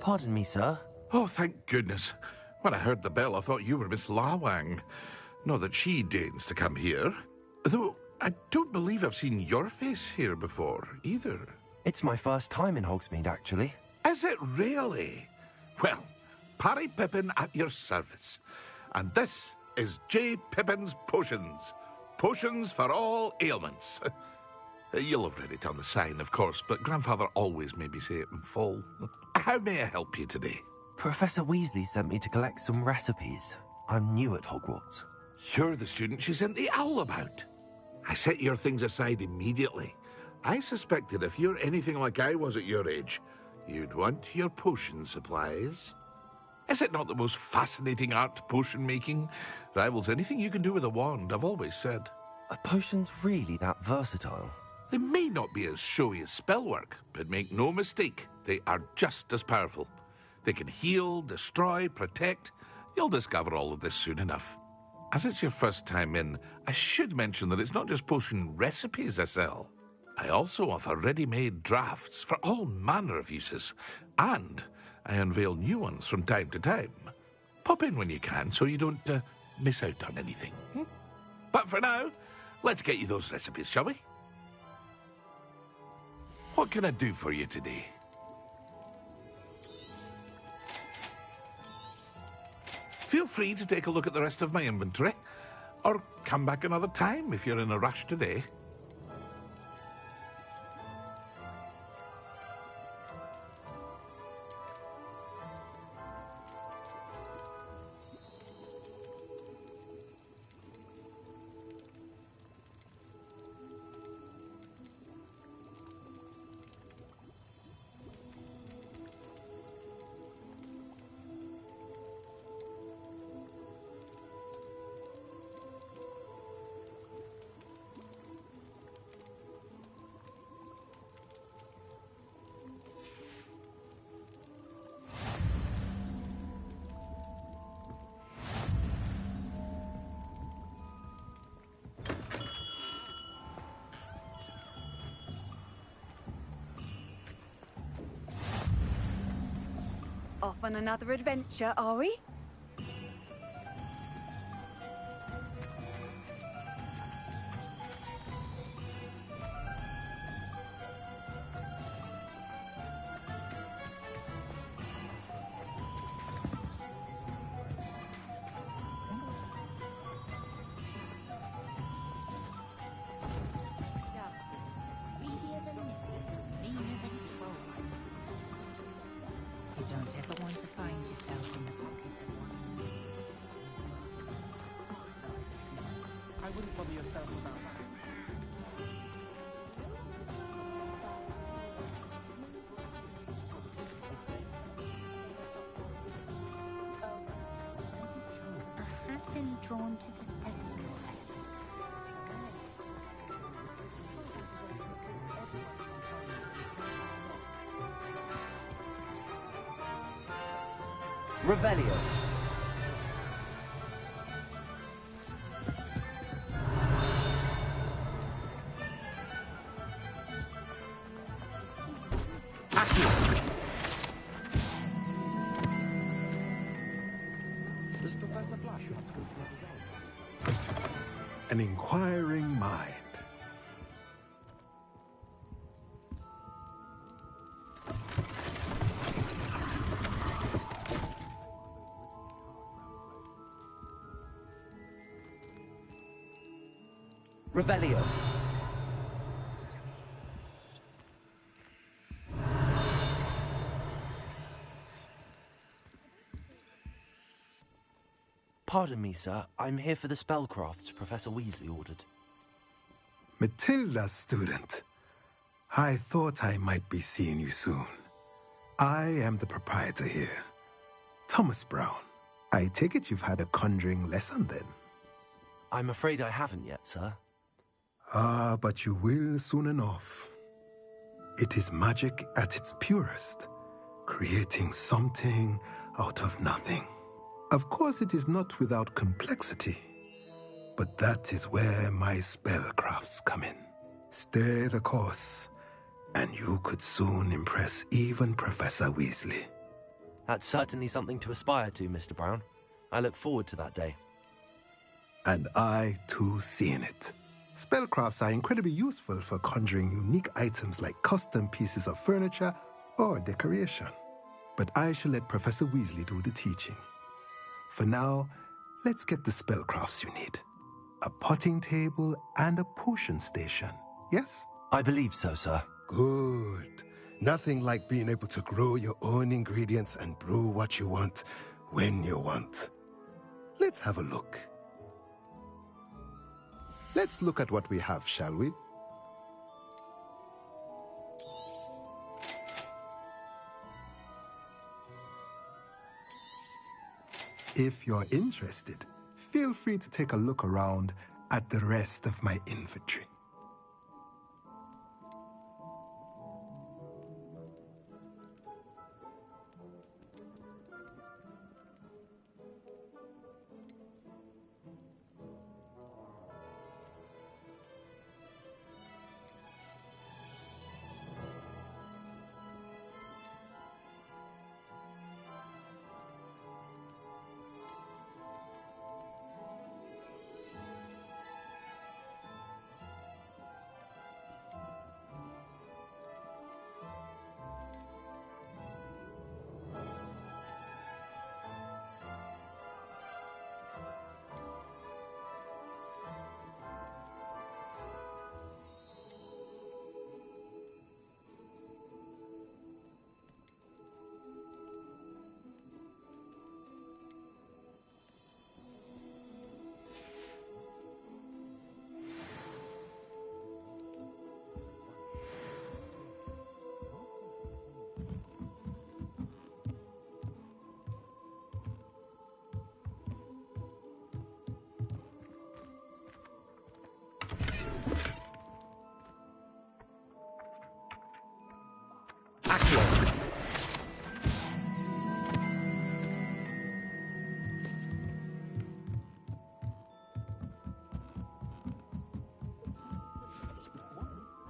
Speaker 10: Pardon me, sir.
Speaker 20: Oh, thank goodness. When I heard the bell, I thought you were Miss Lawang. Not that she deigns to come here. Though I don't believe I've seen your face here before, either.
Speaker 10: It's my first time in Hogsmeade, actually.
Speaker 20: Is it really? Well, Parry Pippin at your service. And this is J. Pippin's Potions. Potions for all ailments. You'll have read it on the sign, of course, but Grandfather always made me say it in full. How may I help you today?
Speaker 10: Professor Weasley sent me to collect some recipes. I'm new at Hogwarts.
Speaker 20: You're the student she sent the owl about. I set your things aside immediately. I suspected if you're anything like I was at your age, you'd want your potion supplies. Is it not the most fascinating art, potion making? Rivals anything you can do with a wand, I've always said.
Speaker 10: Are potions really that versatile?
Speaker 20: They may not be as showy as spellwork, but make no mistake, they are just as powerful. They can heal, destroy, protect. You'll discover all of this soon enough. As it's your first time in, I should mention that it's not just potion recipes I sell. I also offer ready-made drafts for all manner of uses, and I unveil new ones from time to time. Pop in when you can so you don't miss out on anything. But for now, let's get you those recipes, shall we? What can I do for you today? Feel free to take a look at the rest of my inventory, or come back another time if you're in a rush today.
Speaker 2: Off on another adventure, are we?
Speaker 14: I wouldn't bother yourself about that.
Speaker 3: I have been drawn to the festival.
Speaker 1: Revelio.
Speaker 7: An inquiring mind.
Speaker 1: Revelio.
Speaker 10: Pardon me, sir. I'm here for the spellcrafts Professor Weasley ordered.
Speaker 7: Matilda's student. I thought I might be seeing you soon. I am the proprietor here, Thomas Brown. I take it you've had a conjuring lesson then?
Speaker 10: I'm afraid I haven't yet, sir.
Speaker 7: Ah, but you will soon enough. It is magic at its purest, creating something out of nothing. Of course, it is not without complexity, but that is where my spellcrafts come in. Stay the course, and you could soon impress even Professor Weasley.
Speaker 10: That's certainly something to aspire to, Mr. Brown. I look forward to that day.
Speaker 7: And I, too, see in it. Spellcrafts are incredibly useful for conjuring unique items like custom pieces of furniture or decoration. But I shall let Professor Weasley do the teaching. For now, let's get the spellcrafts you need. A potting table and a potion station, yes?
Speaker 10: I believe so, sir.
Speaker 7: Good. Nothing like being able to grow your own ingredients and brew what you want when you want. Let's have a look. Let's look at what we have, shall we? If you're interested, feel free to take a look around at the rest of my inventory.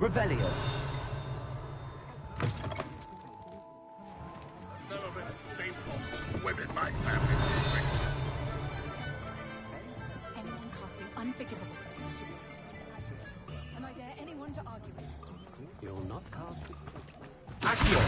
Speaker 10: Revelio.
Speaker 20: Never been a shameful swim in my family history.
Speaker 2: Anyone casting unforgivable. And I dare anyone to argue with.
Speaker 9: You'll not cast.
Speaker 10: Accio.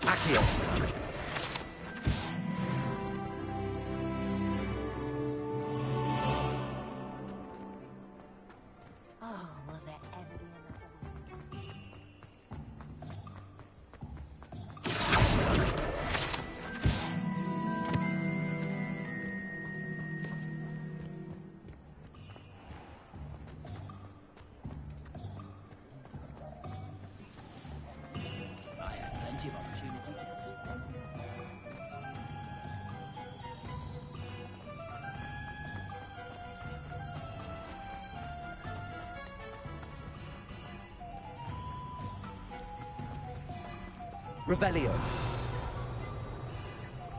Speaker 10: Accio.
Speaker 18: Oh, will there ever be another?
Speaker 14: I had plenty of opportunity.
Speaker 10: Revelio.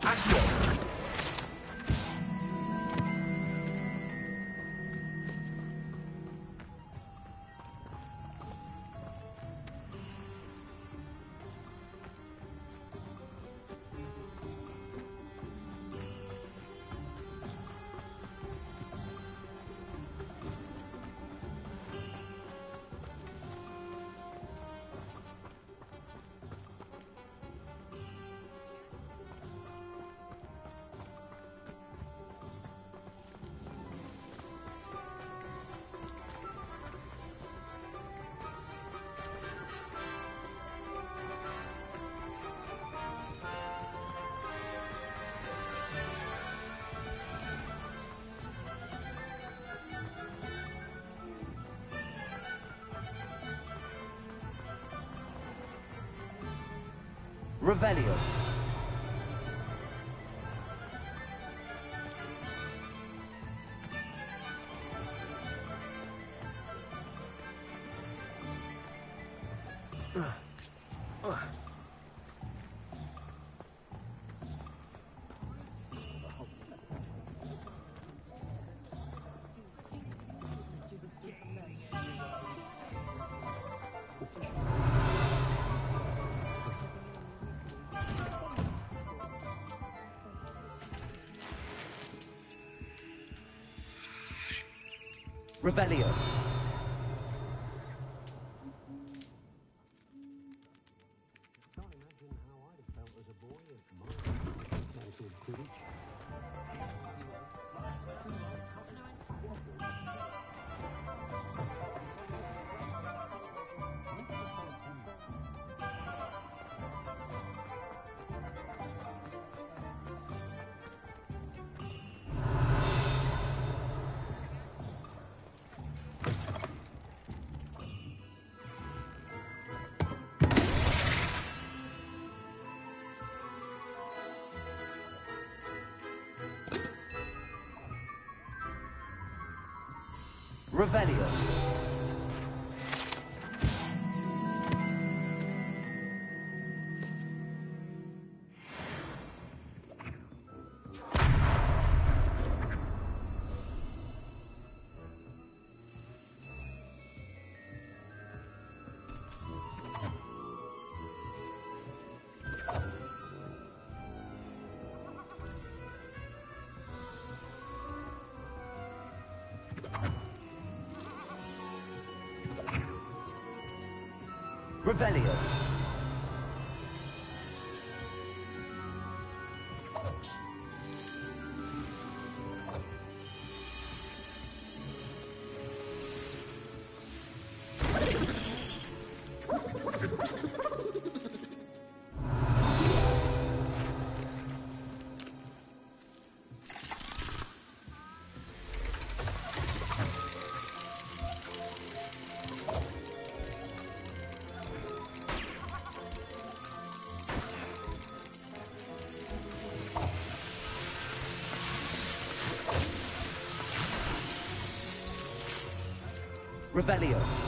Speaker 10: Accio. Revelio.
Speaker 1: Revelio. Revelio. Revelio. Revelio.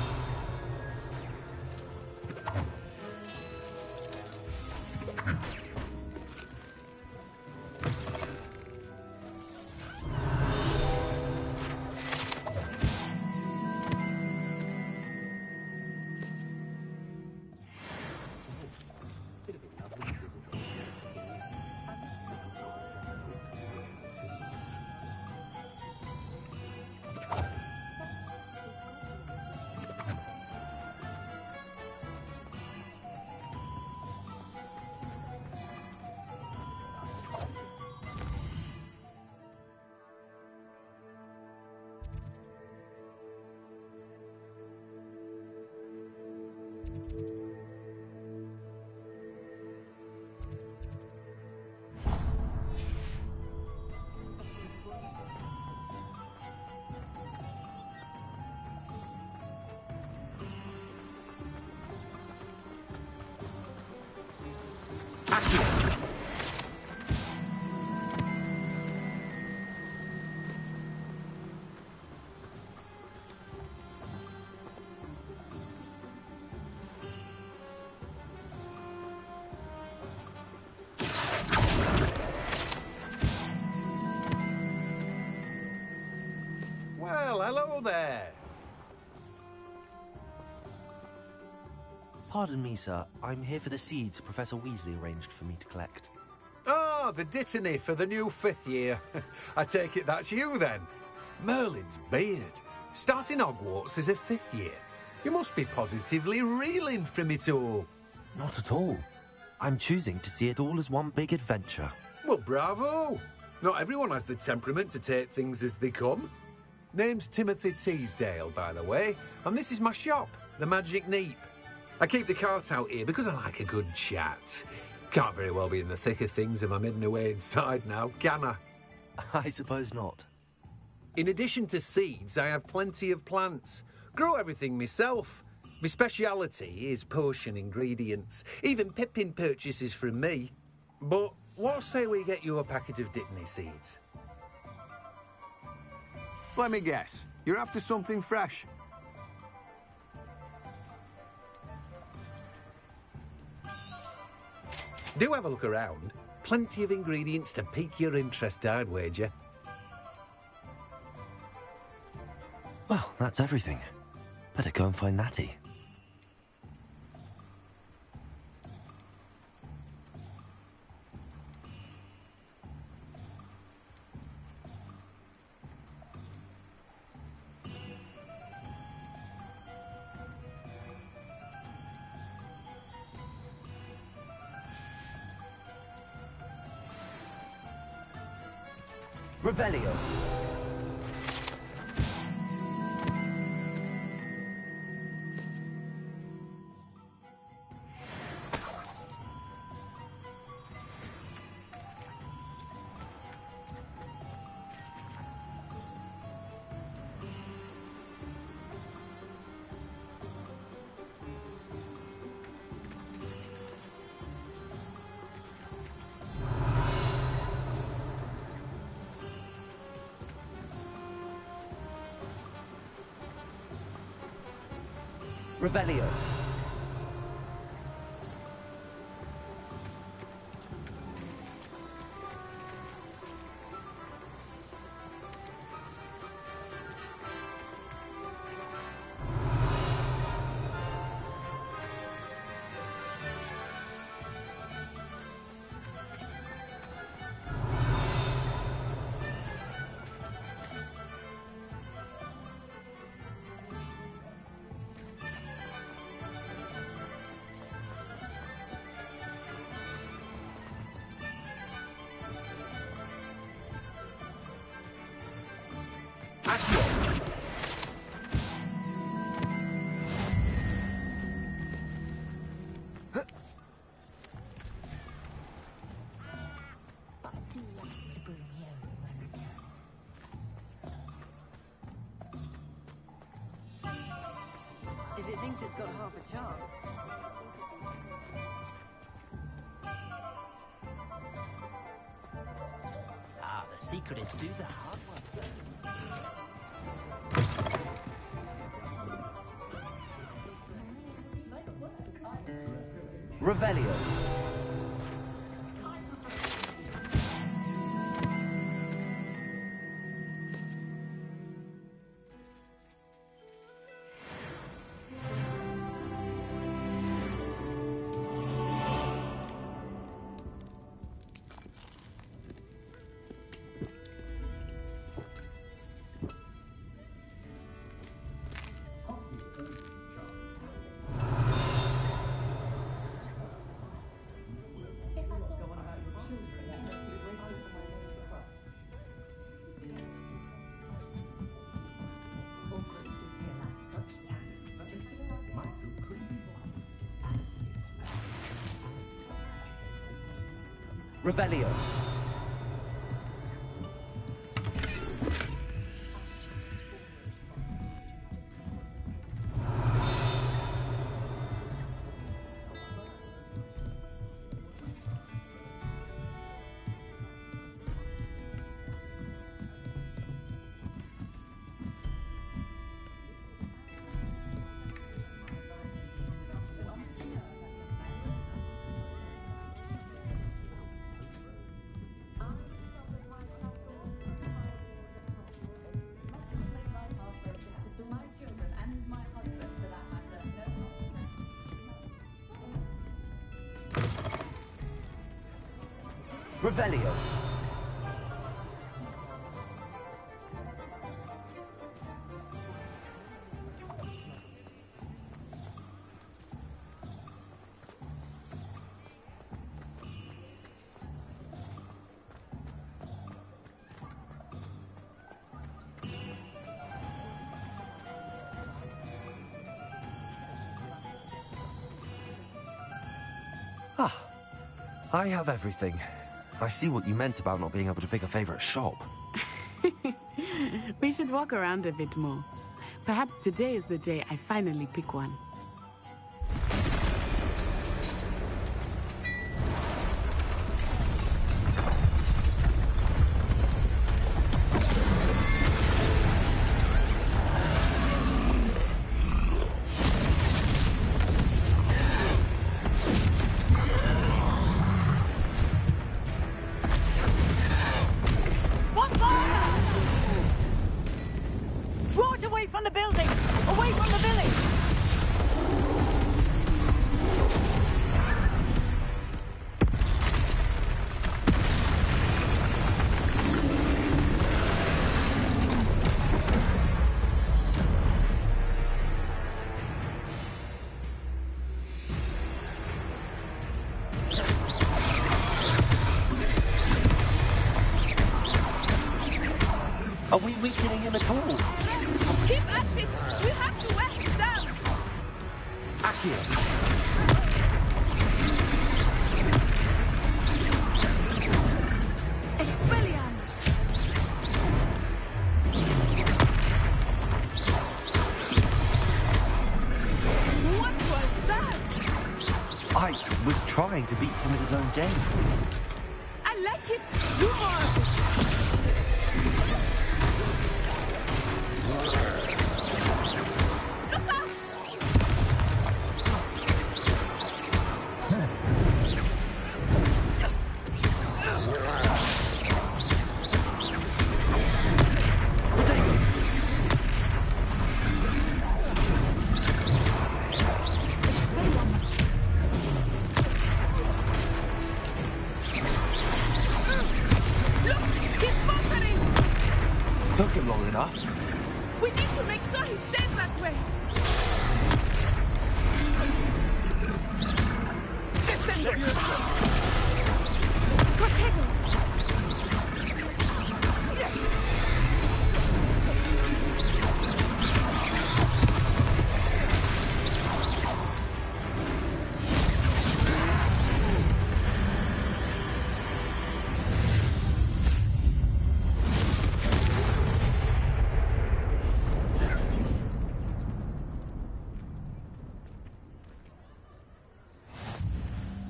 Speaker 13: Well, hello there.
Speaker 10: Pardon me, sir. I'm here for the seeds Professor Weasley arranged for me to collect.
Speaker 13: Oh, the dittany for the new 5th year. I take it that's you, then. Merlin's beard. Starting Hogwarts as a 5th year. You must be positively reeling from it all.
Speaker 10: Not at all. I'm choosing to see it all as one big adventure.
Speaker 13: Well, bravo. Not everyone has the temperament to take things as they come. Name's Timothy Teasdale, by the way, and this is my shop, the Magic Neep. I keep the cart out here because I like a good chat. Can't very well be in the thick of things if I'm hidden away inside now, can I?
Speaker 10: I suppose not.
Speaker 13: In addition to seeds, I have plenty of plants. Grow everything myself. My speciality is potion ingredients. Even Pippin purchases from me. But what say we get you a packet of Dittany seeds?
Speaker 15: Let me guess. You're after something fresh.
Speaker 13: Do have a look around. Plenty of ingredients to pique your interest, I'd wager.
Speaker 10: Well, that's everything. Better go and find Natty. Revelio. Revelio.
Speaker 2: If it thinks it's got half a chance.
Speaker 4: Ah, the secret is do the hard work.
Speaker 10: Revelio. Revelio. Revelio. Ah, I have everything. I see what you meant about not being able to pick a favorite shop.
Speaker 17: We should walk around a bit more. Perhaps today is the day I finally pick one.
Speaker 2: Draw it away from the building! Away from the village!
Speaker 10: Are we weakening him at all?
Speaker 2: Keep at it! We have to wear him down!
Speaker 10: Accio!
Speaker 2: Expelliarmus! What was that?
Speaker 10: I was trying to beat him at his own game.
Speaker 2: I like it! Do more of it! Look out!
Speaker 10: Took him long enough.
Speaker 2: We need to make sure he stays that way. Descender! Protego!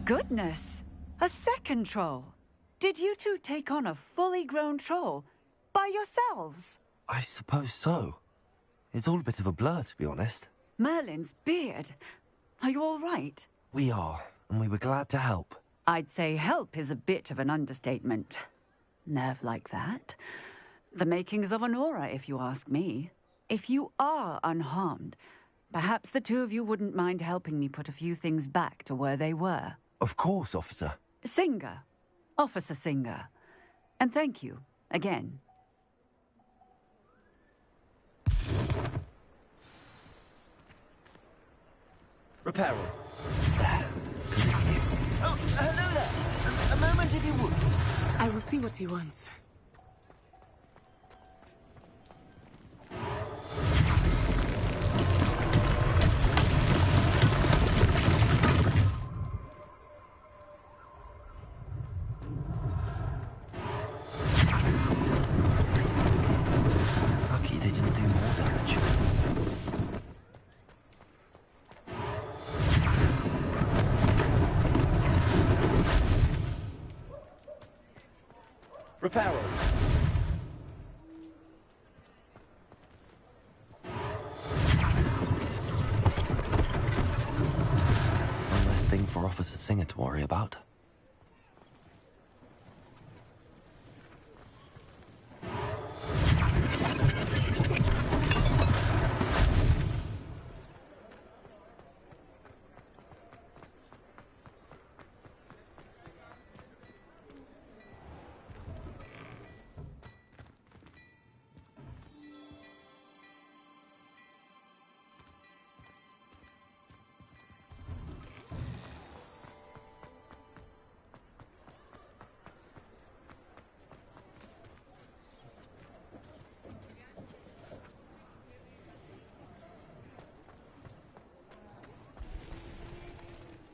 Speaker 5: Goodness! A second troll! Did you two take on a fully grown troll? By yourselves?
Speaker 10: I suppose so. It's all a bit of a blur, to be honest.
Speaker 5: Merlin's beard. Are you all right?
Speaker 10: We are, and we were glad to help.
Speaker 5: I'd say help is a bit of an understatement. Nerve like that. The makings of an aura, if you ask me. If you are unharmed, perhaps the two of you wouldn't mind helping me put a few things back to where they were.
Speaker 10: Of course, officer.
Speaker 5: Singer. Officer Singer. And thank you, again.
Speaker 10: Reparo.
Speaker 6: Oh, hello there. A moment if you would.
Speaker 17: I will see what he wants.
Speaker 10: Lucky they didn't do more damage. Reparo. One less thing for Officer Singer to worry about.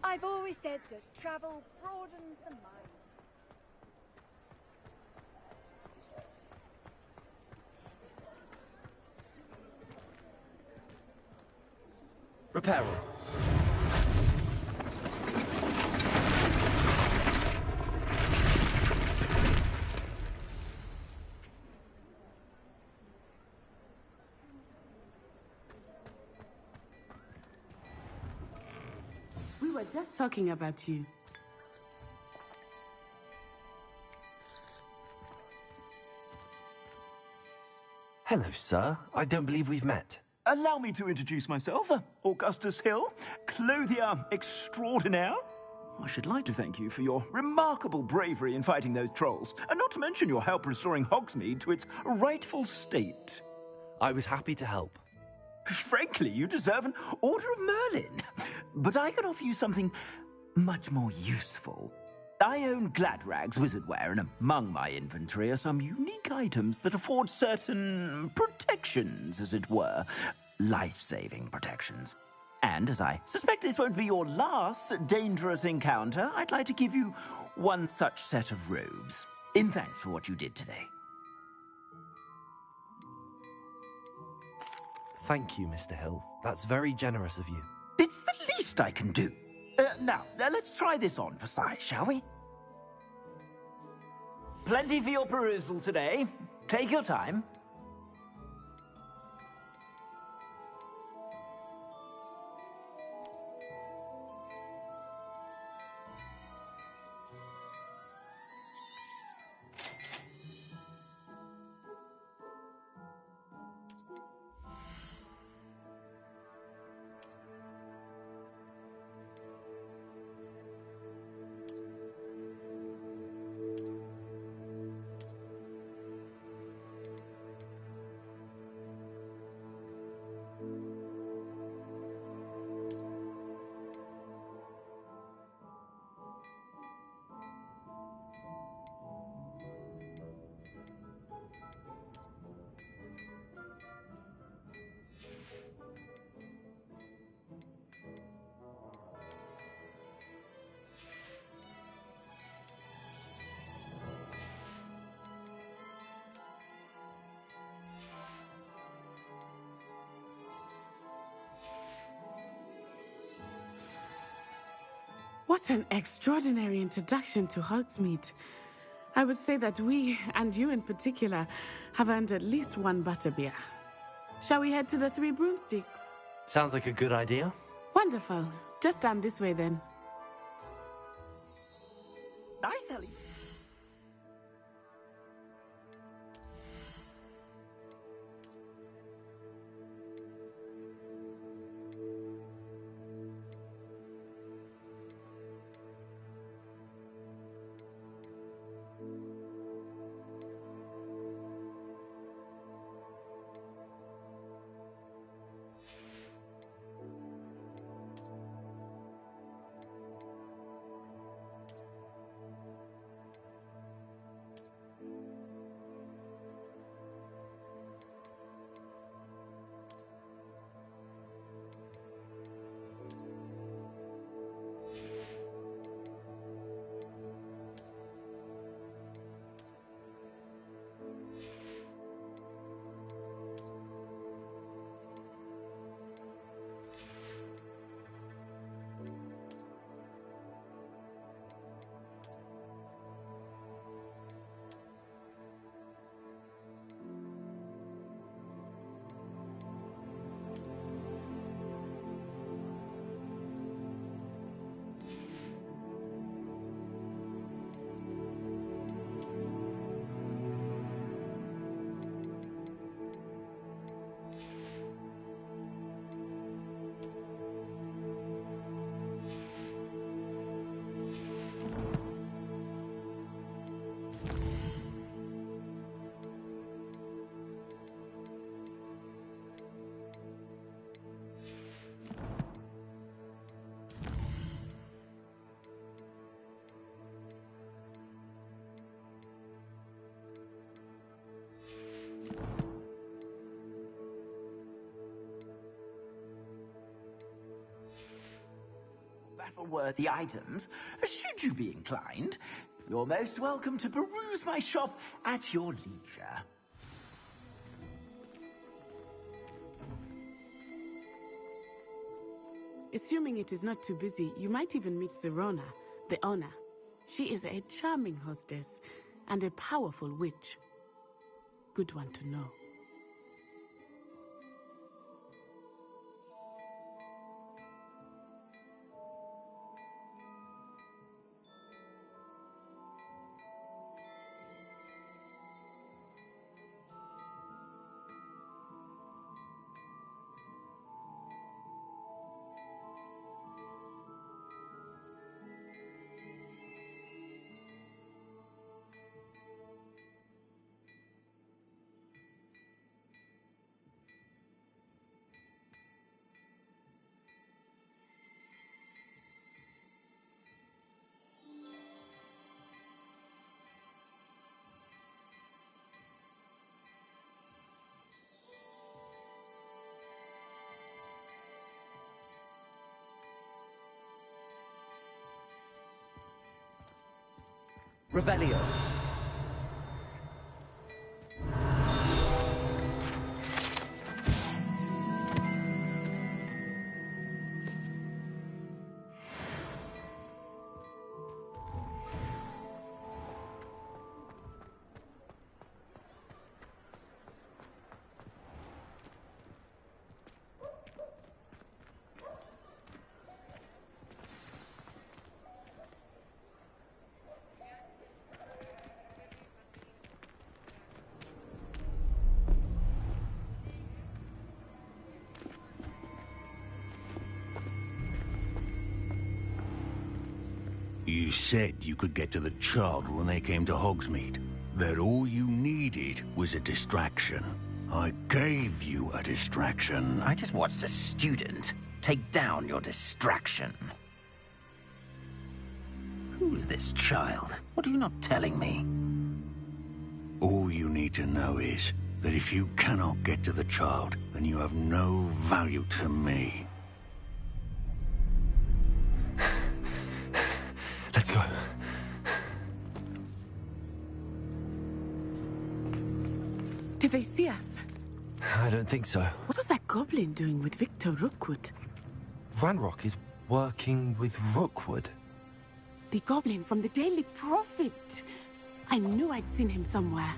Speaker 2: I've always said that travel broadens the mind.
Speaker 10: Reparo.
Speaker 17: We were just talking about you.
Speaker 10: Hello, sir. I don't believe we've met.
Speaker 6: Allow me to introduce myself, Augustus Hill, clothier extraordinaire. I should like to thank you for your remarkable bravery in fighting those trolls, and not to mention your help restoring Hogsmeade to its rightful state.
Speaker 10: I was happy to help.
Speaker 6: Frankly, you deserve an Order of Merlin. But I can offer you something much more useful. I own Gladrag's wizardware, and among my inventory are some unique items that afford certain protections, as it were. Life-saving protections. And as I suspect this won't be your last dangerous encounter, I'd like to give you one such set of robes, in thanks for what you did today.
Speaker 10: Thank you, Mr. Hill. That's very generous of you.
Speaker 6: It's the least I can do. Now, let's try this on for size, shall we? Plenty for your perusal today. Take your time.
Speaker 17: What an extraordinary introduction to Hogsmeade. I would say that we, and you in particular, have earned at least one butterbeer. Shall we head to the Three Broomsticks?
Speaker 10: Sounds like a good idea.
Speaker 17: Wonderful. Just down this way then.
Speaker 6: Nice, Ellie. Battle-worthy items, should you be inclined. You're most welcome to peruse my shop at your leisure.
Speaker 17: Assuming it is not too busy, you might even meet Sirona, the owner. She is a charming hostess and a powerful witch. Good one to know.
Speaker 4: Revelio.
Speaker 11: You said you could get to the child when they came to Hogsmeade. That all you needed was a distraction. I gave you a distraction.
Speaker 4: I just watched a student take down your distraction. Who's this child? What are you not telling me?
Speaker 11: All you need to know is that if you cannot get to the child, then you have no value to me.
Speaker 10: Let's go.
Speaker 17: Did they see us?
Speaker 10: I don't think so.
Speaker 17: What was that goblin doing with Victor Rookwood?
Speaker 10: Ranrock is working with Rookwood.
Speaker 17: The goblin from the Daily Prophet. I knew I'd seen him somewhere.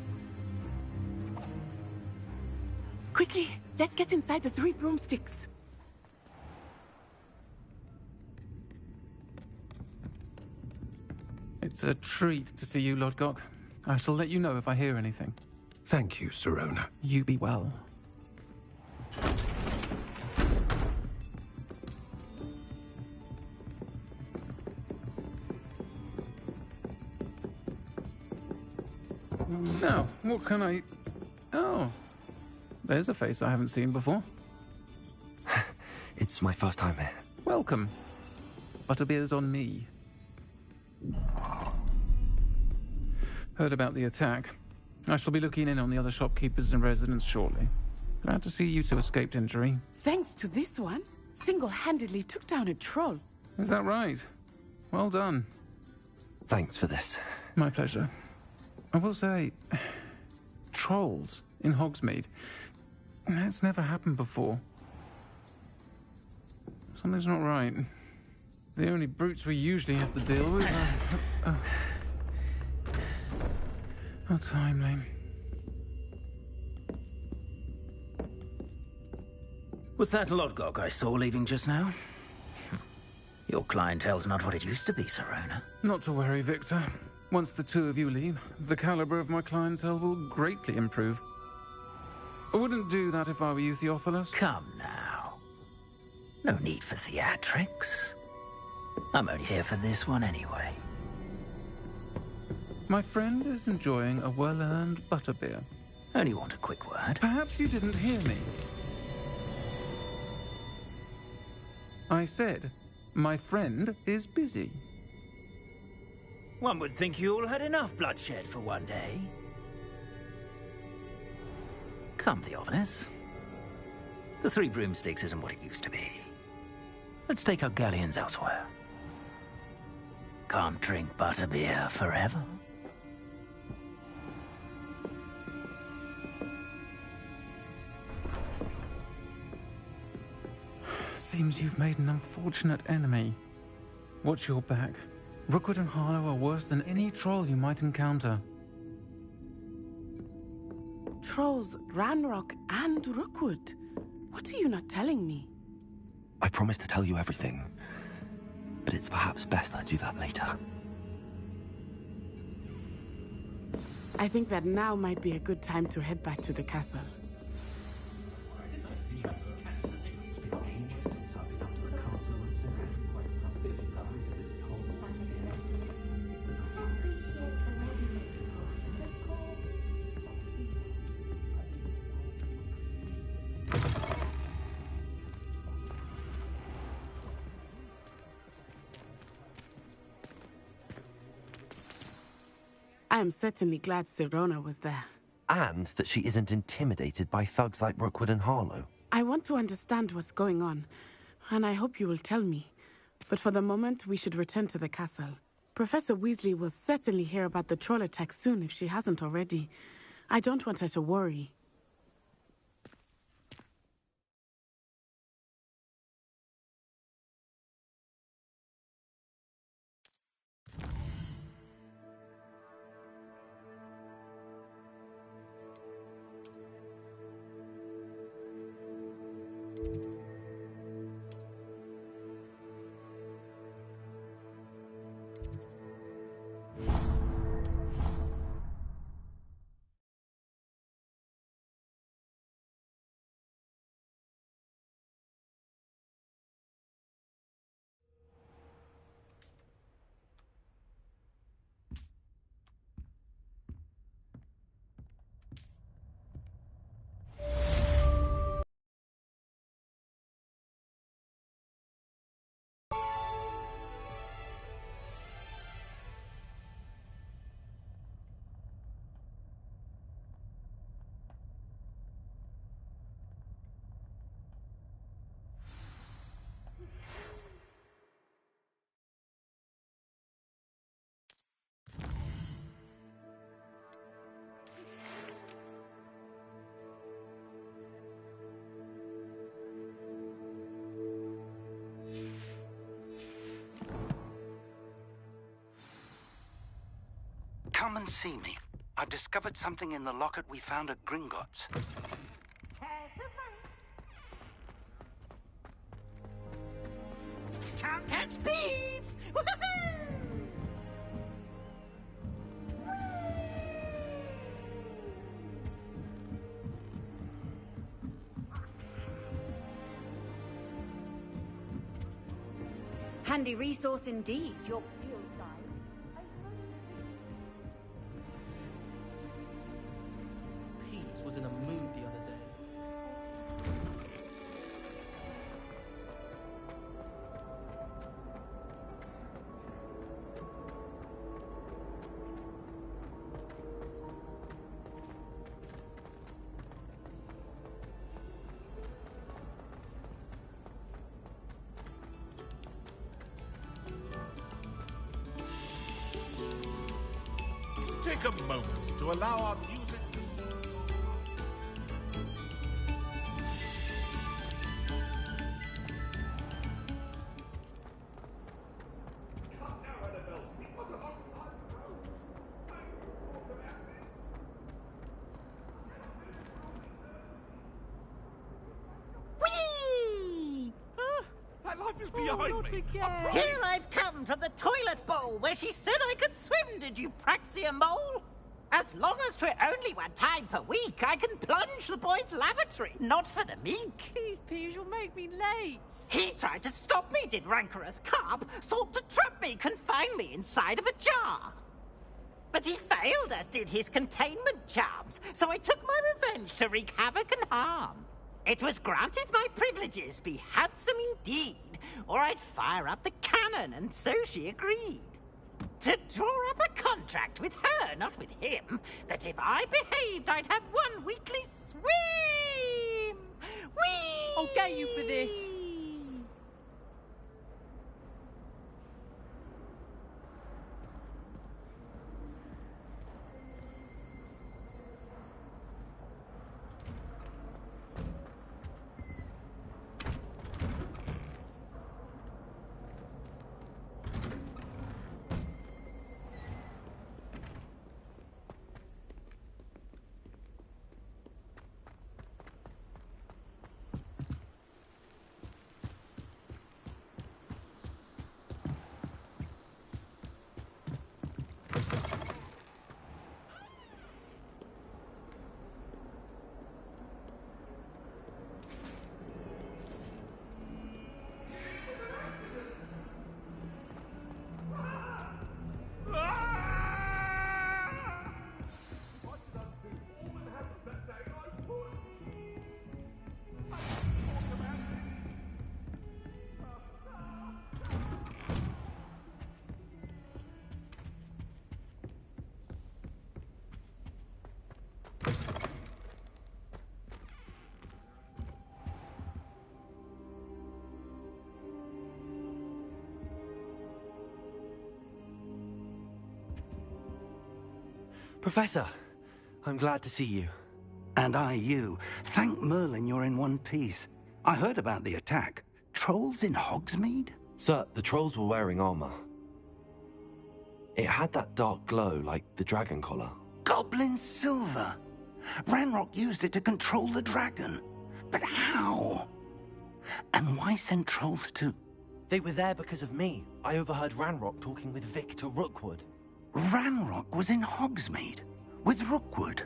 Speaker 17: Quickly, let's get inside the 3 broomsticks.
Speaker 12: It's a treat to see you, Lodgok. I shall let you know if I hear anything.
Speaker 13: Thank you, Sirona.
Speaker 12: You be well. Now, what can I... Oh, there's a face I haven't seen before.
Speaker 10: It's my first time here.
Speaker 12: Welcome. Butterbeer's on me. Heard about the attack. I shall be looking in on the other shopkeepers and residents shortly. Glad to see you two escaped injury.
Speaker 17: Thanks to this one, single-handedly took down a troll.
Speaker 12: Is that right? Well done.
Speaker 10: Thanks for this.
Speaker 12: My pleasure. I will say, trolls in Hogsmeade. That's never happened before. Something's not right. The only brutes we usually have to deal with are... How timely.
Speaker 4: Was that Lodgok I saw leaving just now? Your clientele's not what it used to be, Sirona.
Speaker 12: Not to worry, Victor. Once the two of you leave, the caliber of my clientele will greatly improve. I wouldn't do that if I were you, Theophilus.
Speaker 4: Come now. No need for theatrics. I'm only here for this one anyway.
Speaker 12: My friend is enjoying a well-earned butterbeer.
Speaker 4: Only want a quick word.
Speaker 12: Perhaps you didn't hear me. I said, my friend is busy.
Speaker 4: One would think you all had enough bloodshed for one day. Come, Theophilus. The 3 broomsticks isn't what it used to be. Let's take our galleons elsewhere. Can't drink butterbeer forever.
Speaker 12: Seems you've made an unfortunate enemy. Watch your back. Rookwood and Harlow are worse than any troll you might encounter.
Speaker 17: Trolls, Ranrock, and Rookwood. What are you not telling me?
Speaker 10: I promised to tell you everything, but it's perhaps best I do that later.
Speaker 17: I think that now might be a good time to head back to the castle. I am certainly glad Sirona was there.
Speaker 10: And that she isn't intimidated by thugs like Rookwood and Harlow.
Speaker 17: I want to understand what's going on, and I hope you will tell me. But for the moment, we should return to the castle. Professor Weasley will certainly hear about the troll attack soon if she hasn't already. I don't want her to worry.
Speaker 4: Come and see me. I've discovered something in the locket we found at Gringotts.
Speaker 19: Can't catch thieves!
Speaker 2: Handy resource indeed, your field guide.
Speaker 14: Pete was in a mood the other day.
Speaker 20: Take a moment to allow our music to soothe your
Speaker 19: Whee!
Speaker 20: My life is behind me.
Speaker 19: Here I've come from the toilet bowl where she said I could swim, did you praxia mole? As long as 'twere only one time per week, I can plunge the boy's lavatory, not for the meek.
Speaker 21: Please, Piers, you'll make me late.
Speaker 19: He tried to stop me, did rancorous carp, sought to trap me, confine me inside of a jar. But he failed, as did his containment charms, so I took my revenge to wreak havoc and harm. It was granted my privileges be handsome indeed, or I'd fire up the cannon, and so she agreed. To draw up a contract with her, not with him, that if I behaved, I'd have one weekly swim! Whee!
Speaker 21: I'll get you for this.
Speaker 10: Professor, I'm glad to see you.
Speaker 11: And I you. Thank Merlin you're in one piece. I heard about the attack. Trolls in Hogsmeade?
Speaker 10: Sir, the trolls were wearing armor. It had that dark glow like the dragon collar.
Speaker 11: Goblin silver. Ranrock used it to control the dragon. But how? And why send trolls too?
Speaker 10: They were there because of me. I overheard Ranrock talking with Victor Rookwood.
Speaker 11: Ranrock was in Hogsmeade? With Rookwood?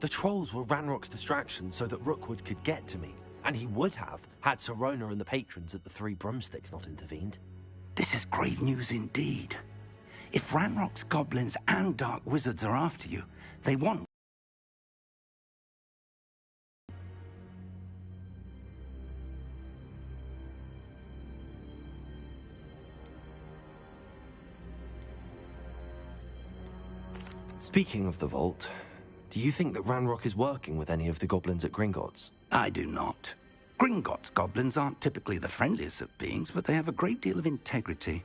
Speaker 10: The trolls were Ranrock's distraction so that Rookwood could get to me. And he would have, had Sirona and the patrons at the Three Broomsticks not intervened.
Speaker 11: This is grave news indeed. If Ranrock's goblins and dark wizards are after you, they want...
Speaker 10: Speaking of the vault, do you think that Ranrock is working with any of the goblins at Gringotts?
Speaker 11: I do not. Gringotts goblins aren't typically the friendliest of beings, but they have a great deal of integrity.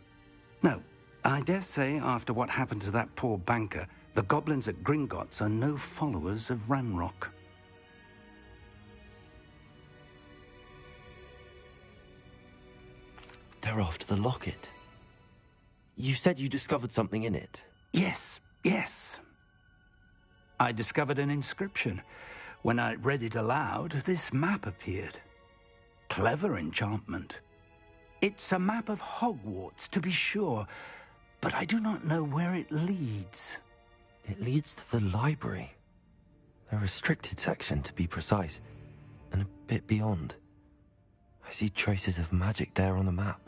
Speaker 11: No, I dare say after what happened to that poor banker, the goblins at Gringotts are no followers of Ranrock.
Speaker 10: They're after the locket. You said you discovered something in it.
Speaker 11: Yes, yes. I discovered an inscription. When I read it aloud, this map appeared. Clever enchantment. It's a map of Hogwarts, to be sure, but I do not know where it leads.
Speaker 10: It leads to the library. A restricted section, to be precise, and a bit beyond. I see traces of magic there on the map.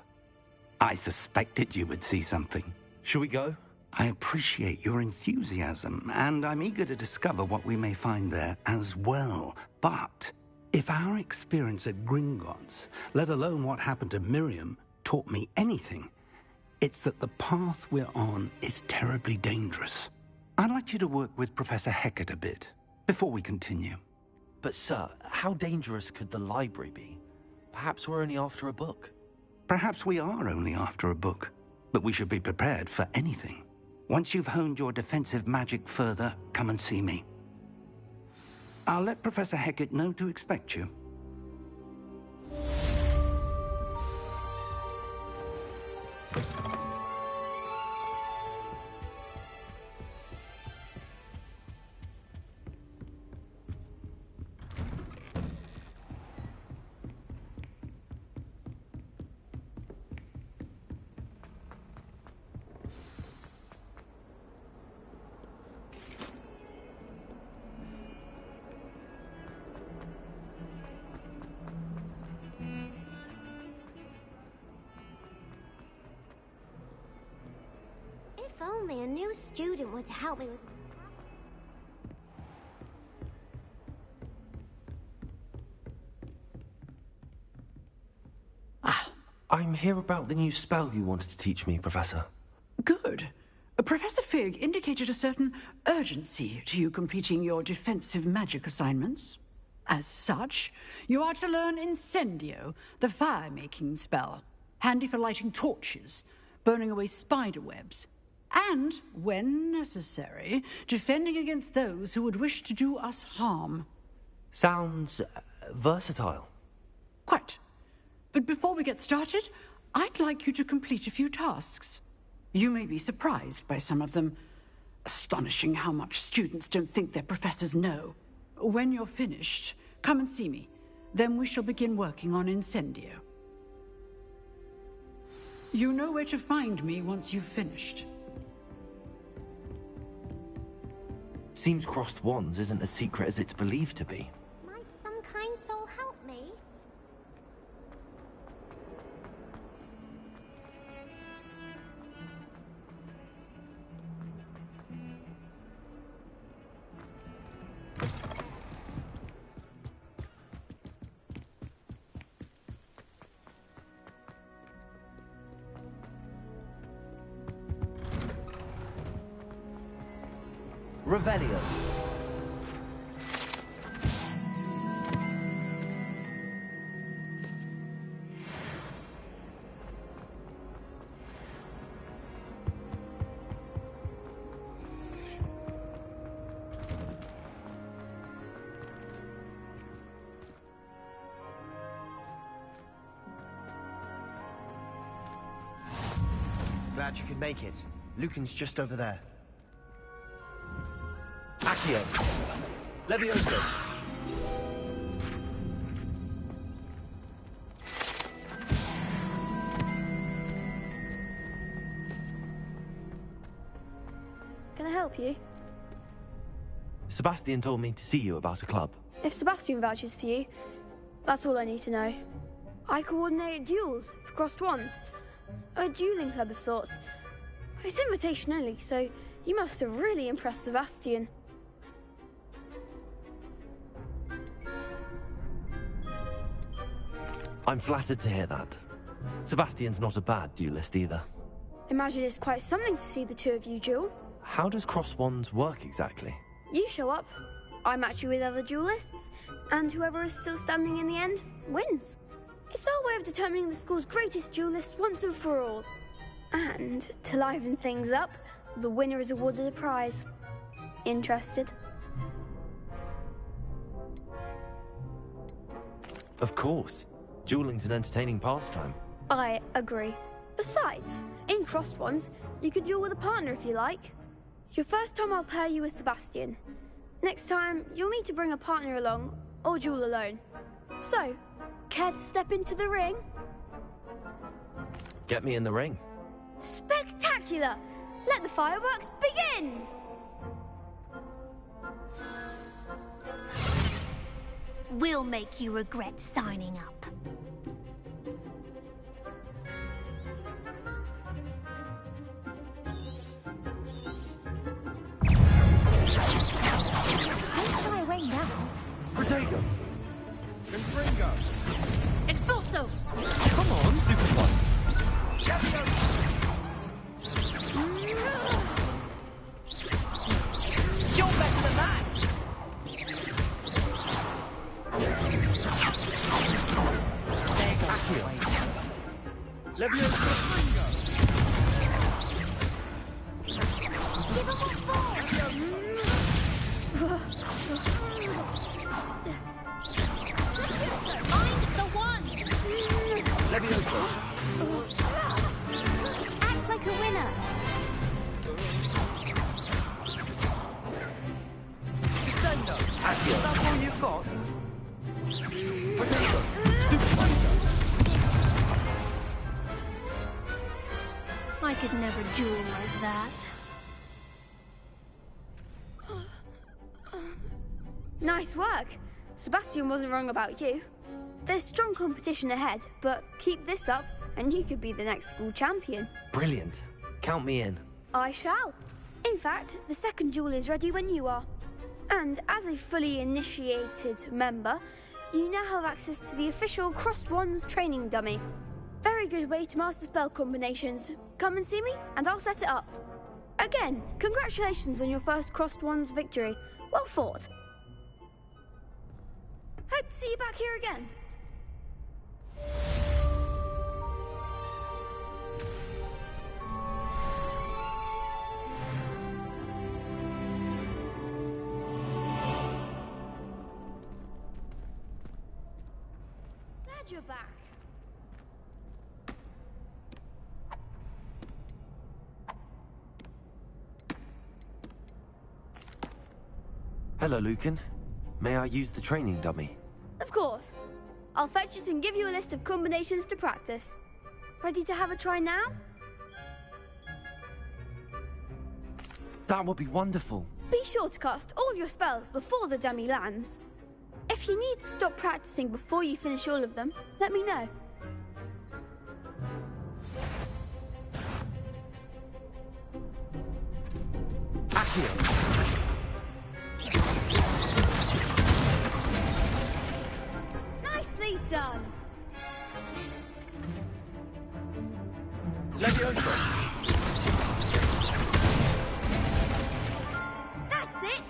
Speaker 11: I suspected you would see something.
Speaker 10: Shall we go?
Speaker 11: I appreciate your enthusiasm, and I'm eager to discover what we may find there as well. But if our experience at Gringotts, let alone what happened to Miriam, taught me anything, it's that the path we're on is terribly dangerous. I'd like you to work with Professor Hecat a bit before we continue.
Speaker 10: But sir, how dangerous could the library be? Perhaps we're only after a book.
Speaker 11: Perhaps we are only after a book, but we should be prepared for anything. Once you've honed your defensive magic further, come and see me. I'll let Professor Hecat know to expect you.
Speaker 3: If only a new student were to help me with...
Speaker 10: I'm here about the new spell you wanted to teach me, Professor.
Speaker 16: Good. Professor Fig indicated a certain urgency to you completing your defensive magic assignments. As such, you are to learn Incendio, the fire-making spell, handy for lighting torches, burning away spider webs, and, when necessary, defending against those who would wish to do us harm.
Speaker 10: Sounds versatile.
Speaker 16: Quite. But before we get started, I'd like you to complete a few tasks. You may be surprised by some of them. Astonishing how much students don't think their professors know. When you're finished, come and see me. Then we shall begin working on Incendio. You know where to find me once you've finished.
Speaker 10: Seems crossed wands isn't as secret as it's believed to be.
Speaker 3: Might some kind soul help me?
Speaker 10: Revelio.
Speaker 1: glad you could make it. Lucan's just over there. Accio. Levioso.
Speaker 8: Can I help you?
Speaker 10: Sebastian told me to see you about a club.
Speaker 8: If Sebastian vouches for you, that's all I need to know. I coordinate duels for crossed wands. A dueling club of sorts. It's invitation only, so you must have really impressed Sebastian.
Speaker 10: I'm flattered to hear that. Sebastian's not a bad duelist either.
Speaker 8: Imagine it's quite something to see the two of you duel.
Speaker 10: How does cross wands work exactly?
Speaker 8: You show up, I match you with other duelists, and whoever is still standing in the end wins. It's our way of determining the school's greatest duelist once and for all. And to liven things up, the winner is awarded a prize. Interested?
Speaker 10: Of course. Dueling's an entertaining pastime.
Speaker 8: I agree. Besides, in crossed ones, you could duel with a partner if you like. Your first time I'll pair you with Sebastian. Next time, you'll need to bring a partner along, or duel alone. So, care to step into the ring?
Speaker 10: Get me in the ring.
Speaker 8: Spectacular! Let the fireworks begin!
Speaker 3: We'll make you regret signing up. Don't shy away now.
Speaker 10: Protego!
Speaker 13: Confringo!
Speaker 3: Expulso!
Speaker 10: Come on, stupid one!
Speaker 19: You're better than that!
Speaker 3: Find the one!
Speaker 10: Levioso!
Speaker 3: Act like a winner!
Speaker 19: Descendo! Is that all you've got?
Speaker 10: Protego! Stupid one!
Speaker 3: I could never duel like that.
Speaker 8: Nice work. Sebastian wasn't wrong about you. There's strong competition ahead, but keep this up and you could be the next school champion.
Speaker 10: Brilliant. Count me in.
Speaker 8: I shall. In fact, the second duel is ready when you are. And as a fully initiated member, you now have access to the official Crossed Wands training dummy. Very good way to master spell combinations. Come and see me, and I'll set it up. Again, congratulations on your first Crossed Wands victory. Well fought. Hope to see you back here again. Glad you're back.
Speaker 10: Hello, Lucan. May I use the training dummy?
Speaker 8: Of course. I'll fetch it and give you a list of combinations to practice. Ready to have a try now?
Speaker 10: That would be wonderful.
Speaker 8: Be sure to cast all your spells before the dummy lands. If you need to stop practicing before you finish all of them, let me know.
Speaker 10: Accio!
Speaker 8: Nicely done!
Speaker 10: Levioso!
Speaker 8: That's it!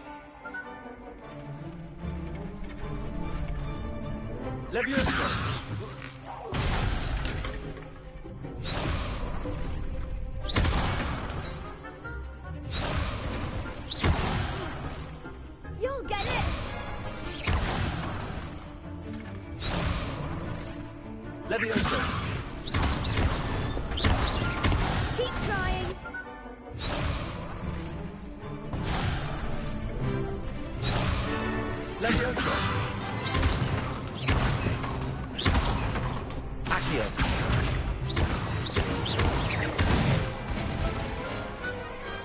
Speaker 10: Levioso!
Speaker 8: You'll get it!
Speaker 10: Levioso!
Speaker 8: Keep trying!
Speaker 10: Leviosa! Accio!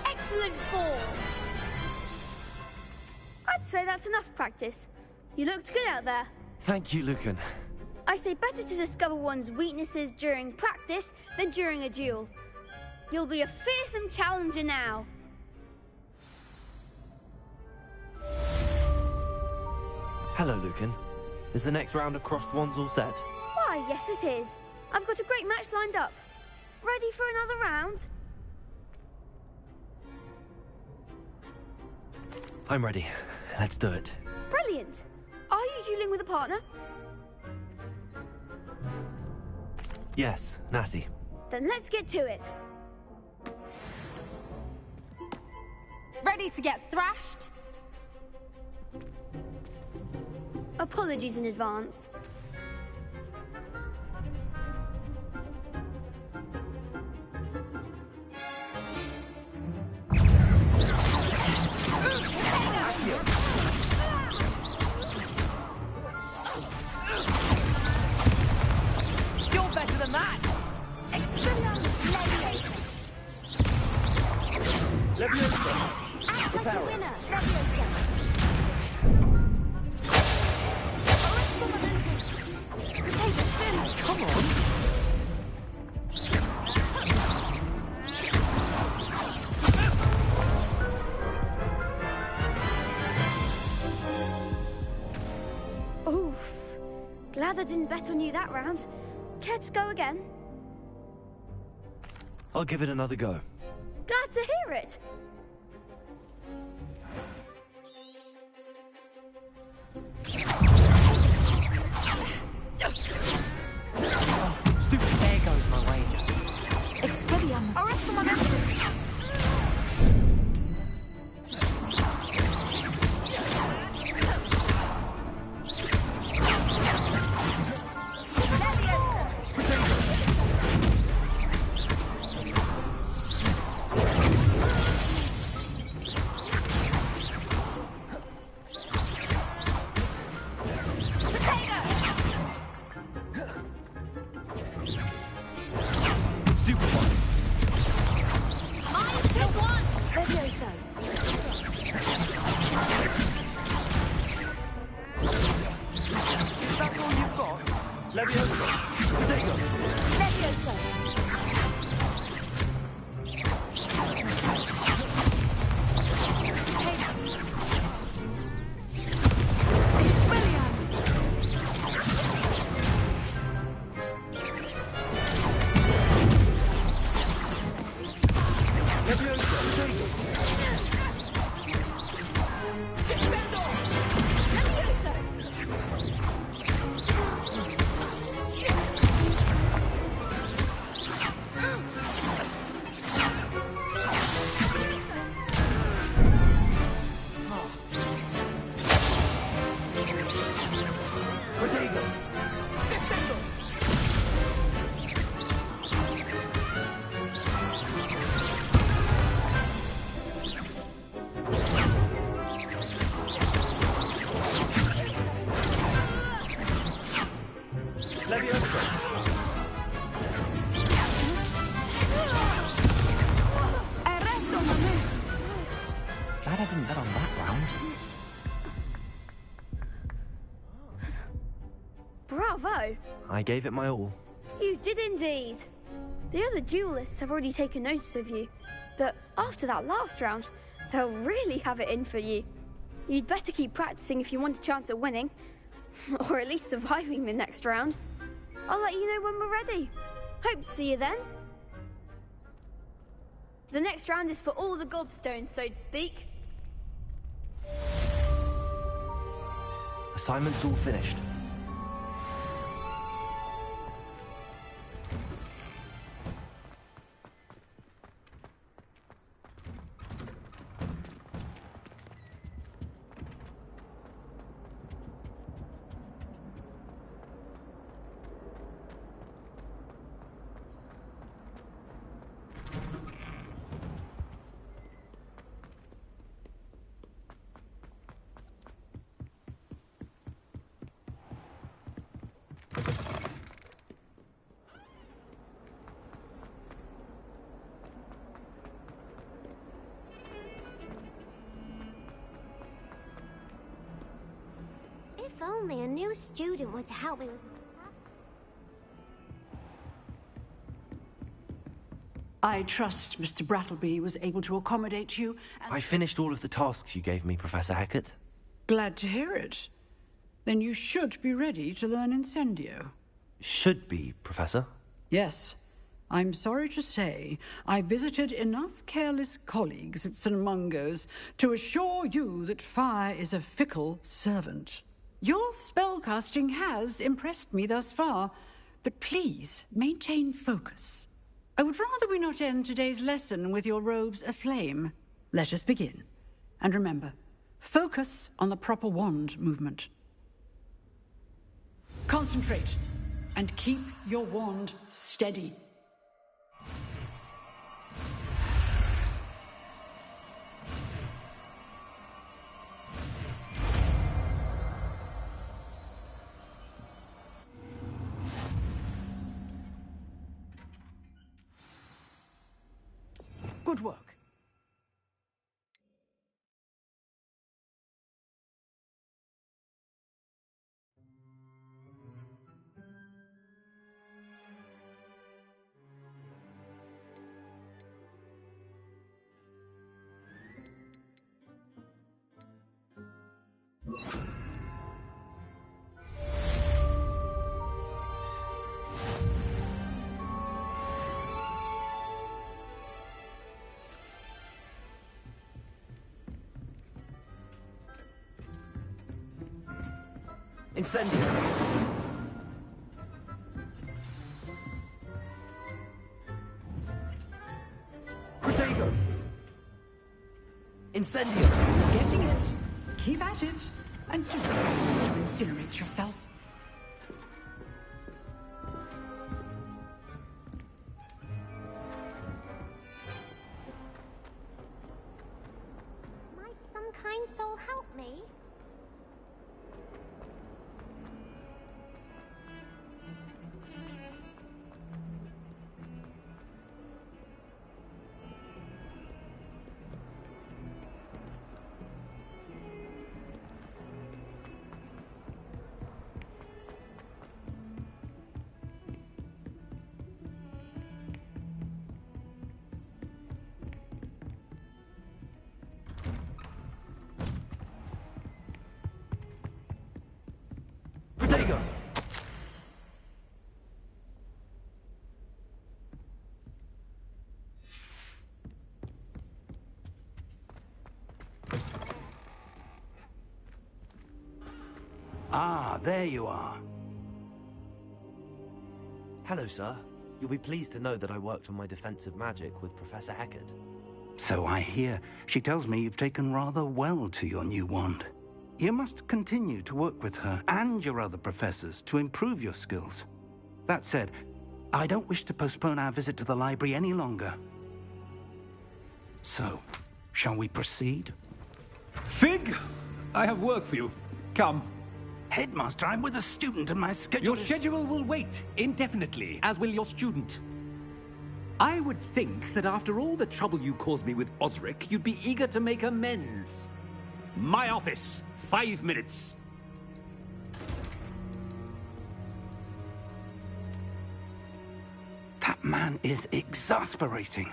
Speaker 8: Excellent form! I'd say that's enough practice. You looked good out there.
Speaker 10: Thank you, Lucan.
Speaker 8: I say better to discover one's weaknesses during practice than during a duel. You'll be a fearsome challenger now.
Speaker 10: Hello, Lucan. Is the next round of Crossed Wands all set?
Speaker 8: Why, yes it is. I've got a great match lined up. Ready for another round?
Speaker 10: I'm ready. Let's do it.
Speaker 8: Brilliant. Are you dueling with a partner?
Speaker 10: Yes, Natty.
Speaker 8: Then let's get to it.
Speaker 3: Ready to get thrashed?
Speaker 8: Apologies in advance.
Speaker 19: You're better than that!
Speaker 10: Leviosa!
Speaker 3: Act like a winner!
Speaker 10: Come on!
Speaker 8: Oof. Glad I didn't bet on you that round. Care to go again?
Speaker 10: I'll give it another go.
Speaker 8: Glad to hear it.
Speaker 10: Stupid.
Speaker 19: There goes my wager.
Speaker 3: Expelliarmus!
Speaker 8: Arrest them on everything.
Speaker 10: Glad I didn't bet on that round.
Speaker 8: Bravo!
Speaker 10: I gave it my all.
Speaker 8: You did indeed. The other duelists have already taken notice of you, but after that last round, they'll really have it in for you. You'd better keep practicing if you want a chance at winning, or at least surviving the next round. I'll let you know when we're ready. Hope to see you then. The next round is for all the gobstones, so to speak.
Speaker 10: Assignment's all finished.
Speaker 7: only a new student were to help me with my...
Speaker 16: I trust Mr. Brattleby was able to accommodate you.
Speaker 10: I finished all of the tasks you gave me, Professor Hackett.
Speaker 16: Glad to hear it. Then you should be ready to learn Incendio.
Speaker 10: Should be, Professor.
Speaker 16: Yes. I'm sorry to say, I visited enough careless colleagues at St. Mungo's to assure you that fire is a fickle servant. Your spellcasting has impressed me thus far, but please maintain focus. I would rather we not end today's lesson with your robes aflame. Let us begin. And remember, focus on the proper wand movement. Concentrate, and keep your wand steady. Good work.
Speaker 10: Incendio! Protego! Incendio!
Speaker 16: Getting it. Keep at it. And do try to incinerate yourself.
Speaker 7: Might some kind soul help me?
Speaker 10: Protego!
Speaker 11: Ah, there you are.
Speaker 10: Hello, sir. You'll be pleased to know that I worked on my defensive magic with Professor Hackett.
Speaker 11: So I hear. She tells me you've taken rather well to your new wand. You must continue to work with her and your other professors to improve your skills. That said, I don't wish to postpone our visit to the library any longer. So, shall we proceed?
Speaker 22: Fig, I have work for you. Come.
Speaker 11: Headmaster, I'm with a student and my schedule
Speaker 22: Your schedule will wait indefinitely, as will your student. I would think that after all the trouble you caused me with Osric, you'd be eager to make amends. My office, 5 minutes.
Speaker 11: That man is exasperating.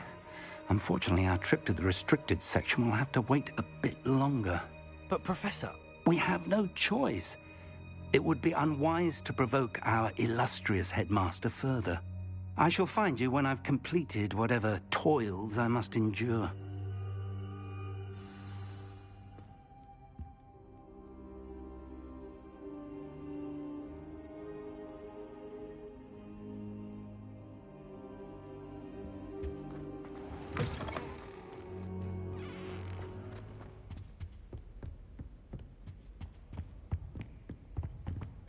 Speaker 11: Unfortunately, our trip to the restricted section will have to wait a bit longer.
Speaker 10: But, Professor...
Speaker 11: We have no choice. It would be unwise to provoke our illustrious headmaster further. I shall find you when I've completed whatever toils I must endure.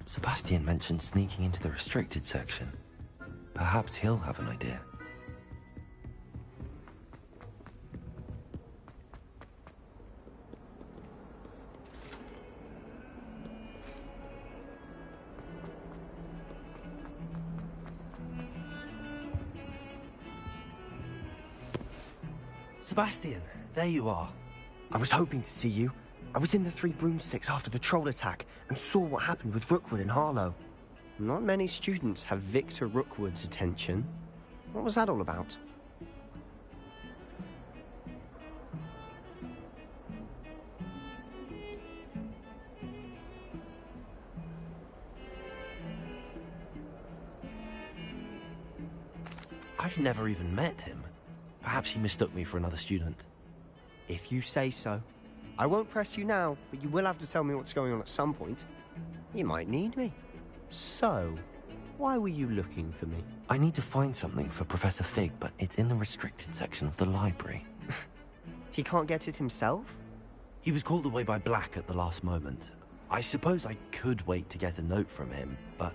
Speaker 10: Sebastian mentioned sneaking into the restricted section. Perhaps he'll have an idea.
Speaker 1: Sebastian, there you are. I was hoping to see you. I was in the Three Broomsticks after the troll attack and saw what happened with Rookwood and Harlow. Not many students have Victor Rookwood's attention. What was that all about?
Speaker 10: I've never even met him. Perhaps he mistook me for another student.
Speaker 1: If you say so. I won't press you now, but you will have to tell me what's going on at some point. You might need me. So, why were you looking for me?
Speaker 10: I need to find something for Professor Fig, but it's in the restricted section of the library.
Speaker 1: He can't get it himself?
Speaker 10: He was called away by Black at the last moment. I suppose I could wait to get a note from him, but...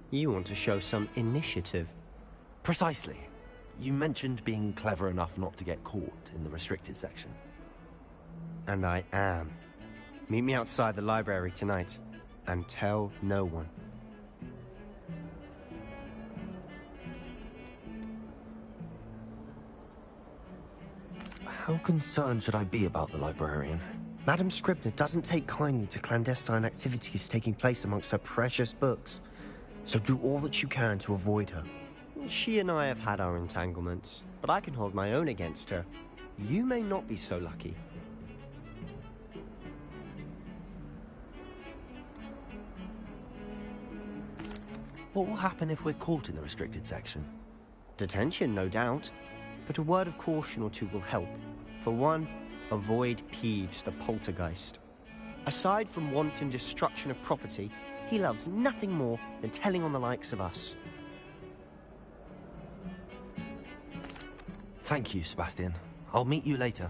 Speaker 1: You want to show some initiative.
Speaker 10: Precisely. You mentioned being clever enough not to get caught in the restricted section.
Speaker 1: And I am. Meet me outside the library tonight, and tell no one.
Speaker 10: How concerned should I be about the librarian?
Speaker 1: Madam Scribner doesn't take kindly to clandestine activities taking place amongst her precious books, so do all that you can to avoid her. She and I have had our entanglements, but I can hold my own against her. You may not be so lucky.
Speaker 10: What will happen if we're caught in the restricted section?
Speaker 1: Detention, no doubt. But a word of caution or two will help. For one, avoid Peeves, the poltergeist. Aside from wanton destruction of property, he loves nothing more than telling on the likes of us.
Speaker 10: Thank you, Sebastian. I'll meet you later.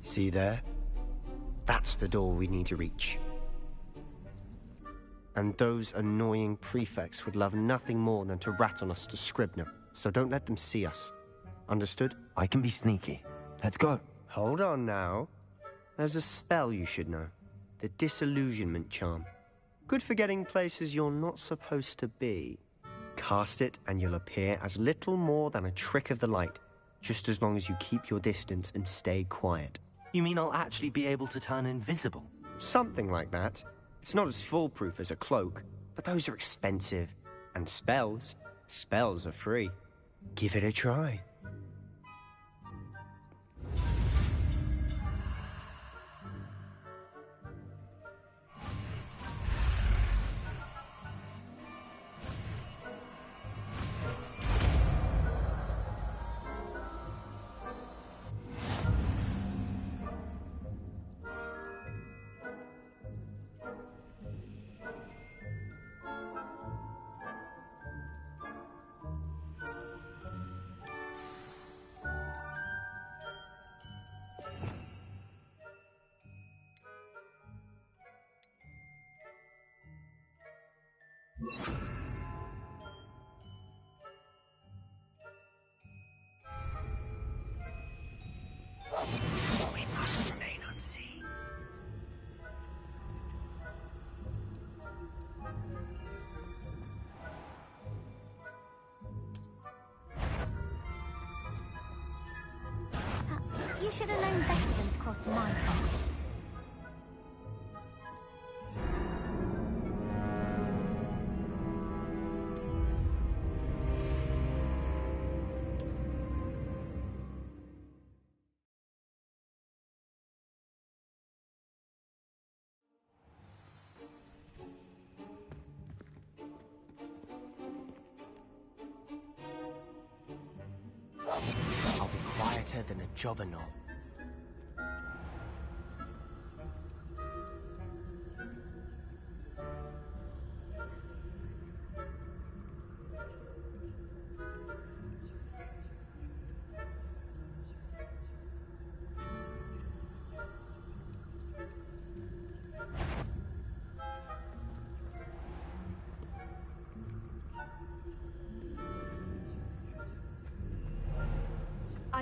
Speaker 1: See there? That's the door we need to reach. And those annoying prefects would love nothing more than to rat on us to Scribner, so don't let them see us. Understood?
Speaker 10: I can be sneaky. Let's go.
Speaker 1: Hold on now. There's a spell you should know. The Disillusionment Charm. Good for getting places you're not supposed to be. Cast it and you'll appear as little more than a trick of the light, just as long as you keep your distance and stay quiet.
Speaker 10: You mean I'll actually be able to turn invisible?
Speaker 1: Something like that. It's not as foolproof as a cloak, but those are expensive. And spells are free. Give it a try. We must remain unseen.
Speaker 7: You should have known better than to cross my path.
Speaker 1: I'll be quieter than a jobberknoll.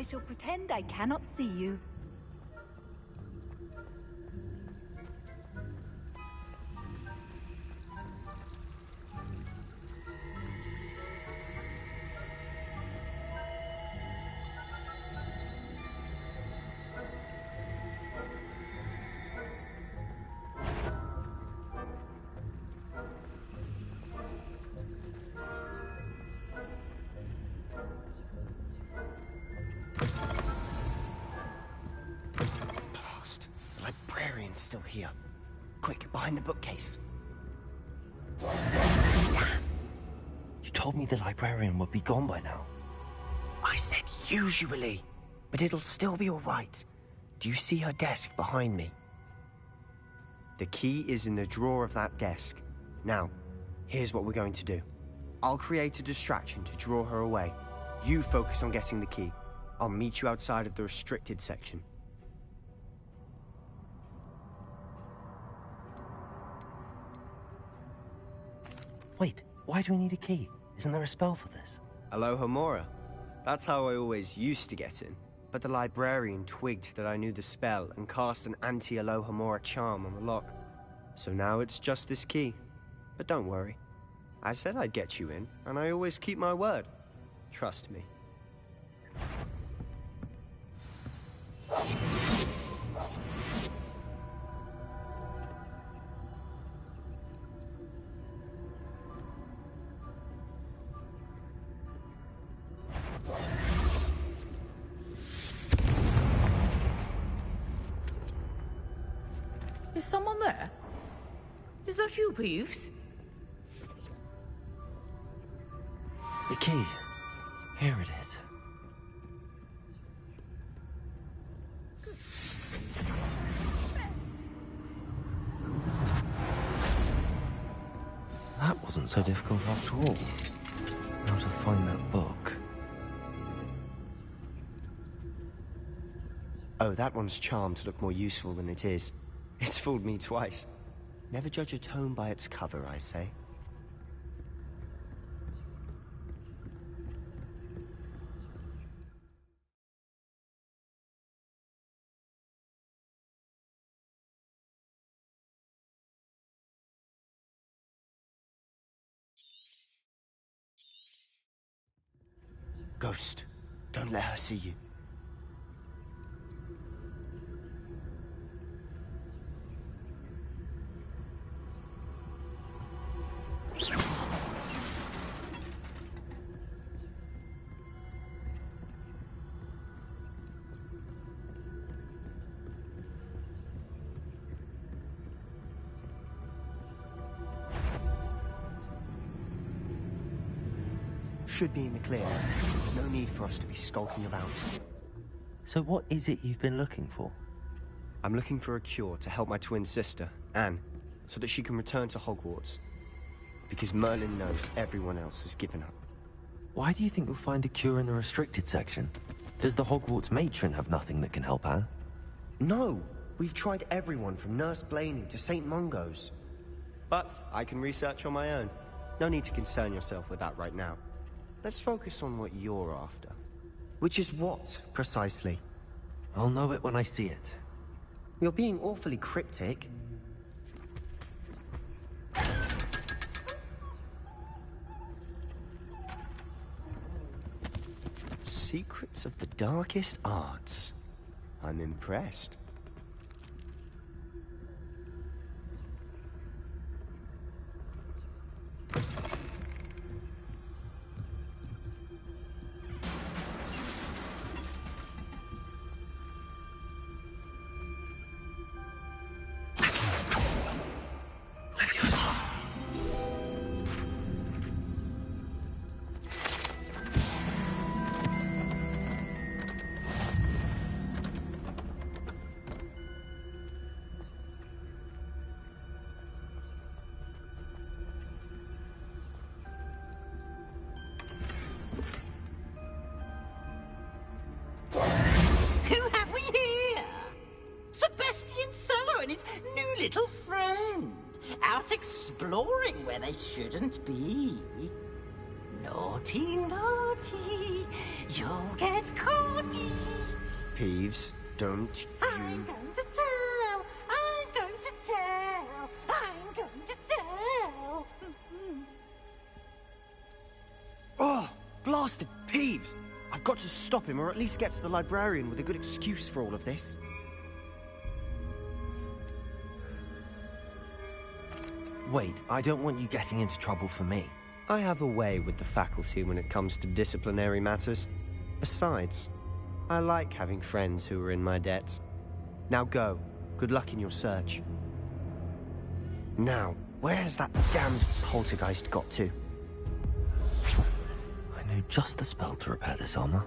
Speaker 2: I shall pretend I cannot see you.
Speaker 1: Blast. The librarian's still here. Quick, behind the bookcase.
Speaker 10: You told me the librarian would be gone by now.
Speaker 1: I said usually, but it'll still be all right. Do you see her desk behind me? The key is in the drawer of that desk. Now, here's what we're going to do. I'll create a distraction to draw her away. You focus on getting the key. I'll meet you outside of the restricted section.
Speaker 10: Wait, why do we need a key? Isn't there a spell for this?
Speaker 1: Alohomora. That's how I always used to get in. But the librarian twigged that I knew the spell and cast an anti-Alohomora charm on the lock. So now it's just this key. But don't worry. I said I'd get you in, and I always keep my word. Trust me.
Speaker 21: Is someone there? Is that you, Peeves?
Speaker 10: The key. Here it is. That wasn't so difficult after all. How to find that book.
Speaker 1: Oh, that one's charmed to look more useful than it is. It's fooled me twice. Never judge a tome by its cover, I say. Ghost, don't let her see you. Should be in the clear. No need for us to be skulking about.
Speaker 10: So what is it you've been looking for?
Speaker 1: I'm looking for a cure to help my twin sister, Anne, so that she can return to Hogwarts. Because Merlin knows everyone else has given up.
Speaker 10: Why do you think you'll find a cure in the restricted section? Does the Hogwarts matron have nothing that can help Anne?
Speaker 1: No! We've tried everyone from Nurse Blaney to St. Mungo's. But I can research on my own. No need to concern yourself with that right now. Let's focus on what you're after. Which is what, precisely?
Speaker 10: I'll know it when I see it.
Speaker 1: You're being awfully cryptic. Secrets of the darkest arts. I'm impressed.
Speaker 19: Little friend, out exploring where they shouldn't be. No Naughty, naughty, you'll get caughty.
Speaker 1: Peeves, don't
Speaker 19: I'm going to tell, I'm going to tell, I'm going to tell.
Speaker 1: Oh, blasted Peeves! I've got to stop him, or at least get to the librarian with a good excuse for all of this.
Speaker 10: Wait, I don't want you getting into trouble for me.
Speaker 1: I have a way with the faculty when it comes to disciplinary matters. Besides, I like having friends who are in my debt. Now go. Good luck in your search. Now, where's that damned poltergeist got to?
Speaker 10: I know just the spell to repair this armor.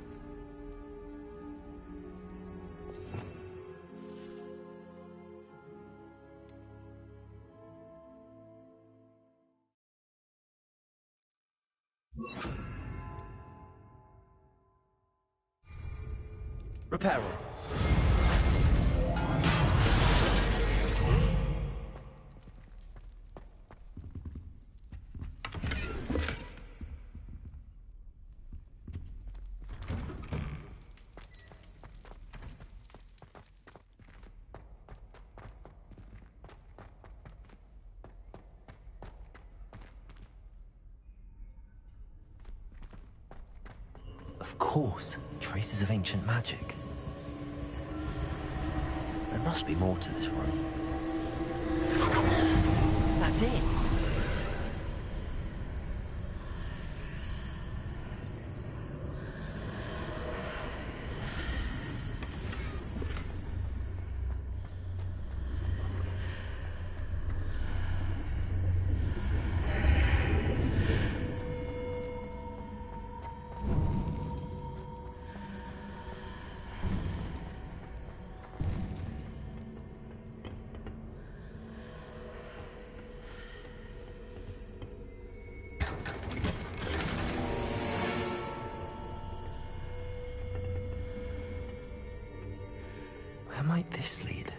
Speaker 10: Repair all. Of course, traces of ancient magic. There must be more to this room. That's it! Where might this lead?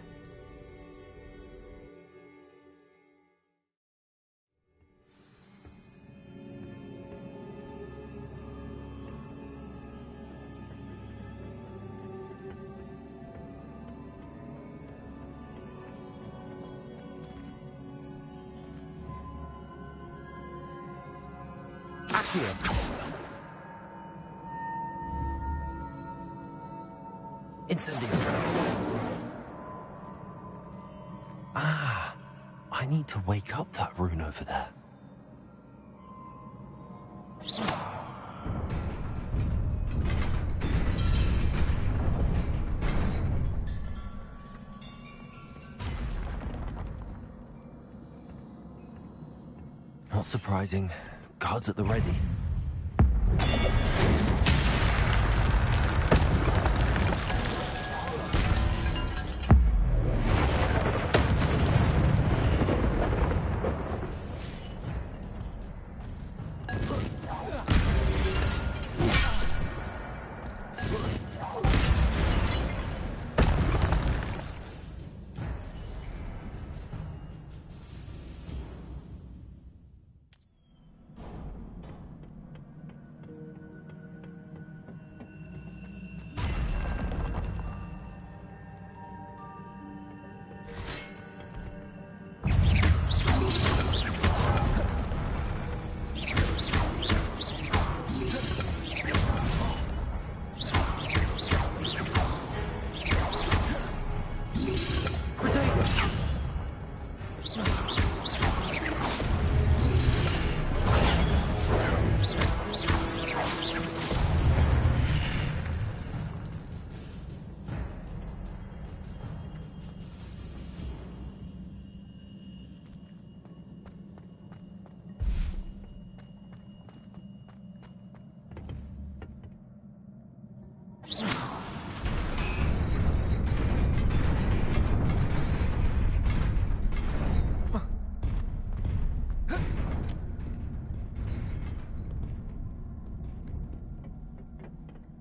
Speaker 10: Incendiary. Ah, I need to wake up that rune over there. Not surprising. Guards at the ready.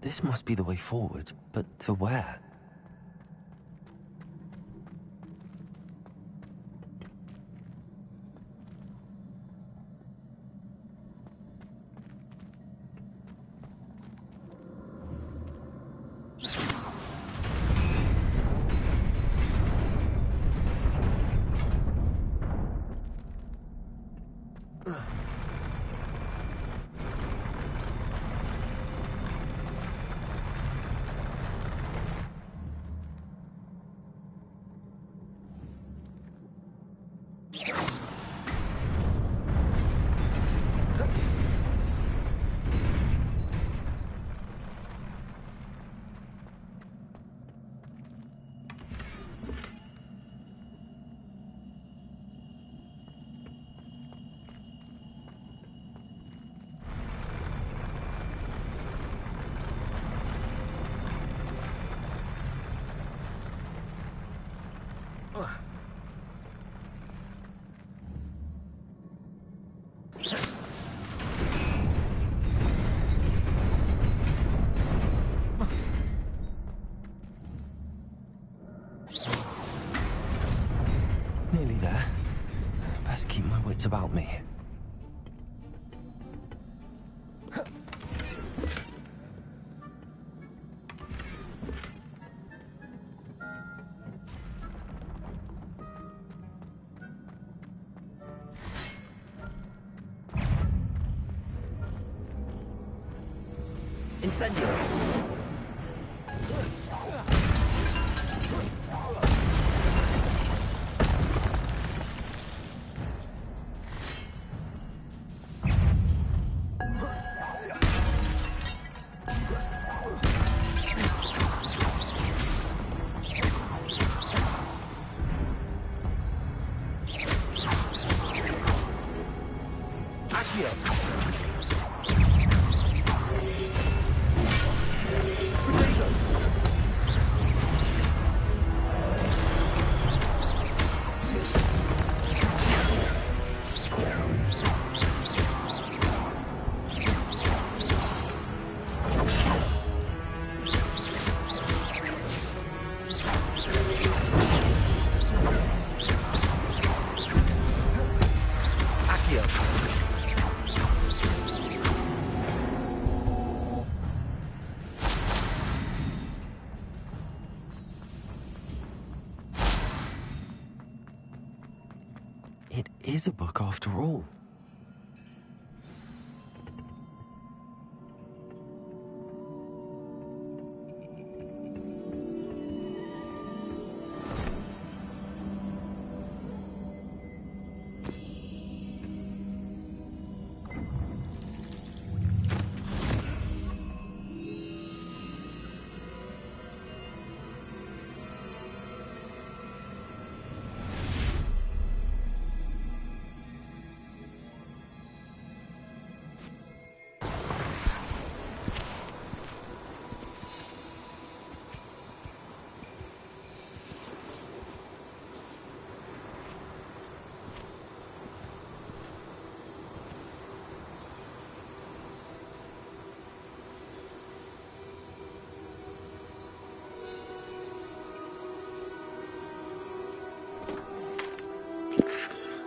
Speaker 10: This must be the way forward, but to where? Nearly there. Best keep my wits about me. Incendio! It is a book after all.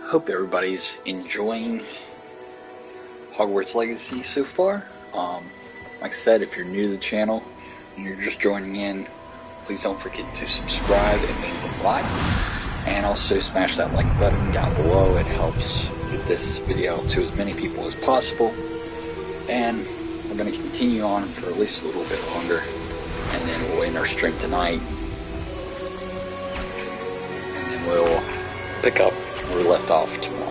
Speaker 9: Hope everybody's enjoying Hogwarts Legacy so far. Like I said, if you're new to the channel and you're just joining in, please don't forget to subscribe. It means a lot. And also smash that like button down below. It helps get this video to as many people as possible. And we're going to continue on for at least a little bit longer. And then we'll end our stream tonight. And then we'll pick up where we left off tomorrow.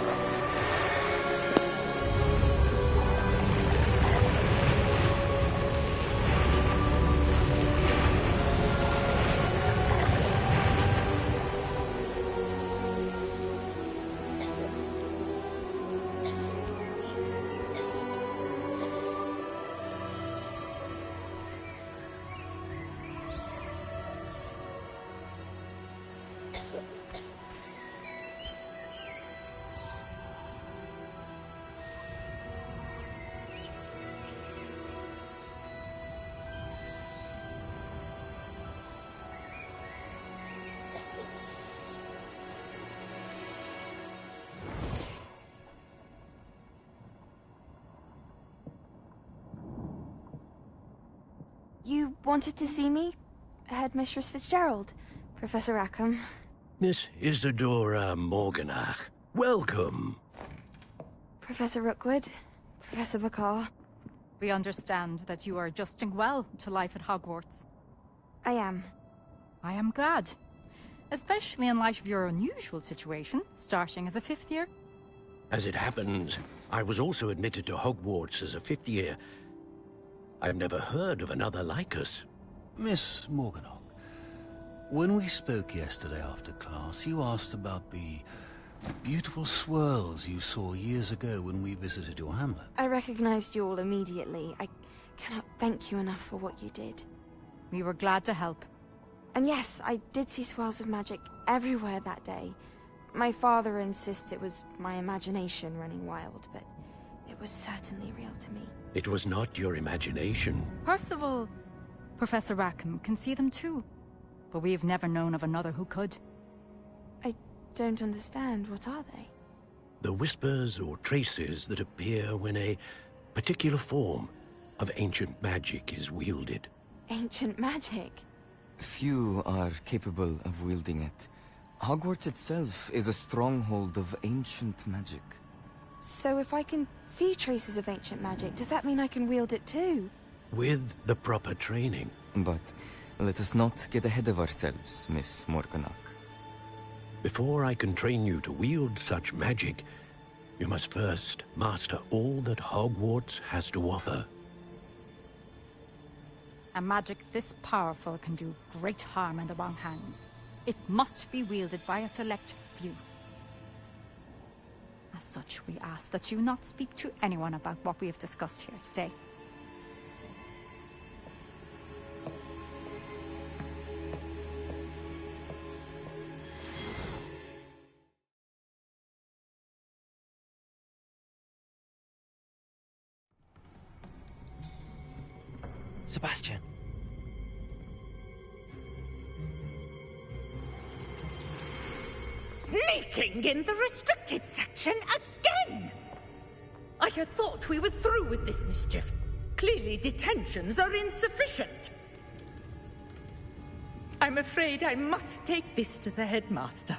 Speaker 18: You wanted to see me? Headmistress Fitzgerald, Professor Rackham.
Speaker 23: Miss Isadora Morganach, welcome.
Speaker 18: Professor Rookwood, Professor Bakar.
Speaker 24: We understand that you are adjusting well to life at Hogwarts.
Speaker 18: I am.
Speaker 24: I am glad. Especially in light of your unusual situation, starting as a 5th year.
Speaker 23: As it happens, I was also admitted to Hogwarts as a 5th year. I've never heard of another like us.
Speaker 5: Miss Morganach, when we spoke yesterday after class, you asked about the beautiful swirls you saw years ago when we visited your hamlet.
Speaker 18: I recognized you all immediately. I cannot thank you enough for what you did.
Speaker 24: We were glad to help.
Speaker 18: And yes, I did see swirls of magic everywhere that day. My father insists it was my imagination running wild, but it was certainly real to me.
Speaker 23: It was not your imagination.
Speaker 24: Percival, Professor Rackham can see them too. But we've never known of another who could.
Speaker 18: I don't understand. What are they?
Speaker 23: The whispers or traces that appear when a particular form of ancient magic is wielded.
Speaker 18: Ancient magic?
Speaker 6: Few are capable of wielding it. Hogwarts itself is a stronghold of ancient magic.
Speaker 18: So if I can see traces of ancient magic, does that mean I can wield it too?
Speaker 23: With the proper training.
Speaker 6: But let us not get ahead of ourselves, Miss Morganach.
Speaker 23: Before I can train you to wield such magic, you must first master all that Hogwarts has to offer.
Speaker 24: A magic this powerful can do great harm in the wrong hands. It must be wielded by a select few. As such, we ask that you not speak to anyone about what we have discussed here today.
Speaker 10: Sebastian.
Speaker 21: Sneaking in the restricted section again! I had thought we were through with this mischief. Clearly detentions are insufficient. I'm afraid I must take this to the headmaster.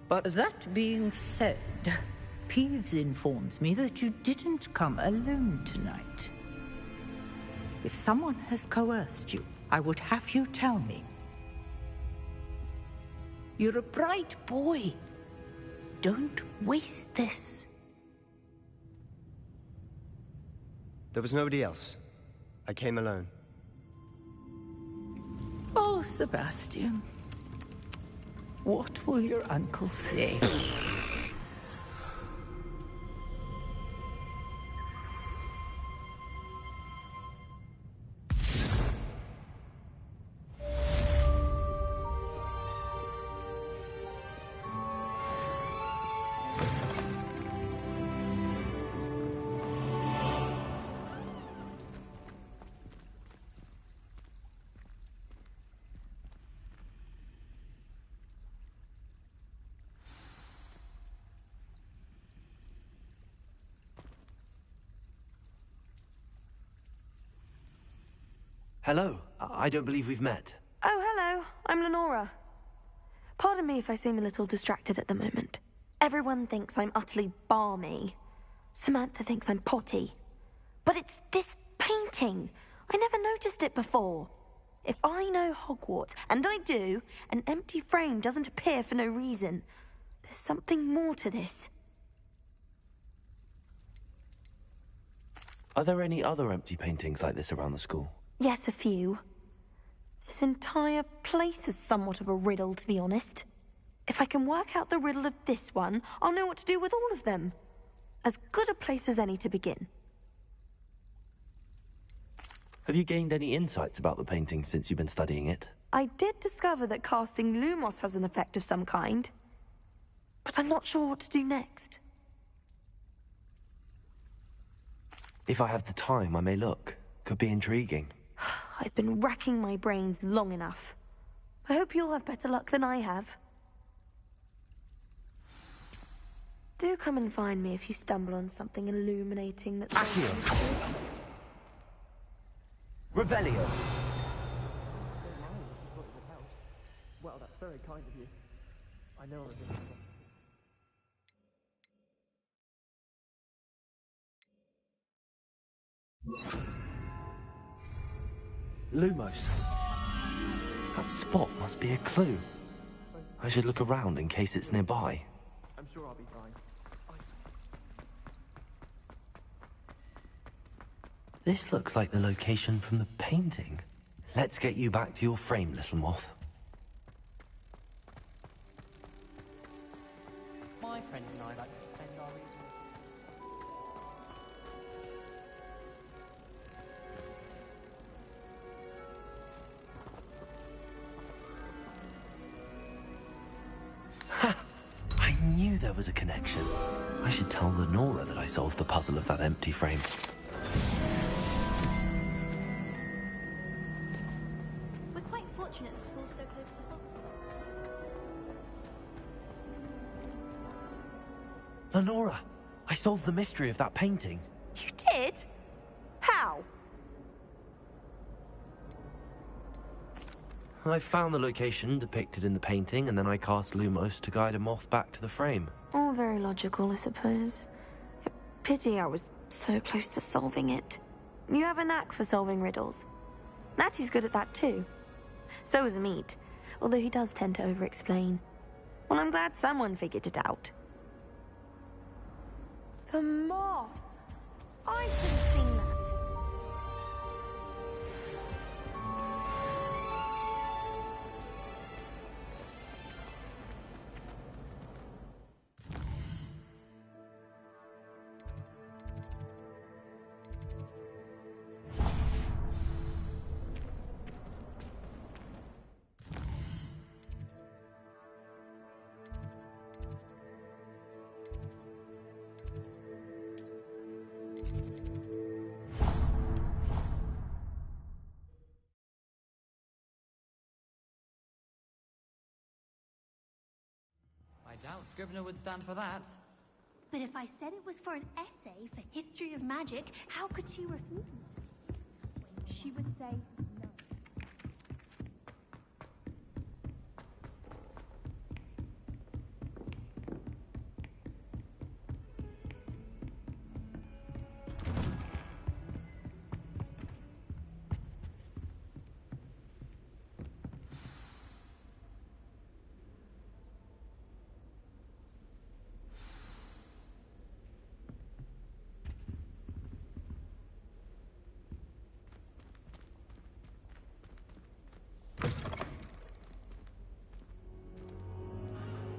Speaker 5: But
Speaker 21: that being said,
Speaker 12: Peeves informs me that you didn't come alone tonight. If someone has coerced you, I would have you tell me. You're a bright boy. Don't waste this.
Speaker 1: There was nobody else. I came alone.
Speaker 12: Oh, Sebastian. What will your uncle say?
Speaker 10: Hello. I don't believe we've met.
Speaker 18: Oh, hello. I'm Lenora. Pardon me if I seem a little distracted at the moment. Everyone thinks I'm utterly balmy. Samantha thinks I'm potty. But it's this painting. I never noticed it before. If I know Hogwarts, and I do, an empty frame doesn't appear for no reason. There's something more to this.
Speaker 10: Are there any other empty paintings like this around the school?
Speaker 18: Yes, a few. This entire place is somewhat of a riddle, to be honest. If I can work out the riddle of this one, I'll know what to do with all of them. As good a place as any to begin.
Speaker 10: Have you gained any insights about the painting since you've been studying it?
Speaker 18: I did discover that casting Lumos has an effect of some kind. But I'm not sure what to do next.
Speaker 10: If I have the time, I may look. Could be intriguing.
Speaker 18: I've been racking my brains long enough. I hope you'll have better luck than I have. Do come and find me if you stumble on something illuminating that's...
Speaker 10: Accio! Revelio!
Speaker 14: Well, that's very kind of you. I know I did.
Speaker 10: Lumos. That spot must be a clue. I should look around in case it's nearby.
Speaker 14: I'm sure I'll be fine.
Speaker 10: This looks like the location from the painting. Let's get you back to your frame, little moth.
Speaker 14: My friends and I like to spend our evenings.
Speaker 10: I knew there was a connection. I should tell Lenora that I solved the puzzle of that empty frame.
Speaker 7: We're quite fortunate the school's so close to Hogwarts.
Speaker 10: Lenora, I solved the mystery of that painting.
Speaker 18: You did? How?
Speaker 10: I found the location depicted in the painting, and then I cast Lumos to guide a moth back to the frame.
Speaker 18: All very logical, I suppose. Pity I was so close to solving it. You have a knack for solving riddles. Natty's good at that too. So is Meat, although he does tend to over-explain. Well, I'm glad someone figured it out. The moth! I should have seen that.
Speaker 4: I doubt Scrivener would stand for that.
Speaker 7: But if I said it was for an essay for history of magic, how could she refuse? She would say no.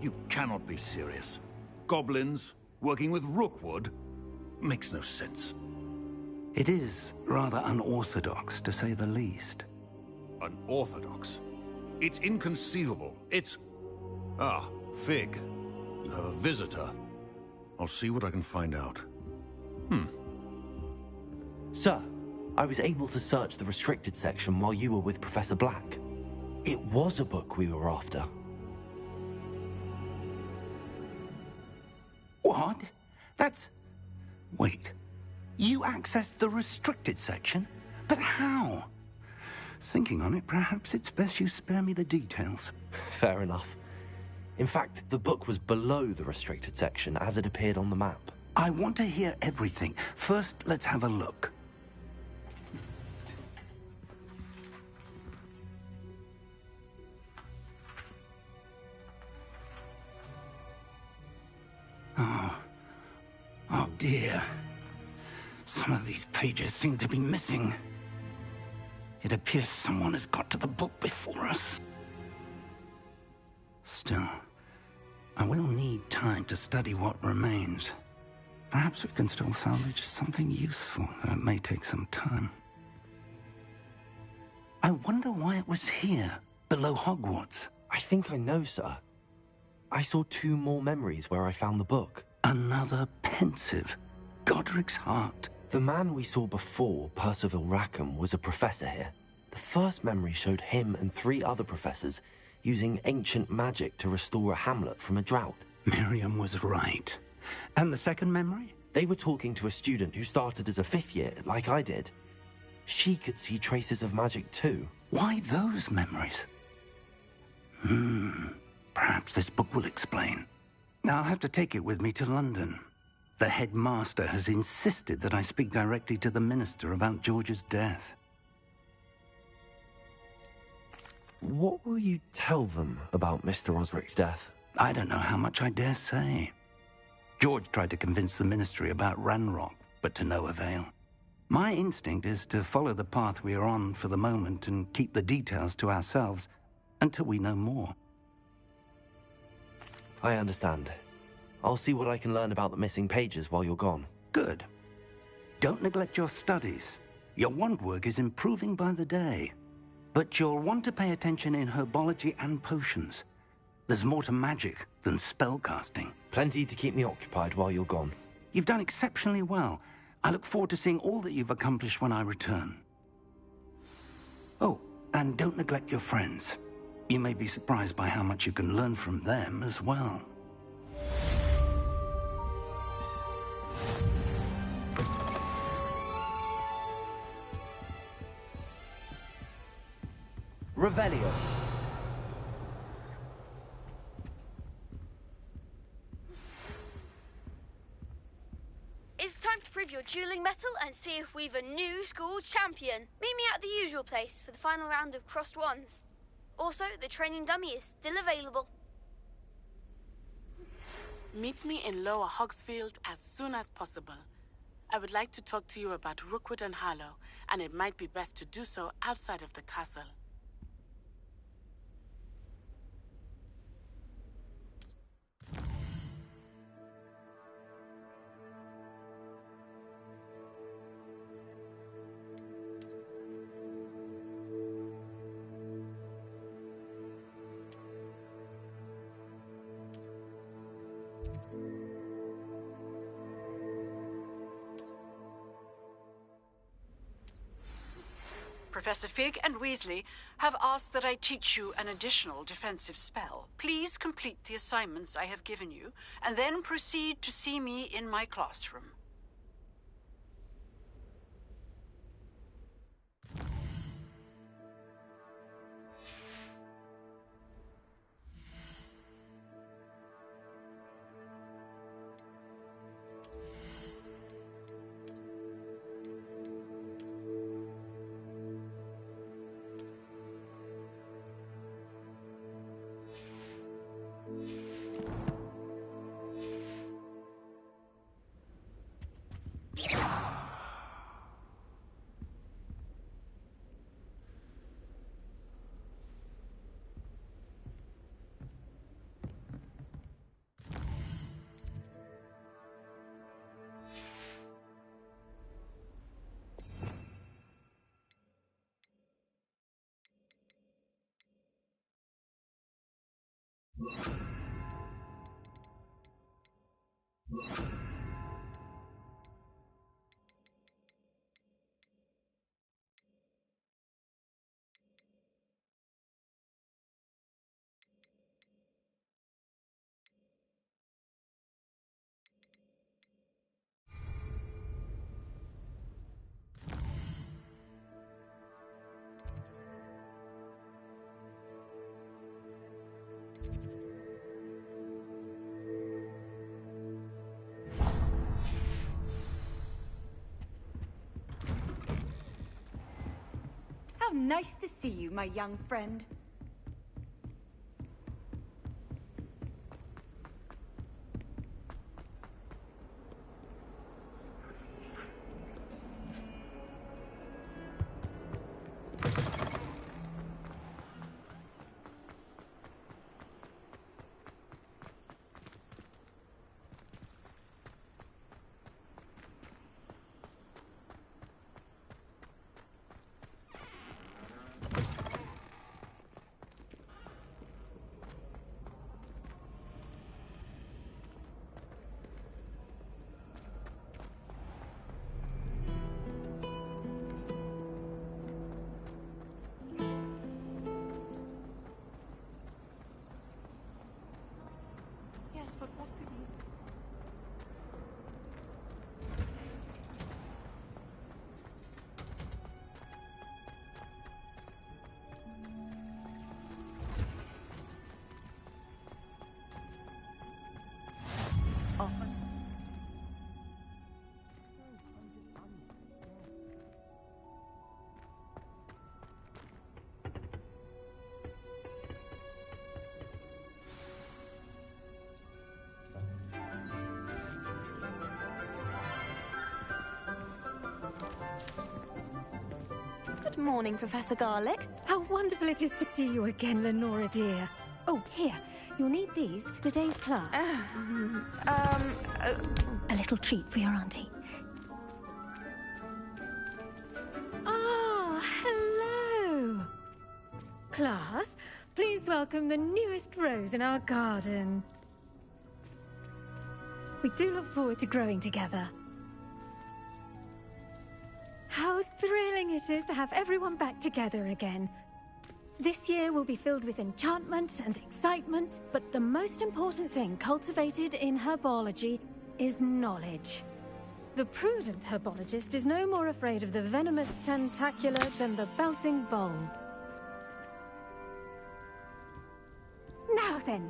Speaker 5: You cannot be serious. Goblins, working with Rookwood? Makes no sense.
Speaker 11: It is rather unorthodox, to say the least.
Speaker 5: Unorthodox? It's inconceivable. It's... Ah, Fig. You have a visitor. I'll see what I can find out.
Speaker 10: Sir, I was able to search the restricted section while you were with Professor Black. It was a book we were after.
Speaker 11: What? That's... Wait. You accessed the restricted section? But how? Thinking on it, perhaps it's best you spare me the details.
Speaker 10: Fair enough. In fact, the book was below the restricted section as it appeared on the map.
Speaker 11: I want to hear everything. First, let's have a look. Oh dear. Some of these pages seem to be missing. It appears someone has got to the book before us. Still, I will need time to study what remains. Perhaps we can still salvage something useful, though it may take some time. I wonder why it was here, below Hogwarts.
Speaker 10: I think I know, sir. I saw 2 more memories where I found the book.
Speaker 11: Another pensive. Godric's heart.
Speaker 10: The man we saw before, Percival Rackham, was a professor here. The first memory showed him and 3 other professors using ancient magic to restore a hamlet from a drought.
Speaker 11: Miriam was right. And the second memory?
Speaker 10: They were talking to a student who started as a 5th year, like I did. She could see traces of magic too.
Speaker 11: Why those memories? Perhaps this book will explain. I'll have to take it with me to London. The headmaster has insisted that I speak directly to the minister about George's death.
Speaker 10: What will you tell them about Mr. Osric's death?
Speaker 11: I don't know how much I dare say. George tried to convince the Ministry about Ranrock, but to no avail. My instinct is to follow the path we are on for the moment and keep the details to ourselves until we know more.
Speaker 10: I understand. I'll see what I can learn about the missing pages while you're gone.
Speaker 11: Good. Don't neglect your studies. Your wand work is improving by the day. But you'll want to pay attention in herbology and potions. There's more to magic than spellcasting.
Speaker 10: Plenty to keep me occupied while you're gone.
Speaker 11: You've done exceptionally well. I look forward to seeing all that you've accomplished when I return. Oh, and don't neglect your friends. You may be surprised by how much you can learn from them as well.
Speaker 10: Revelio.
Speaker 8: It's time to prove your dueling mettle and see if we've a new school champion. Meet me at the usual place for the final round of crossed wands. Also, the training dummy is still available.
Speaker 13: Meet me in Lower Hogsfield as soon as possible. I would like to talk to you about Rookwood and Harlow, and it might be best to do so outside of the castle.
Speaker 16: Professor Fig and Weasley have asked that I teach you an additional defensive spell. Please complete the assignments I have given you, and then proceed to see me in my classroom.
Speaker 2: How nice to see you, my young friend.
Speaker 18: Good morning, Professor Garlick.
Speaker 3: How wonderful it is to see you again, Lenora dear. Oh, here. You'll need these for today's class. A little treat for your auntie. Ah, hello. Class, please welcome the newest rose in our garden. We do look forward to growing together. How thrilling it is to have everyone back together again. This year will be filled with enchantment and excitement, but the most important thing cultivated in herbology is knowledge. The prudent herbologist is no more afraid of the venomous tentacula than the bouncing bulb. Now then,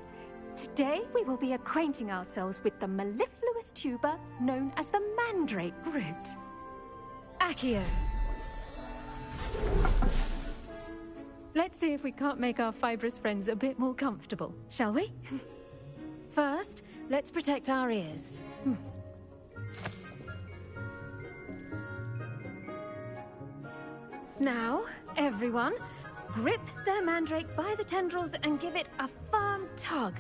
Speaker 3: today we will be acquainting ourselves with the mellifluous tuber known as the mandrake root. Accio. Let's see if we can't make our fibrous friends a bit more comfortable, shall we? First, let's protect our ears. Now, everyone, grip their mandrake by the tendrils and give it a firm tug.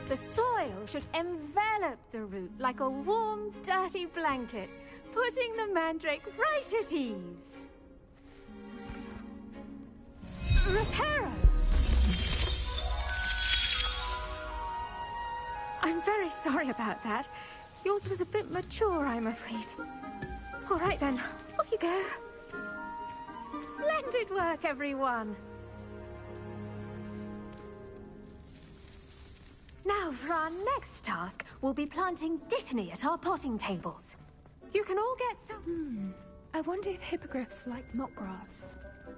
Speaker 3: The soil should envelop the root like a warm, dirty blanket, putting the mandrake right at ease. Reparo! I'm very sorry about that. Yours was a bit mature, I'm afraid. All right then, off you go. Splendid work, everyone. Now, for our next task, we'll be planting dittany at our potting tables. You can all get started.
Speaker 15: I wonder if hippogriffs like knotgrass.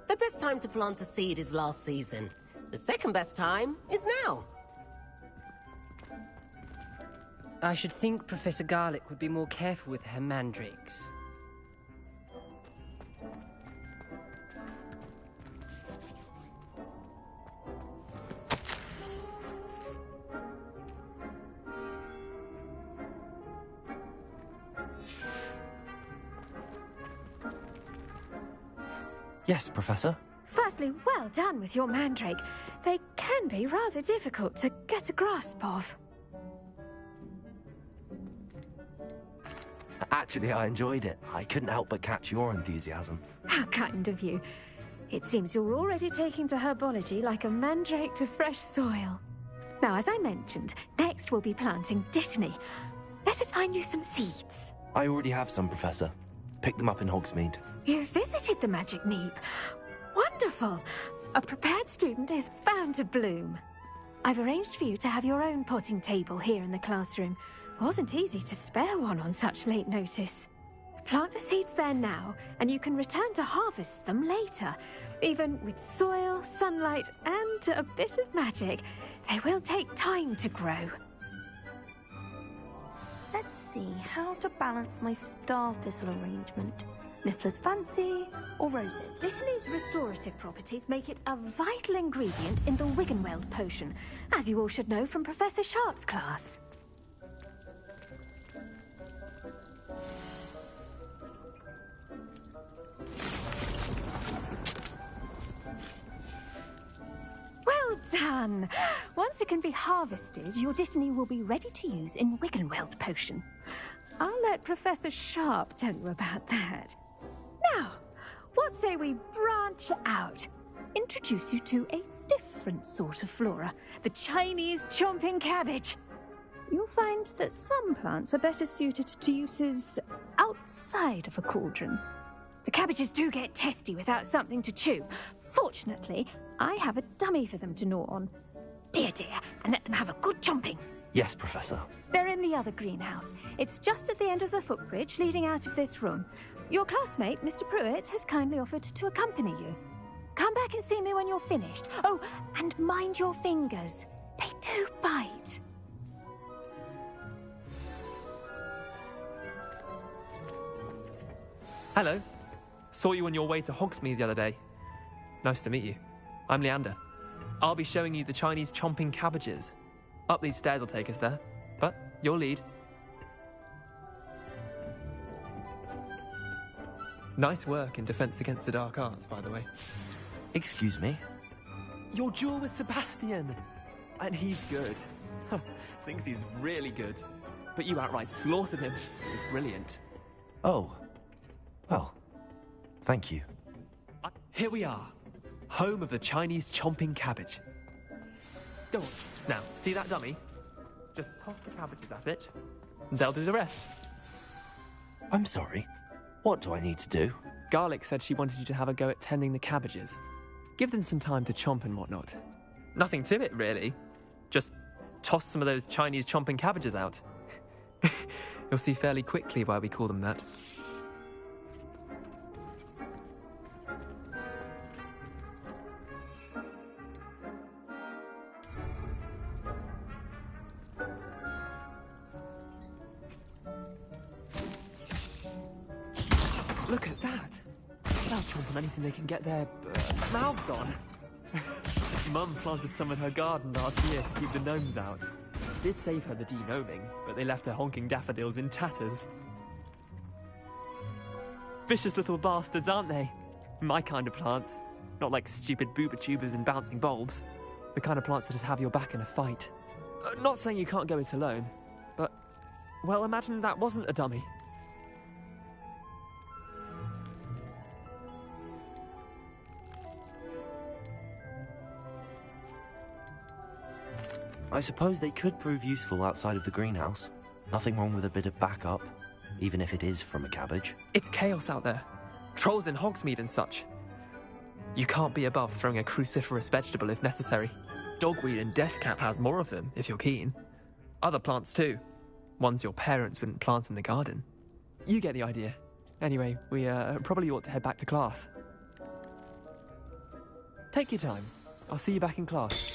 Speaker 17: The best time to plant a seed is last season. The second best time is now.
Speaker 20: I should think Professor Garlick would be more careful with her mandrakes.
Speaker 10: Yes, Professor.
Speaker 3: Firstly, well done with your mandrake. They can be rather difficult to get a grasp of.
Speaker 10: Actually, I enjoyed it. I couldn't help but catch your enthusiasm.
Speaker 3: How kind of you. It seems you're already taking to herbology like a mandrake to fresh soil. Now, as I mentioned, next we'll be planting dittany. Let us find you some seeds.
Speaker 10: I already have some, Professor. Picked them up in Hogsmeade.
Speaker 3: You visited the Magic Neep. Wonderful! A prepared student is bound to bloom. I've arranged for you to have your own potting table here in the classroom. Wasn't easy to spare one on such late notice. Plant the seeds there now, and you can return to harvest them later. Even with soil, sunlight, and a bit of magic, they will take time to grow.
Speaker 18: Let's see how to balance my star thistle arrangement. Niffler's fancy or roses?
Speaker 3: Dittany's restorative properties make it a vital ingredient in the Wiggenweld potion, as you all should know from Professor Sharp's class. Well done! Once it can be harvested, your dittany will be ready to use in Wiggenweld potion. I'll let Professor Sharp tell you about that. Now, what say we branch out? Introduce you to a different sort of flora, the Chinese chomping cabbage. You'll find that some plants are better suited to uses outside of a cauldron. The cabbages do get testy without something to chew. Fortunately, I have a dummy for them to gnaw on. Be a dear and let them have a good chomping.
Speaker 10: Yes, Professor.
Speaker 3: They're in the other greenhouse. It's just at the end of the footbridge leading out of this room. Your classmate, Mr. Pruitt, has kindly offered to accompany you. Come back and see me when you're finished. Oh, and mind your fingers. They do bite.
Speaker 14: Hello. Saw you on your way to Hogsmeade the other day. Nice to meet you. I'm Leander. I'll be showing you the Chinese chomping cabbages. Up these stairs will take us there, but you'll lead. Nice work in Defense Against the Dark Arts, by the way.
Speaker 10: Excuse me?
Speaker 14: Your duel with Sebastian! And he's good. Thinks he's really good. But you outright slaughtered him. It was brilliant.
Speaker 10: Oh. Well, thank you.
Speaker 14: Here we are. Home of the Chinese chomping cabbage. Go on. Now, see that dummy? Just toss the cabbages at it, and they'll do the rest.
Speaker 10: I'm sorry. What do I need to do?
Speaker 14: Garlic said she wanted you to have a go at tending the cabbages. Give them some time to chomp and whatnot. Nothing to it, really. Just toss some of those Chinese chomping cabbages out. You'll see fairly quickly why we call them that. Look at that! They'll chomp on anything they can get their mouths on. Mum planted some in her garden last year to keep the gnomes out. Did save her the de-gnoming, but they left her honking daffodils in tatters. Vicious little bastards, aren't they? My kind of plants. Not like stupid booba tubers and bouncing bulbs. The kind of plants that'd have your back in a fight. Not saying you can't go it alone, but... well, imagine that wasn't a dummy.
Speaker 10: I suppose they could prove useful outside of the greenhouse. Nothing wrong with a bit of backup, even if it is from a cabbage.
Speaker 14: It's chaos out there. Trolls in Hogsmeade and such. You can't be above throwing a cruciferous vegetable if necessary. Dogweed and deathcap has more of them, if you're keen. Other plants too. Ones your parents wouldn't plant in the garden. You get the idea. Anyway, we probably ought to head back to class. Take your time. I'll see you back in class.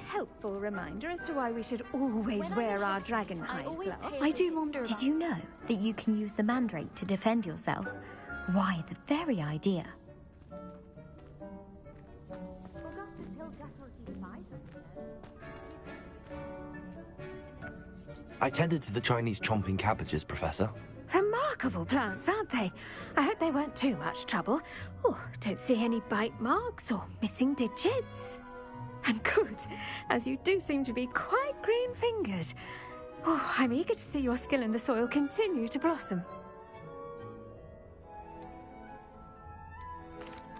Speaker 3: Helpful reminder as to why we should always wear our dragonhide glove.
Speaker 18: I do wonder. Did you know that you can use the mandrake to defend yourself? Why, the very idea.
Speaker 10: I tended to the Chinese chomping cabbages, Professor.
Speaker 3: Remarkable plants, aren't they? I hope they weren't too much trouble. Oh, don't see any bite marks or missing digits. And good, as you do seem to be quite green-fingered. Oh, I'm eager to see your skill in the soil continue to blossom.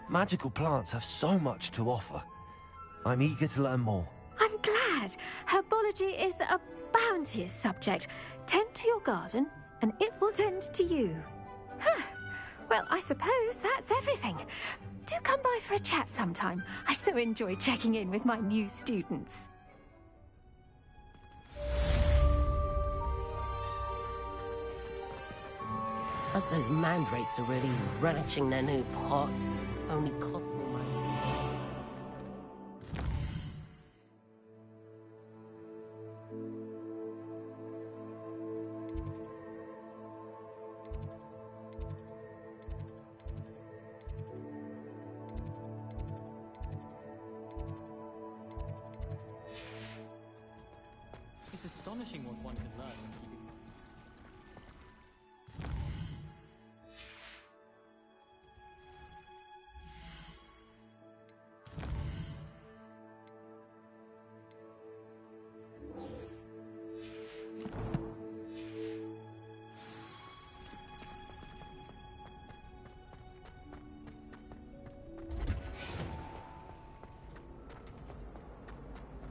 Speaker 10: Magical plants have so much to offer. I'm eager to learn more.
Speaker 3: I'm glad. Herbology is a bounteous subject. Tend to your garden, and it will tend to you. Huh. Well, I suppose that's everything. Do come by for a chat sometime. I so enjoy checking in with my new students.
Speaker 17: Hope those mandrakes are really relishing their new pots. Only cost me money.
Speaker 4: It's astonishing what one can learn.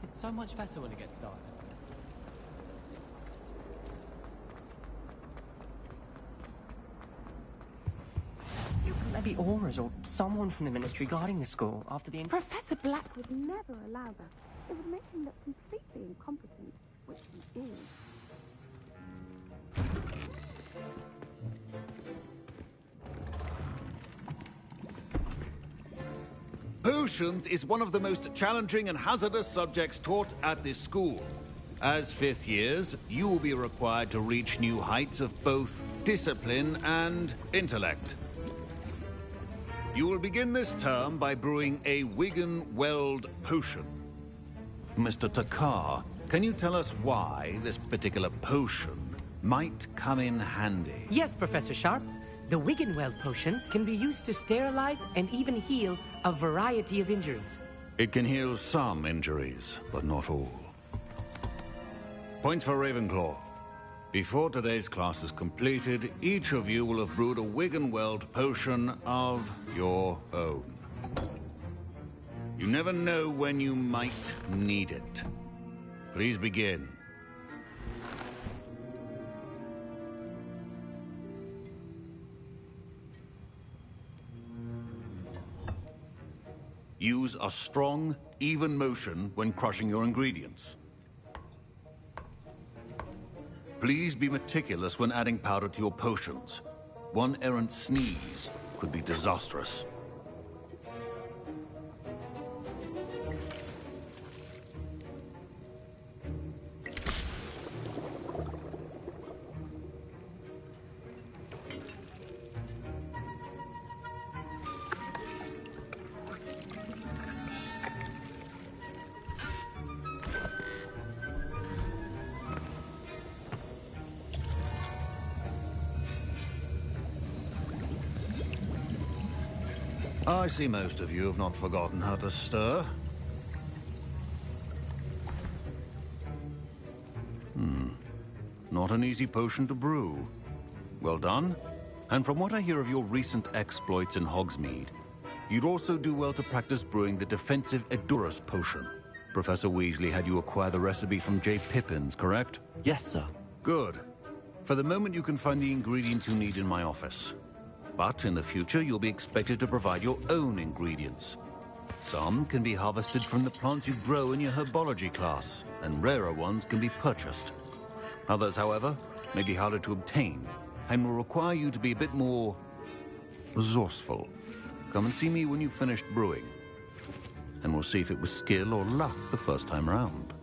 Speaker 4: It's so much better when it gets dark.
Speaker 20: might be Aura's or someone from the Ministry guarding the school after the...
Speaker 8: Professor Black would never allow that. It would make him look completely incompetent, which he is.
Speaker 6: Potions is one of the most challenging and hazardous subjects taught at this school. As fifth years, you will be required to reach new heights of both discipline and intellect. You will begin this term by brewing a Wiggenweld potion. Mr. Takar, can you tell us why this particular potion might come in handy?
Speaker 9: Yes, Professor Sharp. The Wiggenweld potion can be used to sterilize and even heal a variety of injuries.
Speaker 6: It can heal some injuries, but not all. Points for Ravenclaw. Before today's class is completed, each of you will have brewed a Wiggenweld potion of your own. You never know when you might need it. Please begin. Use a strong, even motion when crushing your ingredients. Please be meticulous when adding powder to your potions. One errant sneeze could be disastrous. I see most of you have not forgotten how to stir. Not an easy potion to brew. Well done. And from what I hear of your recent exploits in Hogsmeade, you'd also do well to practice brewing the defensive Edurus potion. Professor Weasley had you acquire the recipe from J. Pippin's, correct?
Speaker 10: Yes, sir.
Speaker 6: Good. For the moment, you can find the ingredients you need in my office. But in the future, you'll be expected to provide your own ingredients. Some can be harvested from the plants you grow in your herbology class, and rarer ones can be purchased. Others, however, may be harder to obtain, and will require you to be a bit more resourceful. Come and see me when you've finished brewing, and we'll see if it was skill or luck the first time round.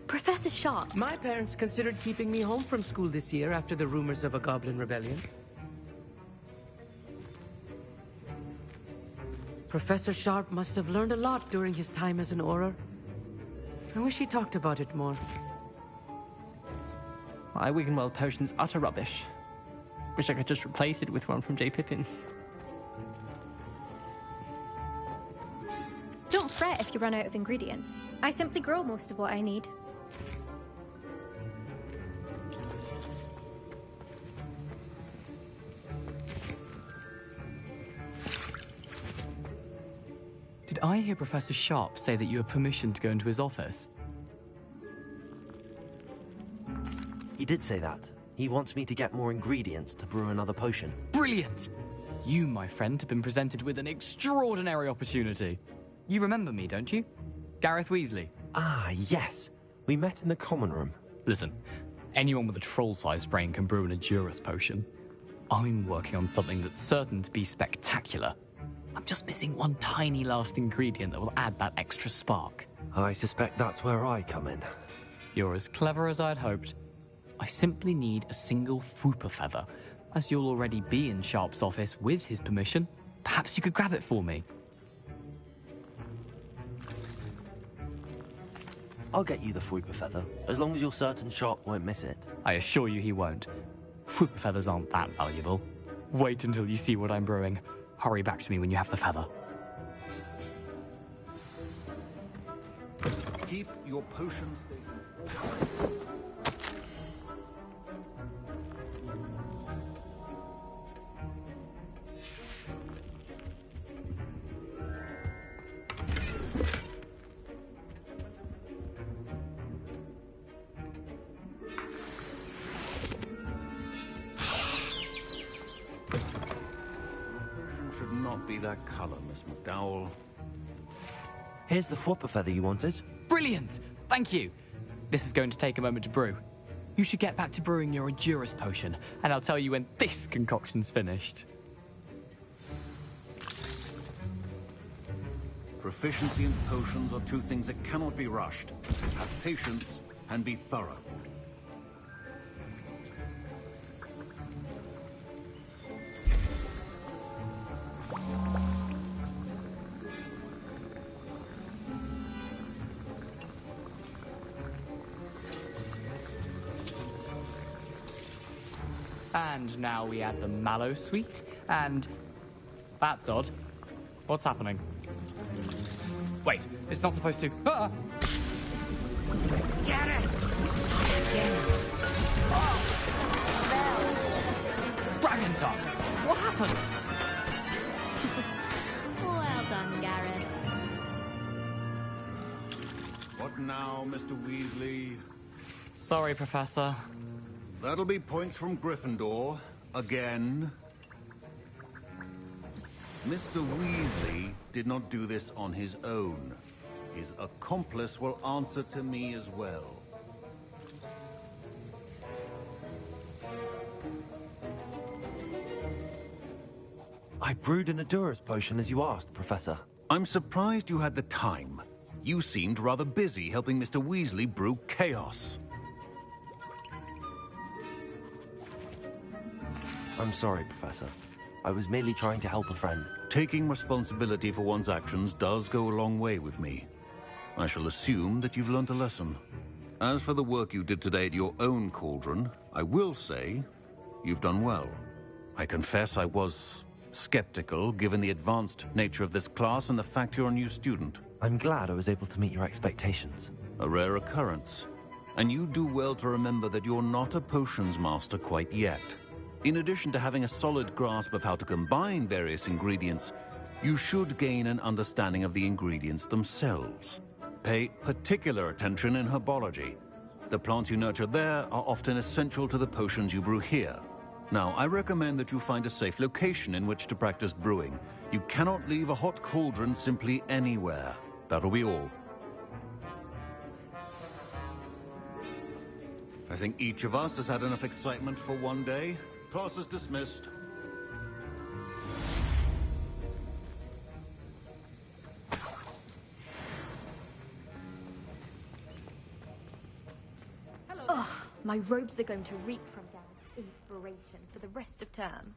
Speaker 18: Professor Sharp.
Speaker 9: My parents considered keeping me home from school this year after the rumors of a goblin rebellion. Professor Sharp must have learned a lot during his time as an Auror. I wish he talked about it more.
Speaker 14: My Wiggenweld potion's utter rubbish. Wish I could just replace it with one from J. Pippin's.
Speaker 19: Don't fret if you run out of ingredients. I simply grow most of what I need.
Speaker 22: Did I hear Professor Sharp say that you have permission to go into his office?
Speaker 10: He did say that. He wants me to get more ingredients to brew another potion.
Speaker 22: Brilliant! You, my friend, have been presented with an extraordinary opportunity. You remember me, don't you? Gareth Weasley.
Speaker 10: Ah, yes. We met in the common room.
Speaker 22: Listen, anyone with a troll-sized brain can brew an Edurus potion. I'm working on something that's certain to be spectacular. I'm just missing one tiny last ingredient that will add that extra spark.
Speaker 10: I suspect that's where I come in.
Speaker 22: You're as clever as I'd hoped. I simply need a single Fwooper feather. As you'll already be in Sharp's office with his permission, perhaps you could grab it for me.
Speaker 10: I'll get you the Fwooper feather, as long as you're certain Sharp won't miss it.
Speaker 22: I assure you he won't. Fwooper feathers aren't that valuable. Wait until you see what I'm brewing. Hurry back to me when you have the feather.
Speaker 6: Keep your potions. cannot be that color, Miss McDowell.
Speaker 10: Here's the flopper feather you wanted.
Speaker 22: Brilliant! Thank you. This is going to take a moment to brew. You should get back to brewing your Endurus potion, and I'll tell you when this concoction's finished.
Speaker 6: Proficiency and potions are two things that cannot be rushed. Have patience and be thorough.
Speaker 22: And now we add the mallow sweet, and... That's odd. What's happening? Wait, it's not supposed to... Ah!
Speaker 9: Get it!
Speaker 22: Dragon Tongue! What happened?
Speaker 19: Well done, Gareth.
Speaker 6: What now, Mr. Weasley?
Speaker 22: Sorry, Professor.
Speaker 6: That'll be points from Gryffindor. Again. Mr. Weasley did not do this on his own. His accomplice will answer to me as well.
Speaker 10: I brewed an Endurus potion as you asked, Professor.
Speaker 6: I'm surprised you had the time. You seemed rather busy helping Mr. Weasley brew chaos.
Speaker 10: I'm sorry, Professor. I was merely trying to help a friend.
Speaker 6: Taking responsibility for one's actions does go a long way with me. I shall assume that you've learnt a lesson. As for the work you did today at your own cauldron, I will say you've done well. I confess I was skeptical, given the advanced nature of this class and the fact you're a new student.
Speaker 10: I'm glad I was able to meet your expectations.
Speaker 6: A rare occurrence. And you do well to remember that you're not a potions master quite yet. In addition to having a solid grasp of how to combine various ingredients, you should gain an understanding of the ingredients themselves. Pay particular attention in herbology. The plants you nurture there are often essential to the potions you brew here. Now, I recommend that you find a safe location in which to practice brewing. You cannot leave a hot cauldron simply anywhere. That'll be all. I think each of us has had enough excitement for one day. Class is dismissed.
Speaker 19: Ugh, my robes are going to reek from Gareth's inspiration for the rest of term.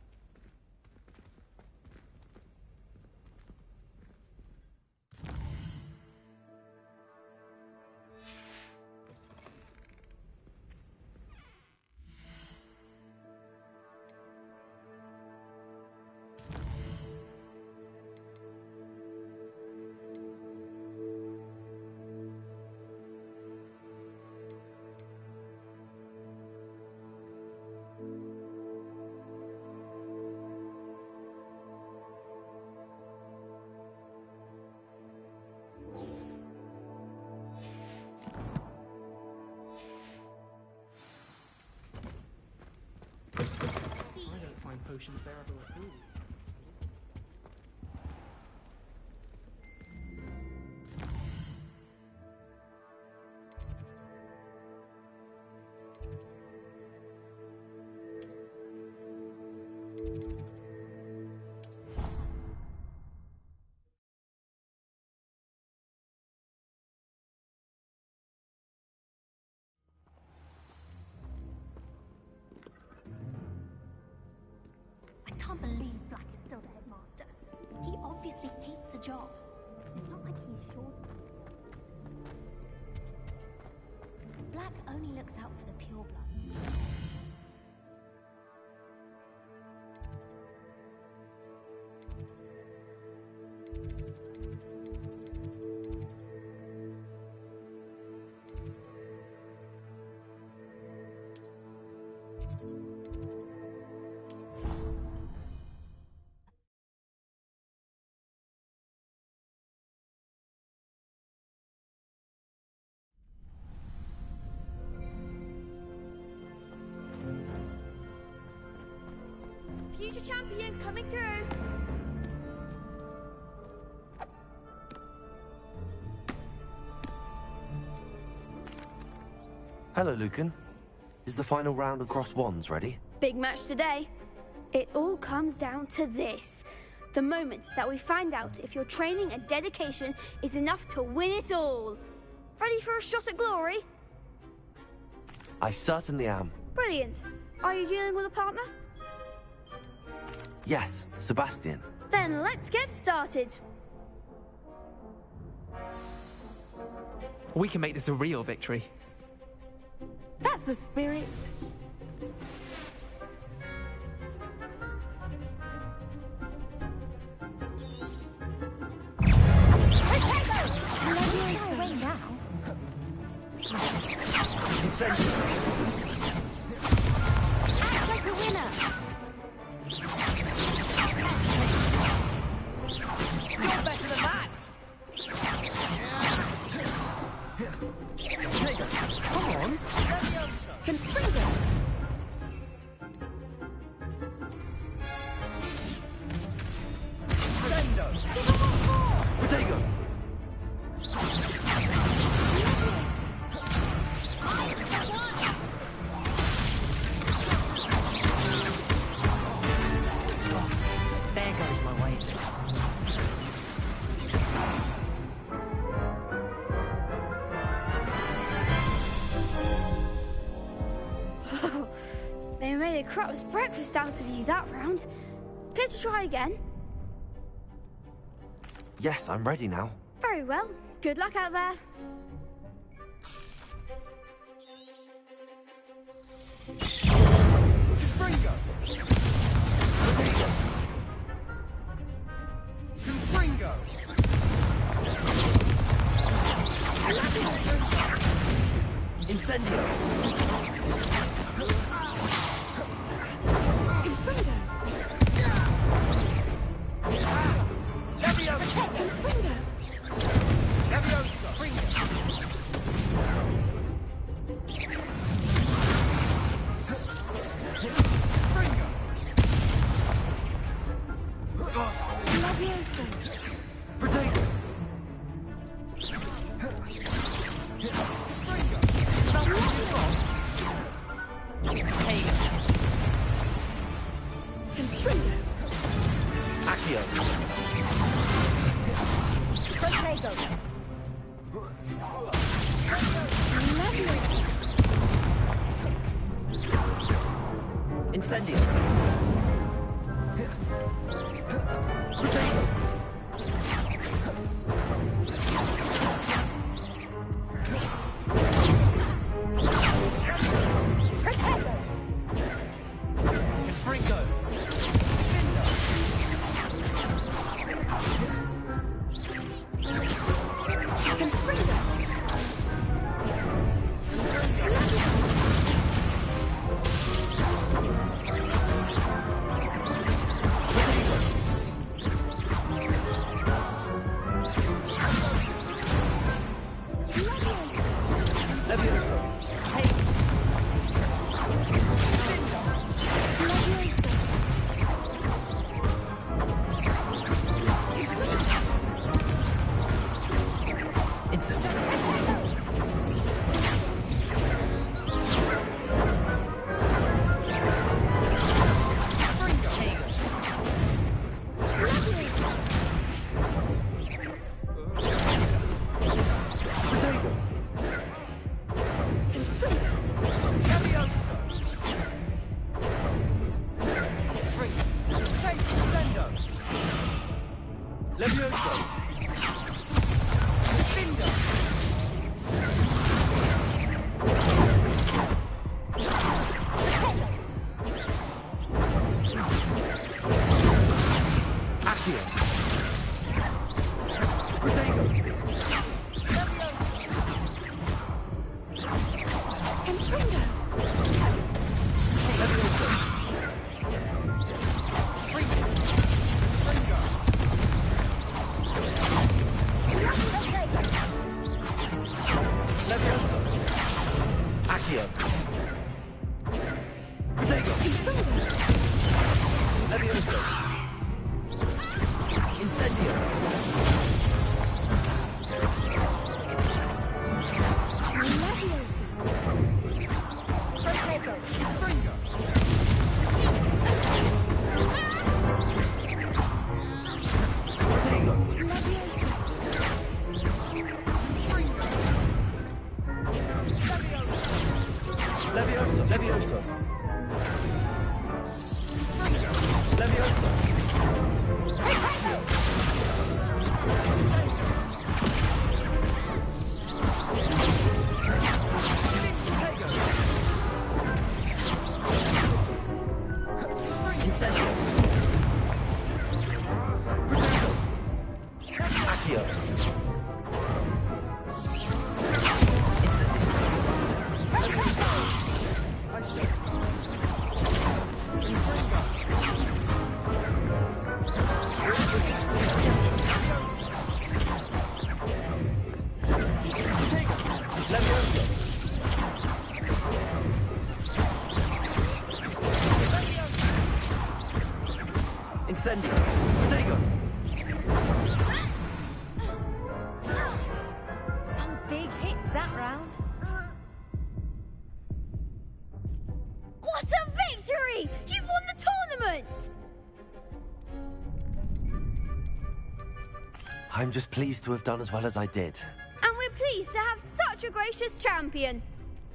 Speaker 4: I don't find potions bearable at all.
Speaker 7: I can't believe Black is still the headmaster. He obviously hates the job. It's not like he's sure. Black only looks out for the purebloods.
Speaker 8: Future champion coming through.
Speaker 10: Hello, Lucan. Is the final round of crossed wands ready?
Speaker 8: Big match today. It all comes down to this. The moment that we find out if your training and dedication is enough to win it all. Ready for a shot at glory?
Speaker 10: I certainly am.
Speaker 8: Brilliant. Are you dealing with a partner?
Speaker 10: Yes, Sebastian.
Speaker 8: Then let's get started.
Speaker 14: We can make this a real victory.
Speaker 13: That's the spirit.
Speaker 7: Act like a winner.
Speaker 13: You're better than that.
Speaker 14: Come on.
Speaker 13: Confringo.
Speaker 10: Protego!
Speaker 9: There goes my weight.
Speaker 8: They made a crap's breakfast out of you that round. Care to try again?
Speaker 10: Yes, I'm ready now.
Speaker 8: Very well. Good luck out there.
Speaker 13: Confringo. Confringo.
Speaker 10: Incendio! Incendio!
Speaker 20: Incendio. Incendio. Incendio. Protego.
Speaker 19: Some big hits that round.
Speaker 8: What a victory! You've won the tournament!
Speaker 10: I'm just pleased to have done as well as I did.
Speaker 8: And we're pleased to have such a gracious champion.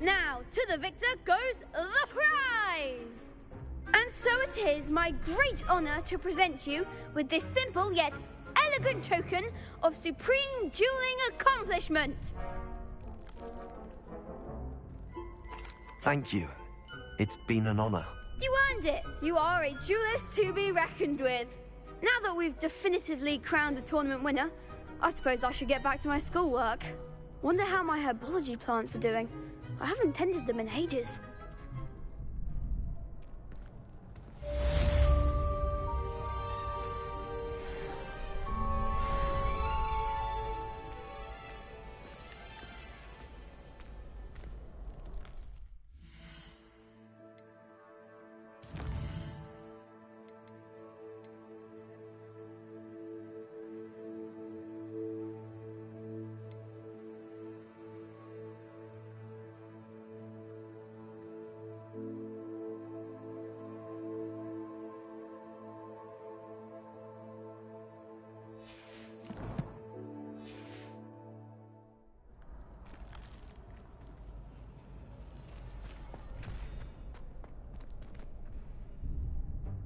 Speaker 8: Now, to the victor goes the prize! And so it is my great honour to present you with this simple yet elegant token of supreme dueling accomplishment.
Speaker 10: Thank you. It's been an honor.
Speaker 8: You earned it. You are a duelist to be reckoned with. Now that we've definitively crowned the tournament winner, I suppose I should get back to my schoolwork. Wonder how my herbology plants are doing. I haven't tended them in ages.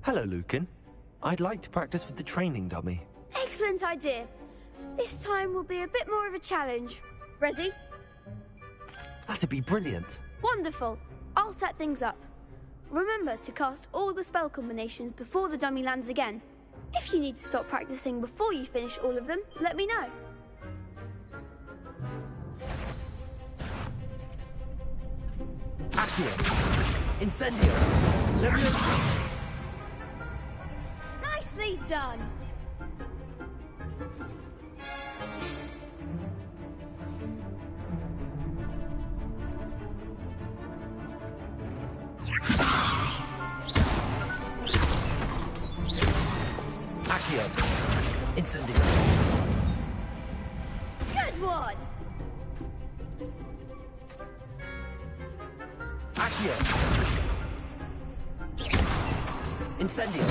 Speaker 10: Hello, Lucan. I'd like to practice with the training dummy.
Speaker 8: Excellent idea. This time will be a bit more of a challenge. Ready?
Speaker 10: That'd be brilliant.
Speaker 8: Wonderful. I'll set things up. Remember to cast all the spell combinations before the dummy lands again. If you need to stop practicing before you finish all of them, let me know.
Speaker 20: Accio. Incendio. Leviosa.
Speaker 8: Nicely done.
Speaker 20: Accio. Incendio.
Speaker 8: Good one.
Speaker 20: Accio. Incendio.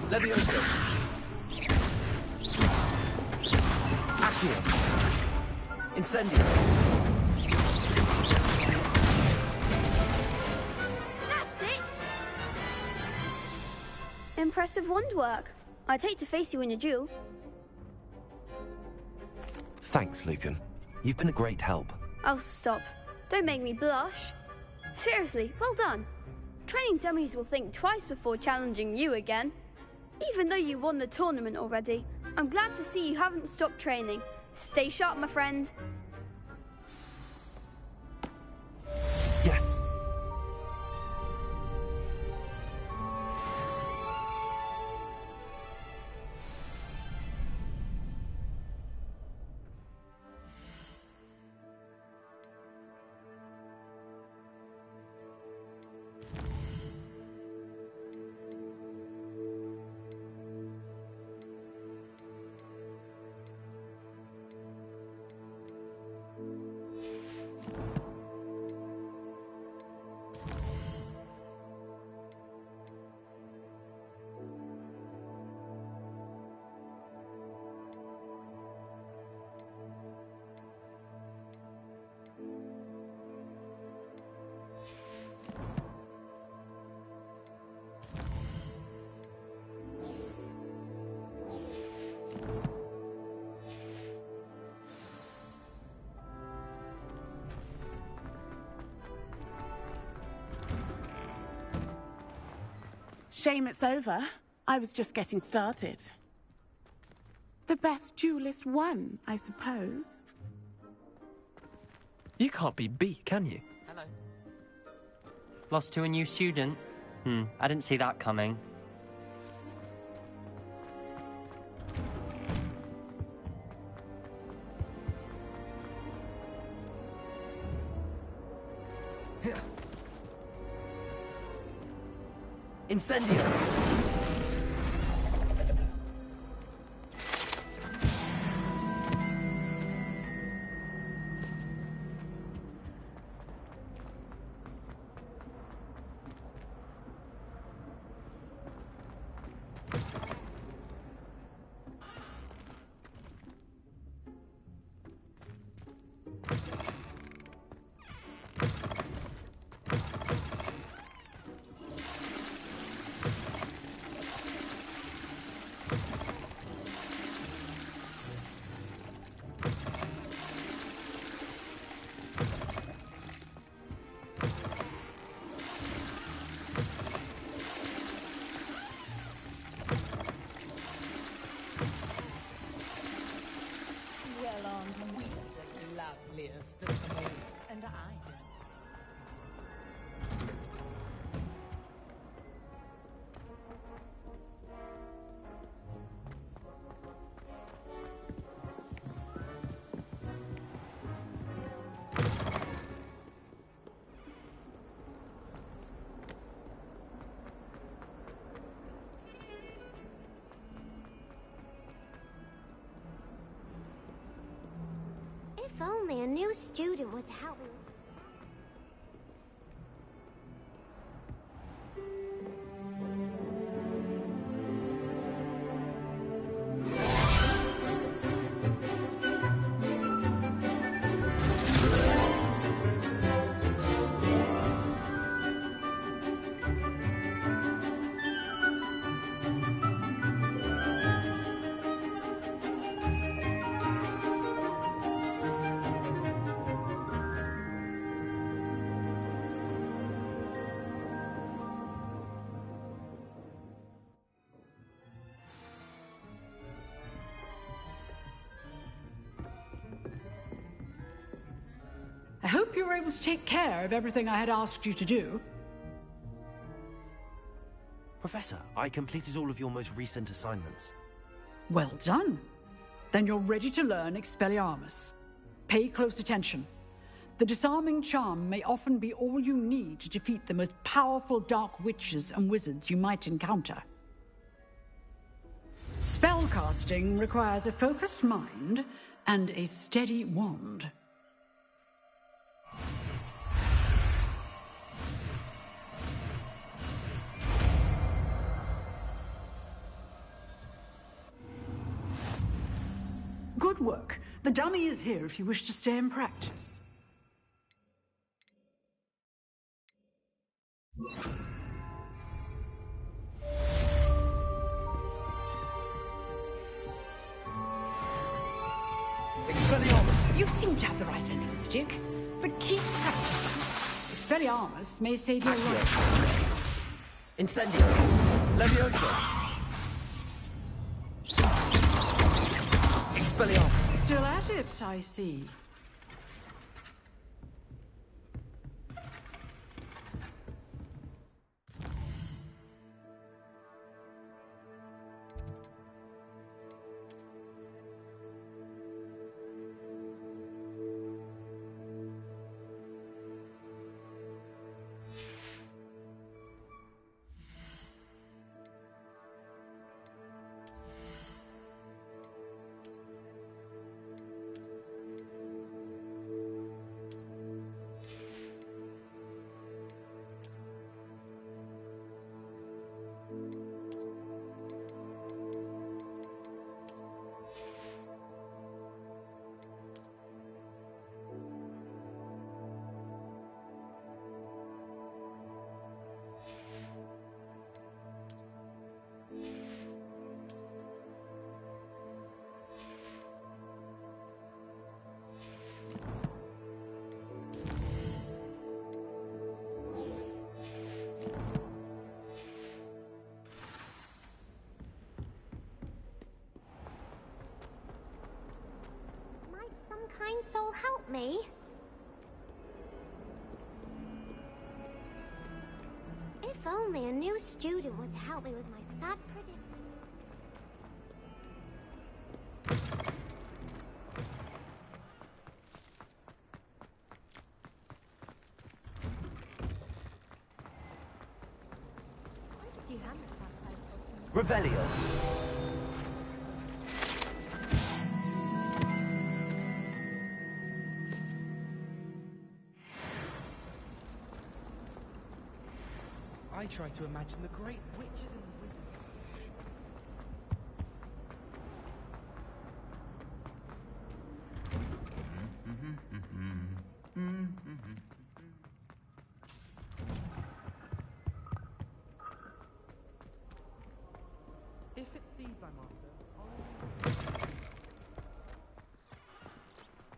Speaker 20: Leviosa. Accio. Incendio.
Speaker 8: That's it. Impressive wand work. I'd hate to face you in a duel.
Speaker 10: Thanks, Lucan. You've been a great help.
Speaker 8: Oh, stop. Don't make me blush. Seriously, well done. Training dummies will think twice before challenging you again. Even though you won the tournament already, I'm glad to see you haven't stopped training. Stay sharp, my friend.
Speaker 10: Yes.
Speaker 1: Shame it's over.
Speaker 13: I was just getting started. The best duelist won, I suppose.
Speaker 14: You can't be beat, can you?
Speaker 20: Hello. Lost to a new student? I didn't see that coming.
Speaker 1: Incendio!
Speaker 7: If only a new student would help me.
Speaker 16: I hope you were able to take care of everything I had asked you to do.
Speaker 10: Professor, I completed all of your most recent assignments.
Speaker 16: Well done. Then you're ready to learn Expelliarmus. Pay close attention. The disarming charm may often be all you need to defeat the most powerful dark witches and wizards you might encounter. Spellcasting requires a focused mind and a steady wand. Good work. The dummy is here if you wish to stay and practice.
Speaker 1: Expelliarmus!
Speaker 16: You seem to have the right end of the stick, but keep practicing. Expelliarmus may save your life.
Speaker 1: Incendio! Levioso! Expelliarmus!
Speaker 16: Still at it, I see.
Speaker 7: kind soul help me? If only a new student were to help me with my sad predicament.
Speaker 17: Revelio.
Speaker 4: I try to imagine the great witches and wizards. If it sees I'm after,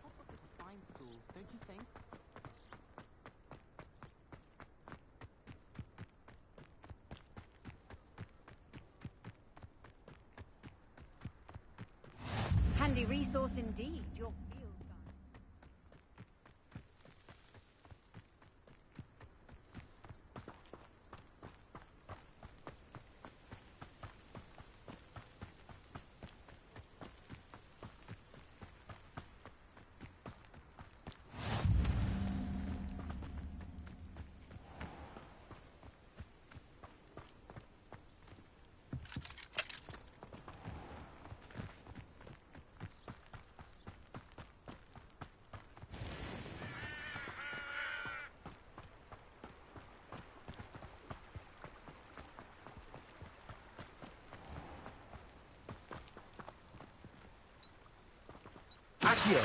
Speaker 22: Hogwarts is a fine school, don't you think?
Speaker 2: Handy resource indeed, your field guide.
Speaker 17: Accio.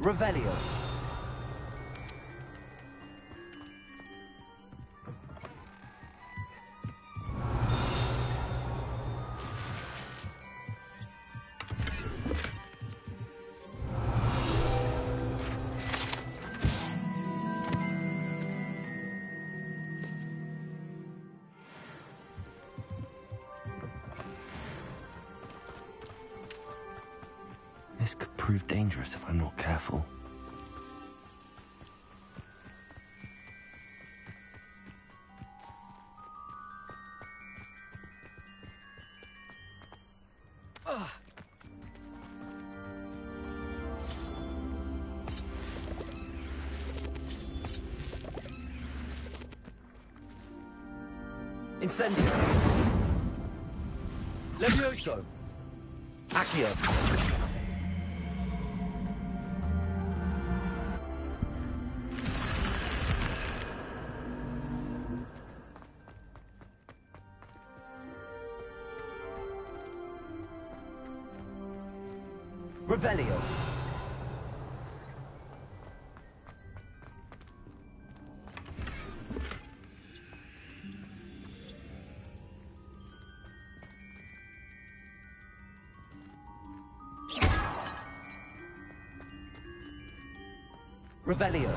Speaker 17: Revelio. This could prove dangerous if I'm not careful. Incendio. Levioso. Accio. Revelio. Revelio.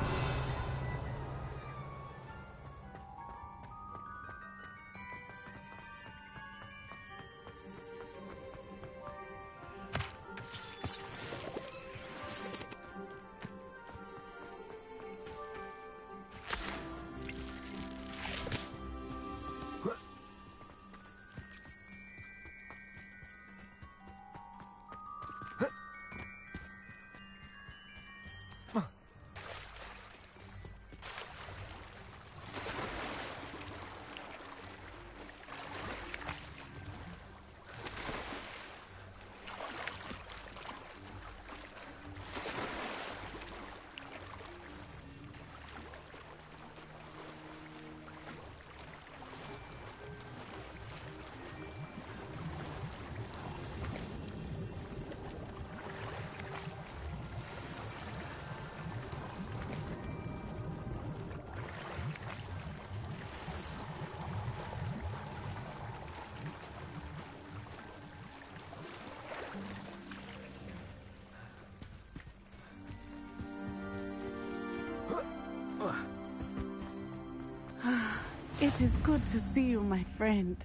Speaker 13: It is good to see you, my friend.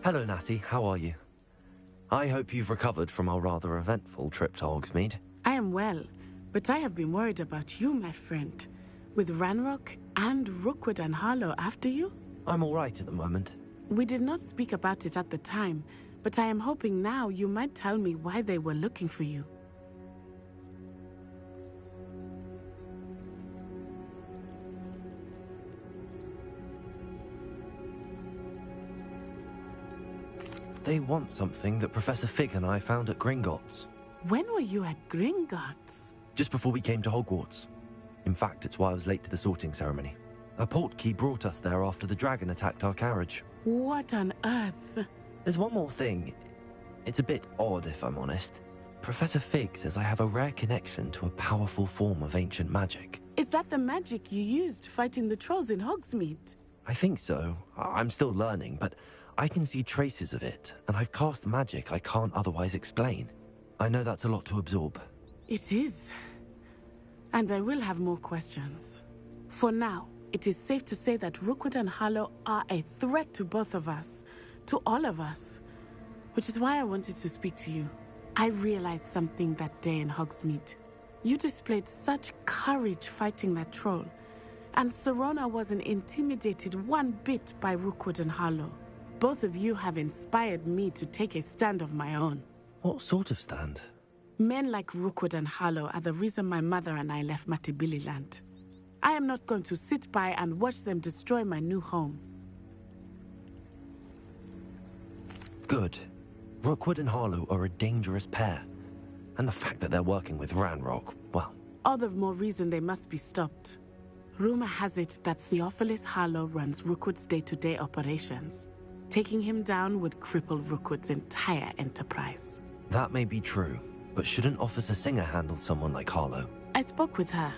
Speaker 10: Hello, Natty. How are you? I hope you've recovered from our rather eventful trip to Hogsmeade.
Speaker 13: I am well, but I have been worried about you, my friend. With Ranrock and Rookwood and Harlow after you?
Speaker 10: I'm all right at the moment.
Speaker 13: We did not speak about it at the time, but I am hoping now you might tell me why they were looking for you.
Speaker 10: They want something that Professor Fig and I found at Gringotts.
Speaker 13: When were you at Gringotts?
Speaker 10: Just before we came to Hogwarts. In fact, it's why I was late to the sorting ceremony. A portkey brought us there after the dragon attacked our carriage.
Speaker 13: What on earth?
Speaker 10: There's one more thing. It's a bit odd, if I'm honest. Professor Fig says I have a rare connection to a powerful form of ancient magic.
Speaker 13: Is that the magic you used fighting the trolls in Hogsmeade?
Speaker 10: I think so. I'm still learning, but I can see traces of it, and I've cast magic I can't otherwise explain. I know that's a lot to absorb.
Speaker 13: It is. And I will have more questions. For now, it is safe to say that Rookwood and Harlow are a threat to both of us, to all of us. Which is why I wanted to speak to you. I realized something that day in Hogsmeade. You displayed such courage fighting that troll, and Serona wasn't intimidated one bit by Rookwood and Harlow. Both of you have inspired me to take a stand of my own.
Speaker 10: What sort of stand?
Speaker 13: Men like Rookwood and Harlow are the reason my mother and I left Matabeleland. I am not going to sit by and watch them destroy my new home.
Speaker 10: Good. Rookwood and Harlow are a dangerous pair. And the fact that they're working with Ranrock, well...
Speaker 13: All the more reason they must be stopped. Rumor has it that Theophilus Harlow runs Rookwood's day-to-day operations. Taking him down would cripple Rookwood's entire enterprise.
Speaker 10: That may be true, but shouldn't Officer Singer handle someone like Harlow?
Speaker 13: I spoke with her.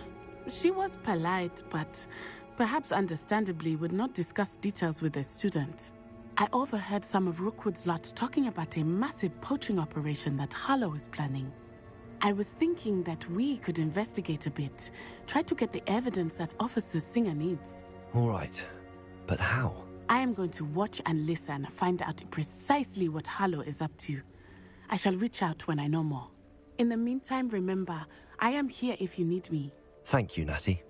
Speaker 13: She was polite, but perhaps understandably would not discuss details with a student. I overheard some of Rookwood's lot talking about a massive poaching operation that Harlow is planning. I was thinking that we could investigate a bit, try to get the evidence that Officer Singer needs.
Speaker 10: All right, but how?
Speaker 13: I am going to watch and listen, find out precisely what Harlow is up to. I shall reach out when I know more. In the meantime, remember, I am here if you need me.
Speaker 10: Thank you, Natty.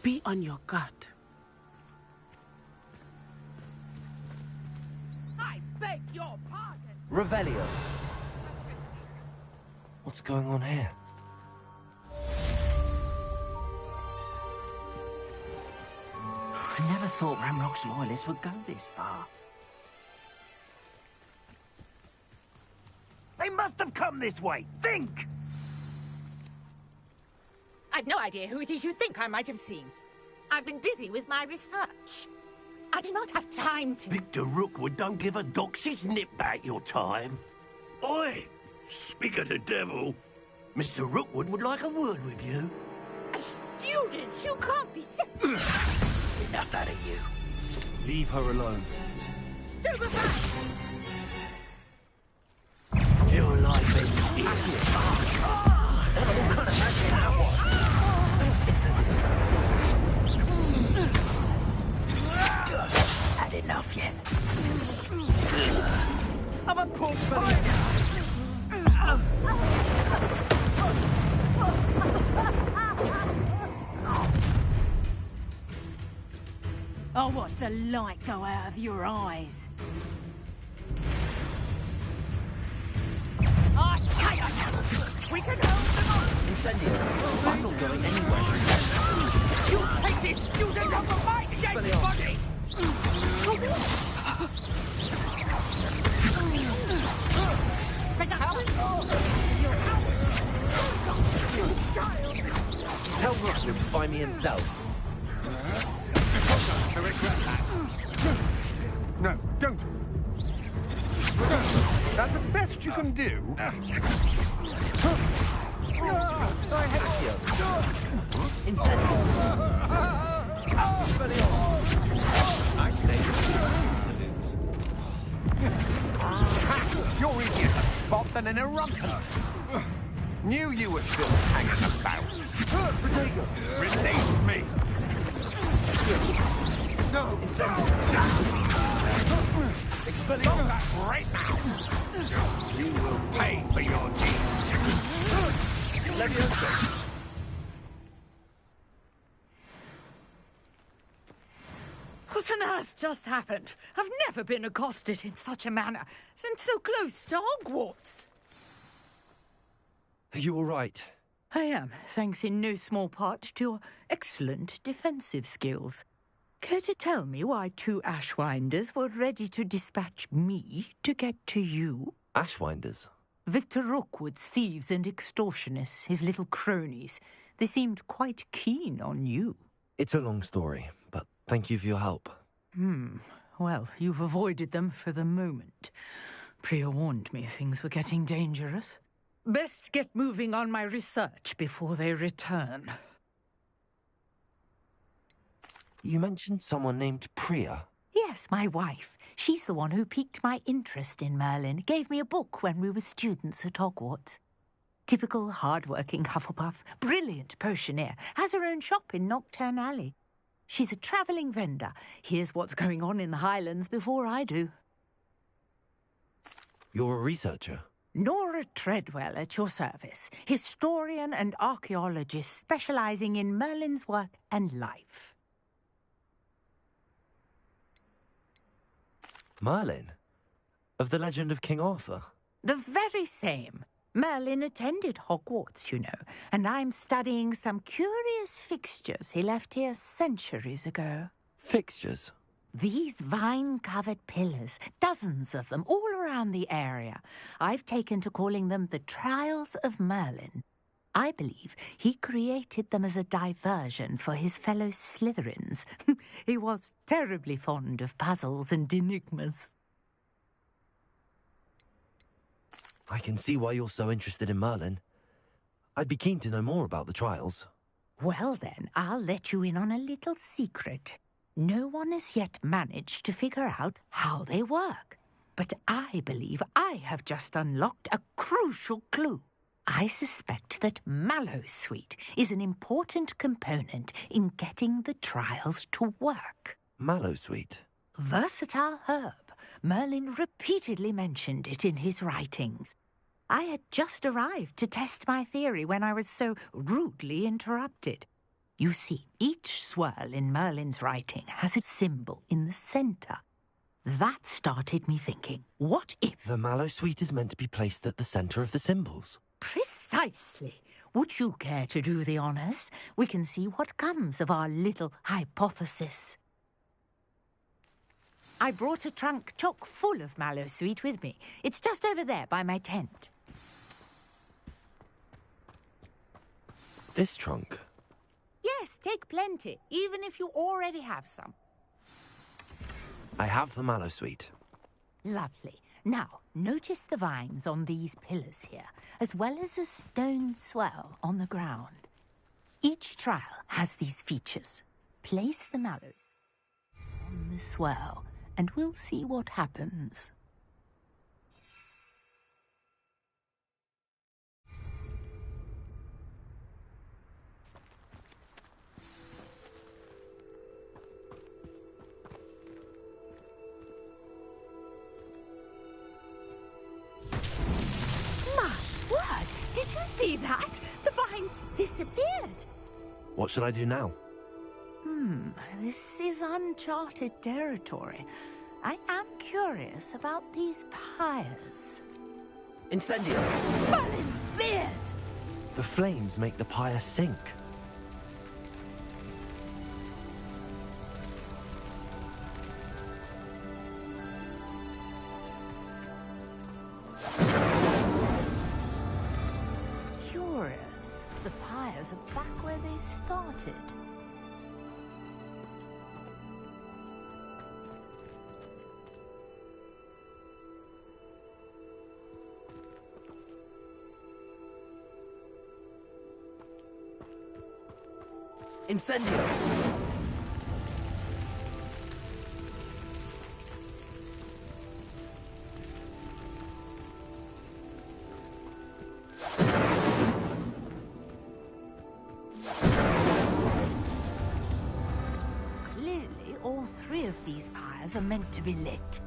Speaker 13: Be on your guard.
Speaker 16: I beg your pardon.
Speaker 10: Revelio. What's going on here?
Speaker 12: I never thought Ranrock's loyalists would go this far. They must have come this way. Think!
Speaker 21: I've no idea who it is you think I might have seen. I've been busy with my research. I do not have time to...
Speaker 12: Victor Rookwood don't give a doxy's nip back your time. Oi! Speak of the devil. Mr. Rookwood would like a word with you.
Speaker 21: A student? You can't be...
Speaker 12: Enough out of you.
Speaker 5: Leave her alone.
Speaker 21: Stupefy!
Speaker 12: Your life ends here. What kind of magic that was?
Speaker 17: It's
Speaker 12: Had enough yet?
Speaker 17: I'm a portfolio.
Speaker 3: I'll watch the light go out of your eyes.
Speaker 21: We can hold them on!
Speaker 17: Incendio. I'm not going anywhere.
Speaker 21: You take this student over my dead body!
Speaker 10: Tell Rookwood to find me himself.
Speaker 23: To regret that. No, don't. That's the best you can do.
Speaker 10: I hate you.
Speaker 17: Incendio.
Speaker 23: I say you're easier to spot than an irrumpent. Knew you were still hanging about. Release me. No!
Speaker 1: Incendio! Expelliarmus!
Speaker 12: Right now! You will pay for your deeds!
Speaker 1: Levioso!
Speaker 11: What on earth just happened? I've never been accosted in such a manner, and so close to Hogwarts.
Speaker 10: Are you all right?
Speaker 11: I am, thanks in no small part to your excellent defensive skills. Care to tell me why 2 Ashwinders were ready to dispatch me to get to you?
Speaker 10: Ashwinders?
Speaker 11: Victor Rookwood's thieves and extortionists, his little cronies. They seemed quite keen on you.
Speaker 10: It's a long story, but thank you for your help.
Speaker 11: Well, you've avoided them for the moment. Priya warned me things were getting dangerous. Best get moving on my research before they return.
Speaker 10: You mentioned someone named Priya.
Speaker 11: Yes, my wife. She's the one who piqued my interest in Merlin. Gave me a book when we were students at Hogwarts. Typical hard-working Hufflepuff. Brilliant potioneer. Has her own shop in Knockturn Alley. She's a travelling vendor. Hears what's going on in the Highlands before I do.
Speaker 10: You're a researcher?
Speaker 11: Nora Treadwell at your service. Historian and archaeologist specialising in Merlin's work and life.
Speaker 10: Merlin? Of the legend of King Arthur?
Speaker 11: The very same. Merlin attended Hogwarts, you know, and I'm studying some curious fixtures he left here centuries ago.
Speaker 10: Fixtures?
Speaker 11: These vine-covered pillars, dozens of them, all around the area. I've taken to calling them the Trials of Merlin. I believe he created them as a diversion for his fellow Slytherins. He was terribly fond of puzzles and enigmas.
Speaker 10: I can see why you're so interested in Merlin. I'd be keen to know more about the trials.
Speaker 11: Well then, I'll let you in on a little secret. No one has yet managed to figure out how they work. But I believe I have just unlocked a crucial clue. I suspect that Mallowsweet is an important component in getting the trials to work.
Speaker 10: Mallowsweet?
Speaker 11: Versatile herb. Merlin repeatedly mentioned it in his writings. I had just arrived to test my theory when I was so rudely interrupted. You see, each swirl in Merlin's writing has a symbol in the centre. That started me thinking, what if...
Speaker 10: The Mallowsweet is meant to be placed at the centre of the symbols.
Speaker 11: Precisely. Would you care to do the honours? We can see what comes of our little hypothesis. I brought a trunk chock full of Mallowsweet with me. It's just over there by my tent.
Speaker 10: This trunk?
Speaker 11: Yes, take plenty, even if you already have some.
Speaker 10: I have the Mallowsweet.
Speaker 11: Lovely. Now, notice the vines on these pillars here, as well as a stone swell on the ground. Each trial has these features. Place the mallows on the swell, and we'll see what happens. My word! Did you see that? The vines disappeared.
Speaker 10: What should I do now?
Speaker 11: This is uncharted territory. I am curious about these pyres.
Speaker 1: Incendio!
Speaker 11: Merlin's beard!
Speaker 10: The flames make the pyre sink.
Speaker 11: Curious. The pyres are back where they started.
Speaker 1: Incendio!
Speaker 11: Clearly, all three of these pyres are meant to be lit.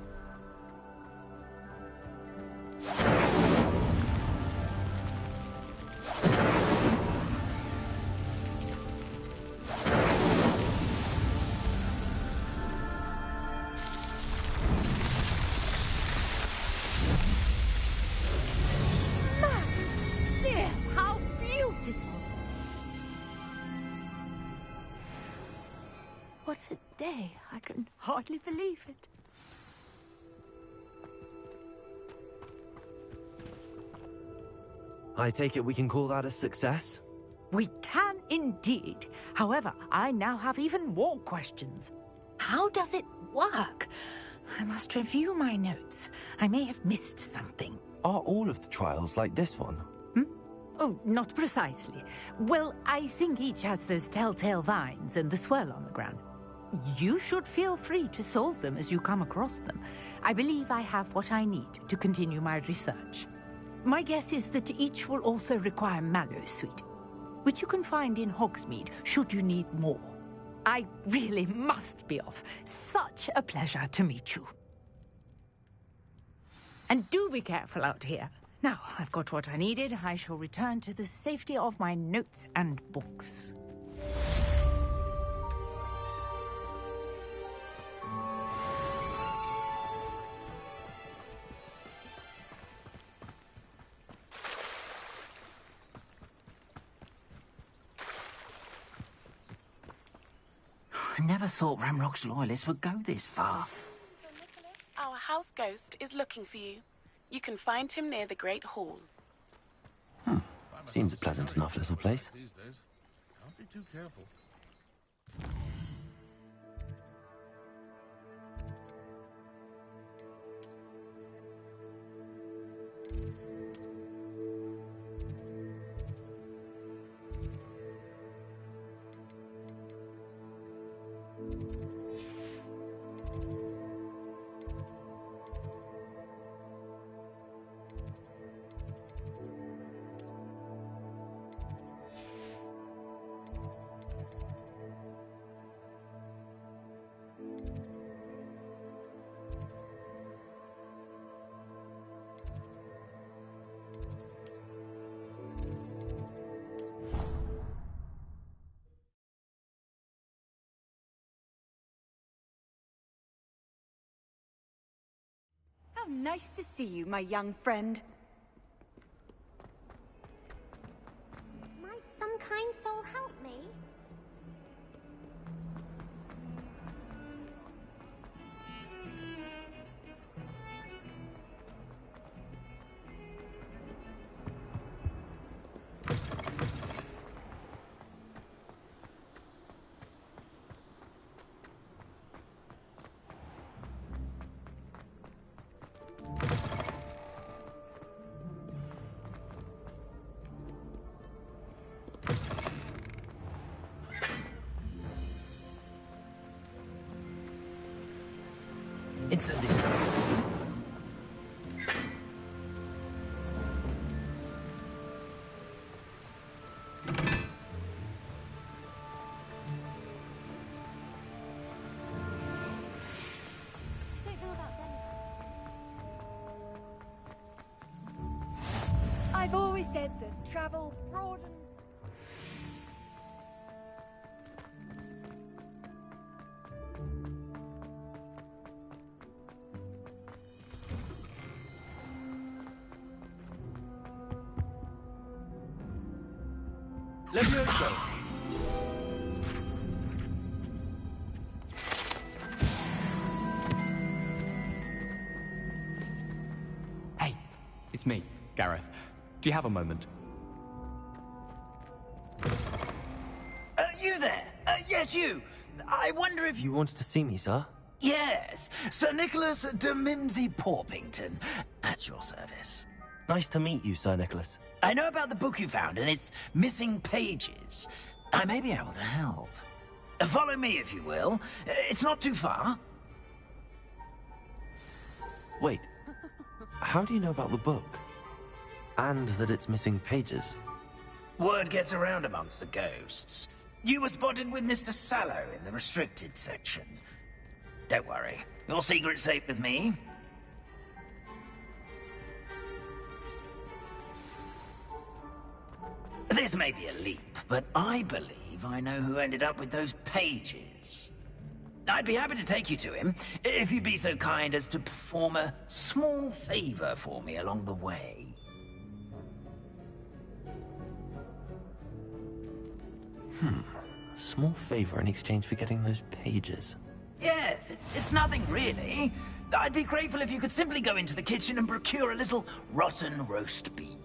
Speaker 11: How beautiful! What a day! I can hardly believe it.
Speaker 10: I take it we can call that a success?
Speaker 11: We can indeed. However, I now have even more questions. How does it work? I must review my notes. I may have missed something.
Speaker 10: Are all of the trials like this one?
Speaker 11: Oh, not precisely. Well, I think each has those telltale vines and the swirl on the ground. You should feel free to solve them as you come across them. I believe I have what I need to continue my research. My guess is that each will also require mallow sweet, which you can find in Hogsmeade should you need more. I really must be off. Such a pleasure to meet you. And do be careful out here. Now, I've got what I needed. I shall return to the safety of my notes and books.
Speaker 6: I never thought Ramrock's loyalists would go this far.
Speaker 13: Sir Nicholas, our house ghost is looking for you. You can find him near the Great Hall.
Speaker 10: Seems a pleasant enough little place.
Speaker 23: These days. Can't be too careful.
Speaker 2: How nice to see you, my young friend.
Speaker 7: Might some kind soul help me?
Speaker 1: Incendio.
Speaker 2: I've always said that travel broadens.
Speaker 1: Levioso.
Speaker 22: Hey, it's me, Gareth. Do you have a moment?
Speaker 6: You there? Yes, you. I wonder if
Speaker 10: You wanted to see me, sir?
Speaker 6: Yes, Sir Nicholas de Mimsy Porpington, at your service.
Speaker 10: Nice to meet you, Sir Nicholas.
Speaker 6: I know about the book you found and its missing pages. I may be able to help. Follow me, if you will. It's not too far.
Speaker 10: Wait, how do you know about the book? And that it's missing pages?
Speaker 6: Word gets around amongst the ghosts. You were spotted with Mr. Sallow in the restricted section. Don't worry, your secret's safe with me. This may be a leap, but I believe I know who ended up with those pages. I'd be happy to take you to him, if you'd be so kind as to perform a small favor for me along the way.
Speaker 10: A small favor in exchange for getting those pages.
Speaker 6: Yes, it's nothing really. I'd be grateful if you could simply go into the kitchen and procure a little rotten roast beef.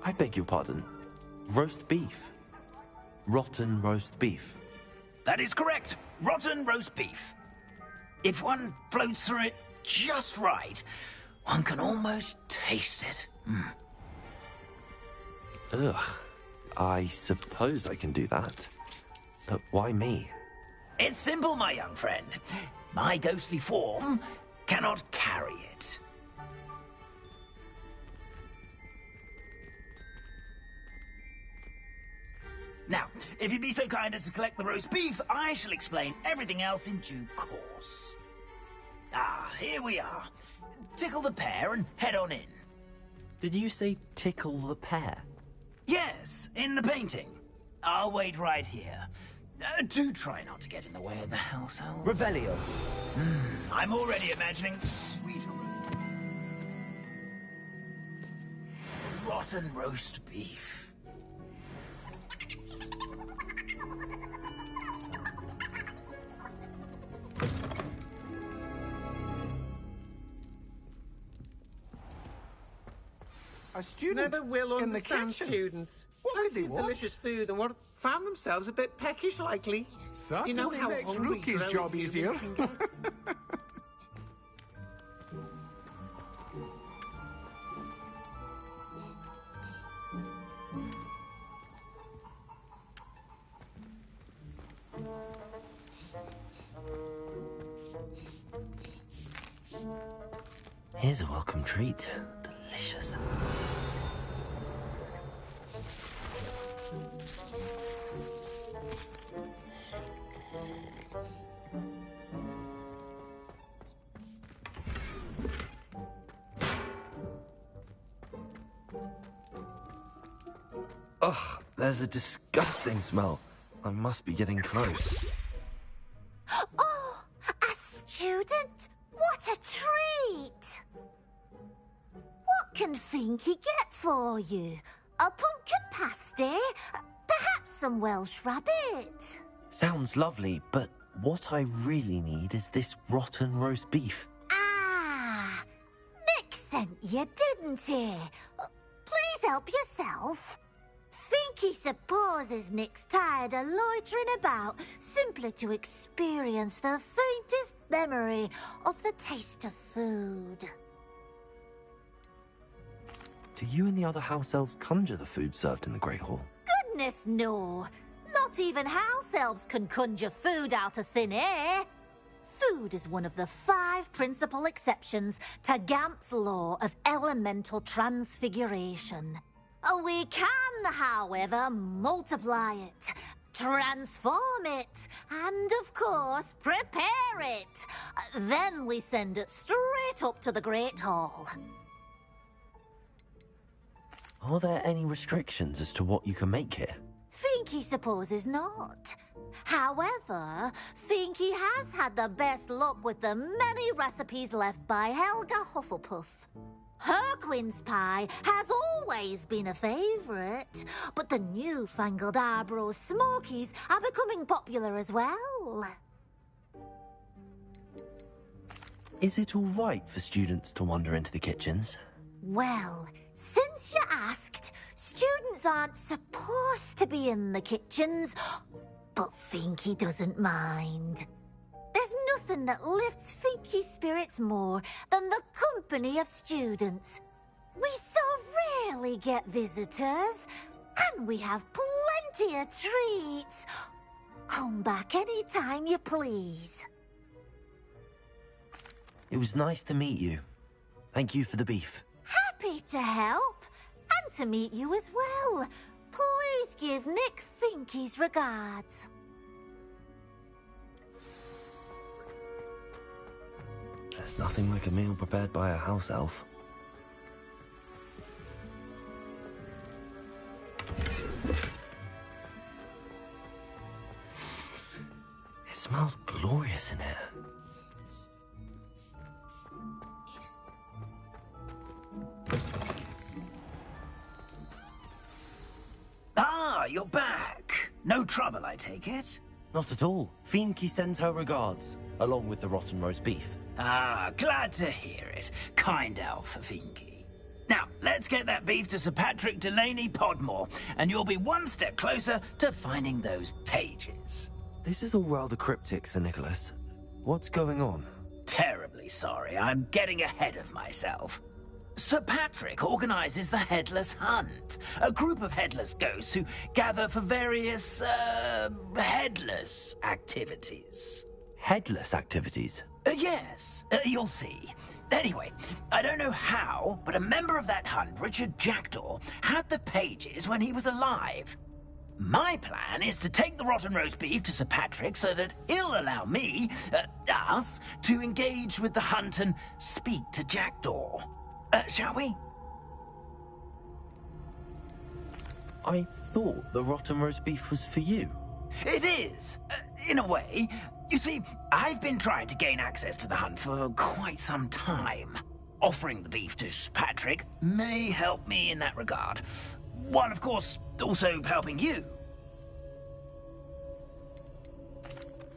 Speaker 10: I beg your pardon. Roast beef. Rotten roast beef.
Speaker 6: That is correct. Rotten roast beef. If one floats through it just right, one can almost taste it.
Speaker 10: Ugh. I suppose I can do that. But why me?
Speaker 6: It's simple, my young friend. My ghostly form cannot carry it. Now, if you'd be so kind as to collect the roast beef, I shall explain everything else in due course. Ah, here we are. Tickle the pear and head on in.
Speaker 10: Did you say tickle the pear?
Speaker 6: Yes, in the painting. I'll wait right here. Do try not to get in the way of the household.
Speaker 1: Revelio.
Speaker 6: I'm already imagining sweet rotten roast beef.
Speaker 23: A student
Speaker 12: Never will
Speaker 23: in the
Speaker 12: understand
Speaker 23: kitchen.
Speaker 12: students.
Speaker 23: Plenty
Speaker 12: Plenty of delicious food and what found themselves a bit peckish likely.
Speaker 23: Certainly
Speaker 12: you know how
Speaker 23: makes
Speaker 12: hungry
Speaker 23: Rookie's
Speaker 12: grown
Speaker 23: job
Speaker 12: humans
Speaker 23: easier.
Speaker 12: can get.
Speaker 10: Here's a welcome treat. Delicious. Ugh, there's a disgusting smell. I must be getting close.
Speaker 9: Oh, a student? What a treat! What can Finky get for you? A pumpkin pasty? Perhaps some Welsh rabbit?
Speaker 10: Sounds lovely, but what I really need is this rotten roast beef.
Speaker 9: Ah, Nick sent you, didn't he? Please help yourself. Finky supposes Nick's tired of loitering about simply to experience the faintest memory of the taste of food.
Speaker 10: Do you and the other house elves conjure the food served in the Great Hall?
Speaker 9: Goodness, no. Not even house elves can conjure food out of thin air. Food is one of the 5 principal exceptions to Gamp's law of elemental transfiguration. We can, however, multiply it, transform it, and, of course, prepare it. Then we send it straight up to the Great Hall.
Speaker 10: Are there any restrictions as to what you can make here?
Speaker 9: Finky supposes not. However, Finky has had the best luck with the many recipes left by Helga Hufflepuff. Her quince pie has always been a favourite, but the newfangled Arbroath Smokies are becoming popular as well.
Speaker 10: Is it all right for students to wander into the kitchens?
Speaker 9: Well, since you asked, students aren't supposed to be in the kitchens, but Finky doesn't mind. There's nothing that lifts Finky's spirits more than the company of students. We so rarely get visitors, and we have plenty of treats. Come back any time you please.
Speaker 10: It was nice to meet you. Thank you for the beef.
Speaker 9: happy to help. And to meet you as well. Please give Nick Finky's regards.
Speaker 10: There's nothing like a meal prepared by a house elf. It smells glorious in here.
Speaker 6: Ah, you're back. No trouble, I take it?
Speaker 10: Not at all. Finky sends her regards, along with the rotten roast beef.
Speaker 6: Ah, glad to hear it. Kind elf, Finky. Now, let's get that beef to Sir Patrick Delaney Podmore, and you'll be one step closer to finding those pages.
Speaker 10: This is all rather cryptic, Sir Nicholas. What's going on?
Speaker 6: Terribly sorry, I'm getting ahead of myself. Sir Patrick organizes the Headless Hunt, a group of headless ghosts who gather for various, headless activities.
Speaker 10: Headless activities?
Speaker 6: Yes, you'll see. Anyway, I don't know how, but a member of that hunt, Richard Jackdaw, had the pages when he was alive. My plan is to take the rotten roast beef to Sir Patrick so that he'll allow me, us, to engage with the hunt and speak to Jackdaw. Shall we?
Speaker 10: I thought the rotten roast beef was for you.
Speaker 6: It is, in a way. You see, I've been trying to gain access to the hunt for quite some time. Offering the beef to Patrick may help me in that regard. While, of course, also helping you.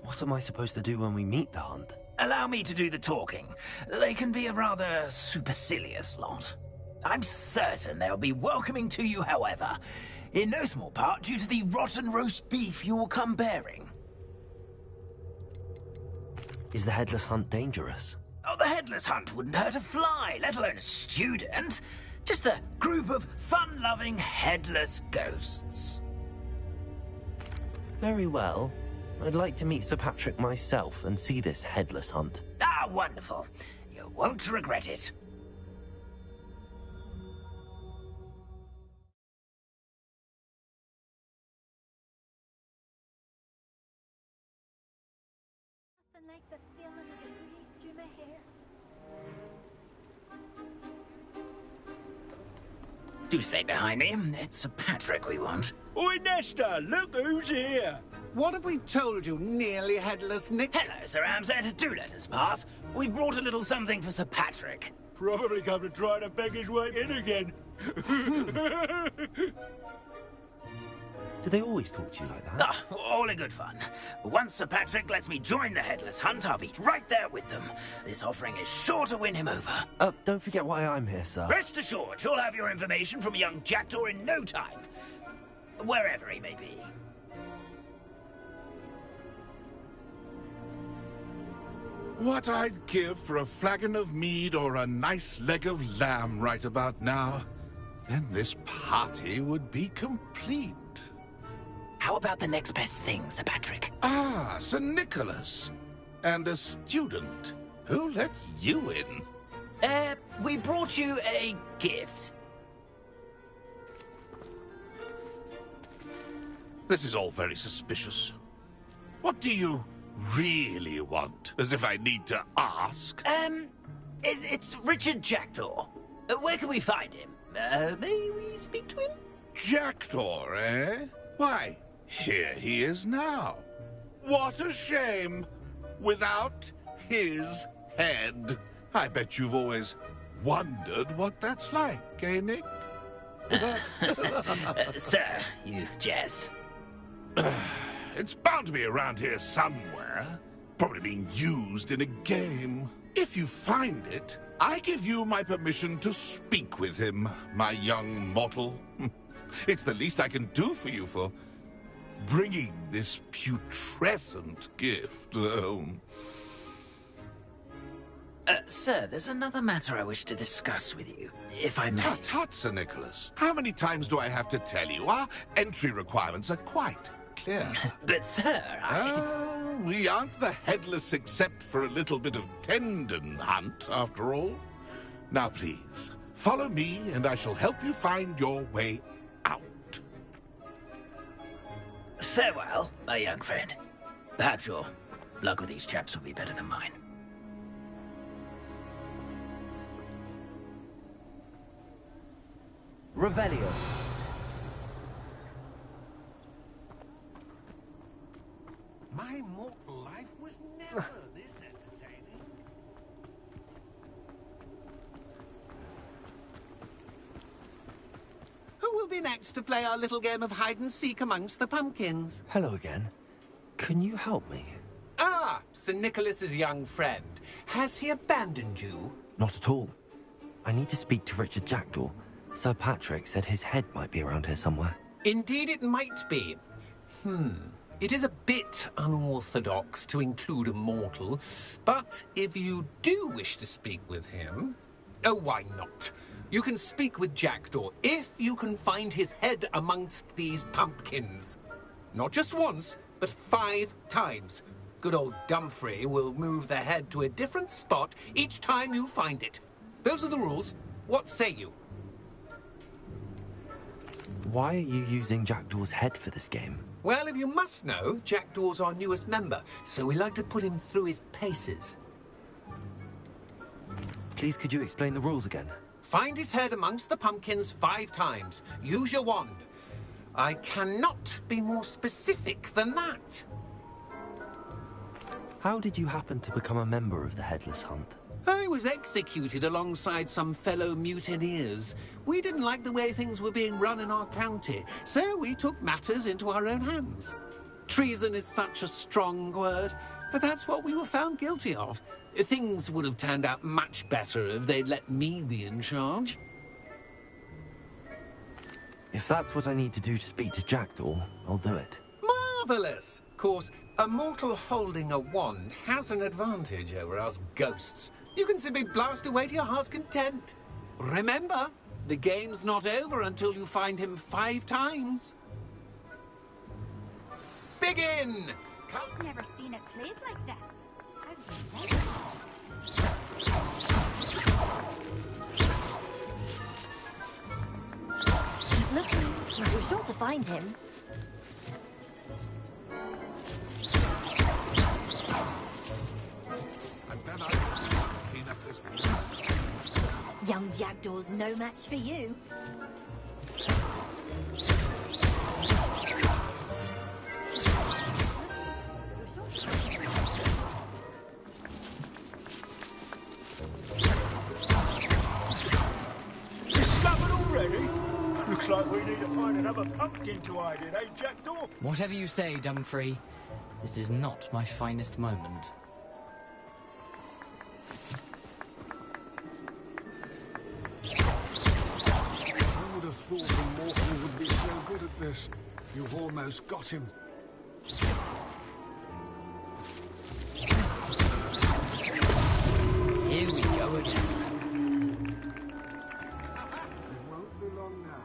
Speaker 10: What am I supposed to do when we meet the hunt?
Speaker 6: Allow me to do the talking. They can be a rather supercilious lot. I'm certain they'll be welcoming to you, however, in no small part due to the rotten roast beef you will come bearing.
Speaker 10: Is the Headless Hunt dangerous?
Speaker 6: Oh, the Headless Hunt wouldn't hurt a fly, let alone a student. Just a group of fun-loving headless ghosts.
Speaker 10: Very well. I'd like to meet Sir Patrick myself and see this Headless Hunt.
Speaker 6: Ah, wonderful. You won't regret it.
Speaker 7: Nothing like the feeling of the breeze through my hair.
Speaker 6: Do stay behind me. It's Sir Patrick we want.
Speaker 15: Oi, Nesta, look who's here.
Speaker 23: What have we told you, nearly headless Nick?
Speaker 6: Hello, Sir Ramsay. Do let us pass. We've brought a little something for Sir Patrick.
Speaker 15: Probably come to try to beg his way in again.
Speaker 10: Do they always talk to you like that?
Speaker 6: Ah, all in good fun. Once Sir Patrick lets me join the Headless Hunt, I'll be right there with them. This offering is sure to win him over.
Speaker 10: Don't forget why I'm here, sir.
Speaker 6: Rest assured, you'll have your information from young Jackdaw in no time. Wherever he may be.
Speaker 23: What I'd give for a flagon of mead or a nice leg of lamb right about now. Then this party would be complete.
Speaker 6: How about the next best thing, Sir Patrick?
Speaker 23: Ah, Sir Nicholas. And a student. Who let you in?
Speaker 6: We brought you a gift.
Speaker 23: This is all very suspicious. What do you really want? As if I need to ask.
Speaker 6: It's Richard Jackdaw. Where can we find him? May we speak to him?
Speaker 23: Jackdaw, eh? Why, here he is now. What a shame. Without his head. I bet you've always wondered what that's like, eh, Nick?
Speaker 6: Sir, you jest.
Speaker 23: It's bound to be around here somewhere. Probably being used in a game. If you find it, I give you my permission to speak with him, my young mortal. It's the least I can do for you for bringing this putrescent gift home.
Speaker 6: Sir, there's another matter I wish to discuss with you, if I may.
Speaker 23: Tut, tut, Sir Nicholas. How many times do I have to tell you? Our entry requirements are quite clear.
Speaker 6: But, sir,
Speaker 23: we aren't the headless except for a little bit of tendon hunt, after all. Now, please, Follow me, and I shall help you find your way out.
Speaker 6: Farewell, my young friend. Perhaps your luck with these chaps will be better than mine.
Speaker 1: Revelio.
Speaker 12: My mortal life was never this entertaining.
Speaker 8: Who will be next to play our little game of hide-and-seek amongst the pumpkins?
Speaker 10: Hello again. Can you help me?
Speaker 8: Ah, Sir Nicholas's young friend. Has he abandoned you?
Speaker 10: Not at all. I need to speak to Richard Jackdaw. Sir Patrick said his head might be around here somewhere.
Speaker 8: Indeed it might be. It is a bit unorthodox to include a mortal, but if you do wish to speak with him... Oh, why not? You can speak with Jackdaw if you can find his head amongst these pumpkins. Not just once, but 5 times. Good old Dumfrey will move the head to a different spot each time you find it. Those are the rules. What say you?
Speaker 10: Why are you using Jackdaw's head for this game?
Speaker 8: Well, if you must know, Jackdaw's our newest member, so we like to put him through his paces.
Speaker 10: Please, could you explain the rules again?
Speaker 8: Find his head amongst the pumpkins 5 times. Use your wand. I cannot be more specific than that.
Speaker 10: How did you happen to become a member of the Headless Hunt?
Speaker 8: I was executed alongside some fellow mutineers. We didn't like the way things were being run in our county, so we took matters into our own hands. Treason is such a strong word, but that's what we were found guilty of. Things would have turned out much better if they'd let me be in charge.
Speaker 10: If that's what I need to do to speak to Jackdaw, I'll do it.
Speaker 8: Marvellous! Of course, a mortal holding a wand has an advantage over us ghosts. You can simply blast away to your heart's content. Remember, the game's not over until you find him 5 times. Begin!
Speaker 7: I've never seen a clade like this.
Speaker 2: Look, we're sure to find him. Young Jackdaw's no match for you.
Speaker 15: Discovered already? Looks like we need to find another pumpkin to hide in, eh, Jackdaw?
Speaker 22: Whatever you say, Dumfrey. This is not my finest moment.
Speaker 18: I would have thought the mortal would be so good at this. You've almost got him.
Speaker 22: Here we go again.
Speaker 18: It won't be long now.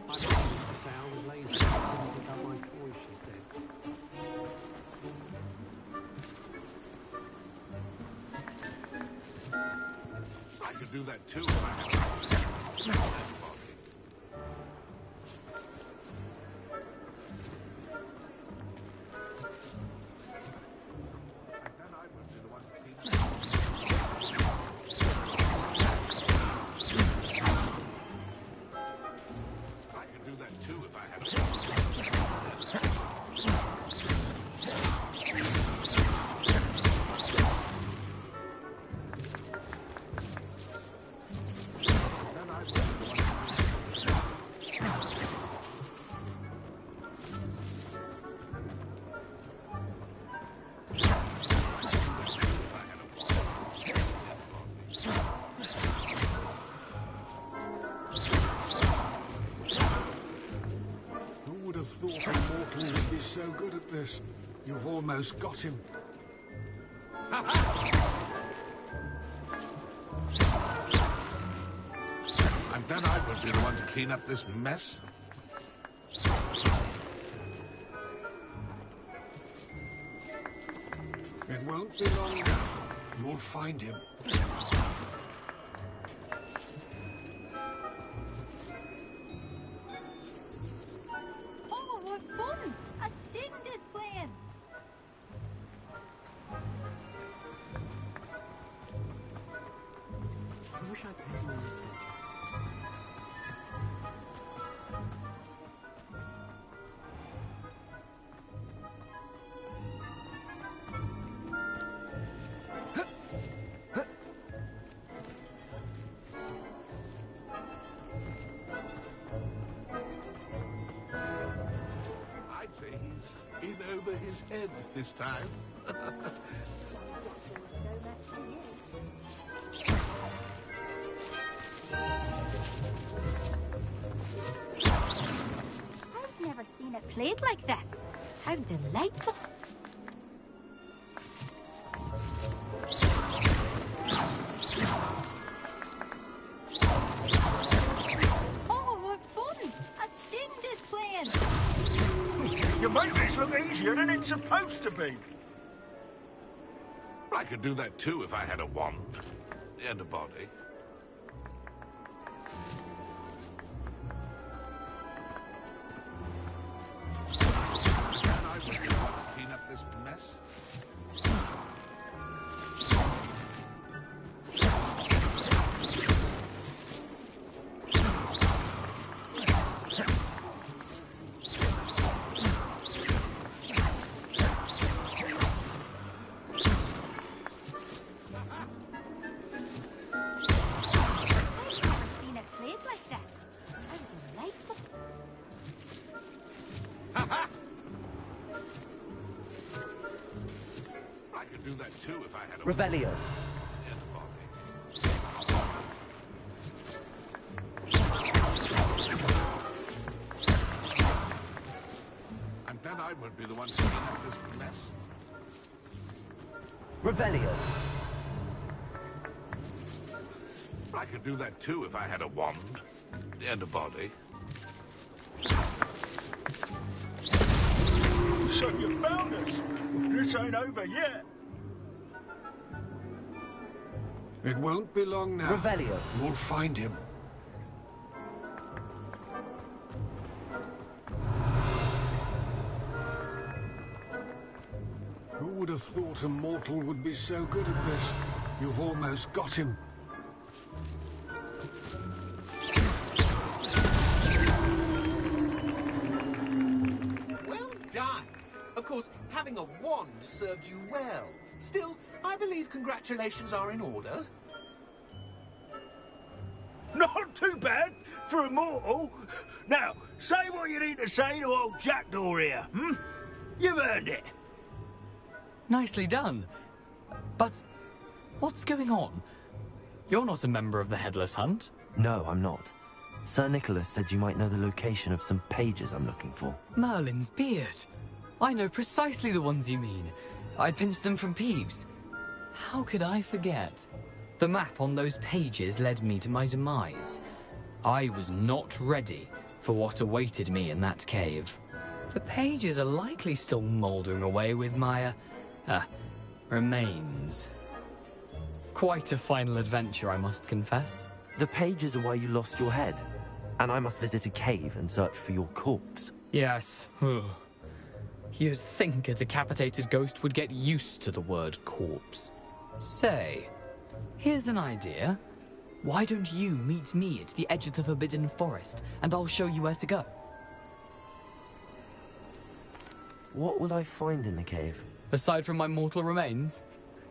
Speaker 4: I used to say I was lazy. I couldn't pick up my toys, she said.
Speaker 23: I could do that too if I had.
Speaker 18: So good at this. You've almost got him.
Speaker 23: And then I would be the one to clean up this mess.
Speaker 18: won't be long now. You'll find him.
Speaker 3: Oh, what fun! A student is playing!
Speaker 18: I wish I'd paid more.
Speaker 23: I'd say he's in over his head this time.
Speaker 3: I've never seen it played like this. How delightful! Oh, what fun! A student is playing!
Speaker 15: You make this look easier than it's supposed to be.
Speaker 23: I could do that too if I had a wand and a body. And I would clean up this mess.
Speaker 3: Seen it played like this. How delightful!
Speaker 23: I could do that too if I had a
Speaker 1: Revelio.
Speaker 23: and a body. And then I would be the one cleaning up this mess.
Speaker 1: Revelio.
Speaker 23: I could do that too if I had a wand and a body.
Speaker 15: So you found us. This ain't over yet.
Speaker 18: It won't be long now.
Speaker 1: Revelio.
Speaker 18: You'll find him. Who would have thought a mortal would be so good at this? You've almost got him.
Speaker 8: Well done. Of course, having a wand served you well. Still, I believe congratulations are in order.
Speaker 15: Not too bad for a mortal. Now, say what you need to say to old Jackdaw here, hmm? You've earned it.
Speaker 22: Nicely done. But what's going on? You're not a member of the Headless Hunt.
Speaker 10: No, I'm not. Sir Nicholas said you might know the location of some pages I'm looking for.
Speaker 22: Merlin's beard. I know precisely the ones you mean. I pinched them from Peeves. How could I forget? The map on those pages led me to my demise. I was not ready for what awaited me in that cave. The pages are likely still mouldering away with my, remains. Quite a final adventure, I must confess.
Speaker 10: The pages are why you lost your head, and I must visit a cave and search for your corpse.
Speaker 22: Yes. You'd think a decapitated ghost would get used to the word corpse. Say, here's an idea. Why don't you meet me at the edge of the Forbidden Forest, and I'll show you where to go?
Speaker 10: What will I find in the cave?
Speaker 22: Aside from my mortal remains?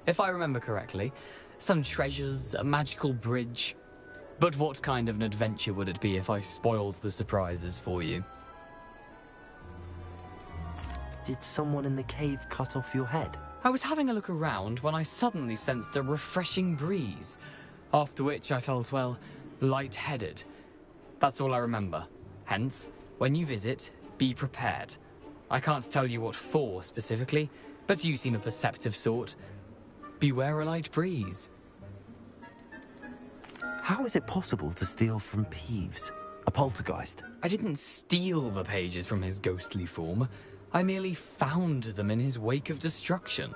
Speaker 22: If I remember correctly, some treasures, a magical bridge. But what kind of an adventure would it be if I spoiled the surprises for you?
Speaker 10: Did someone in the cave cut off your head?
Speaker 22: I was having a look around when I suddenly sensed a refreshing breeze, after which I felt, well, lightheaded. That's all I remember. Hence, when you visit, be prepared. I can't tell you what for specifically, but you seem a perceptive sort. Beware a light breeze.
Speaker 10: How is it possible to steal from Peeves? A poltergeist?
Speaker 22: I didn't steal the pages from his ghostly form. I merely found them in his wake of destruction.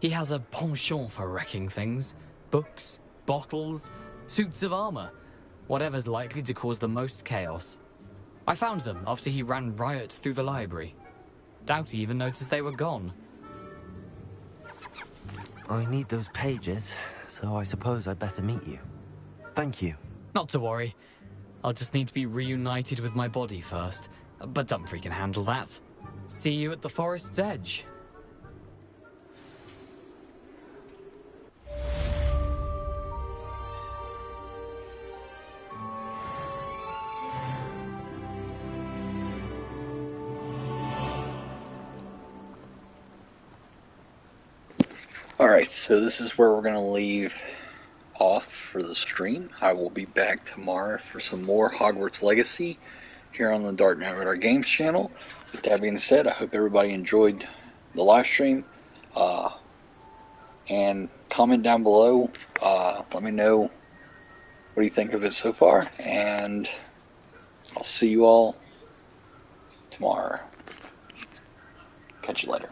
Speaker 22: He has a penchant for wrecking things. Books, bottles, suits of armor. Whatever's likely to cause the most chaos. I found them after he ran riot through the library. Doubt he even noticed they were gone.
Speaker 10: I need those pages, so I suppose I'd better meet you. Thank you.
Speaker 22: Not to worry. I'll just need to be reunited with my body first. But Dumfries can handle that. See you at the forest's edge.
Speaker 14: Alright, so this is where we're going to leave off for the stream. I will be back tomorrow for some more Hogwarts Legacy here on the Dark Knight Radar Games channel. With that being said, I hope everybody enjoyed the live stream. And comment down below. Let me know what you think of it so far. And I'll see you all tomorrow. Catch you later.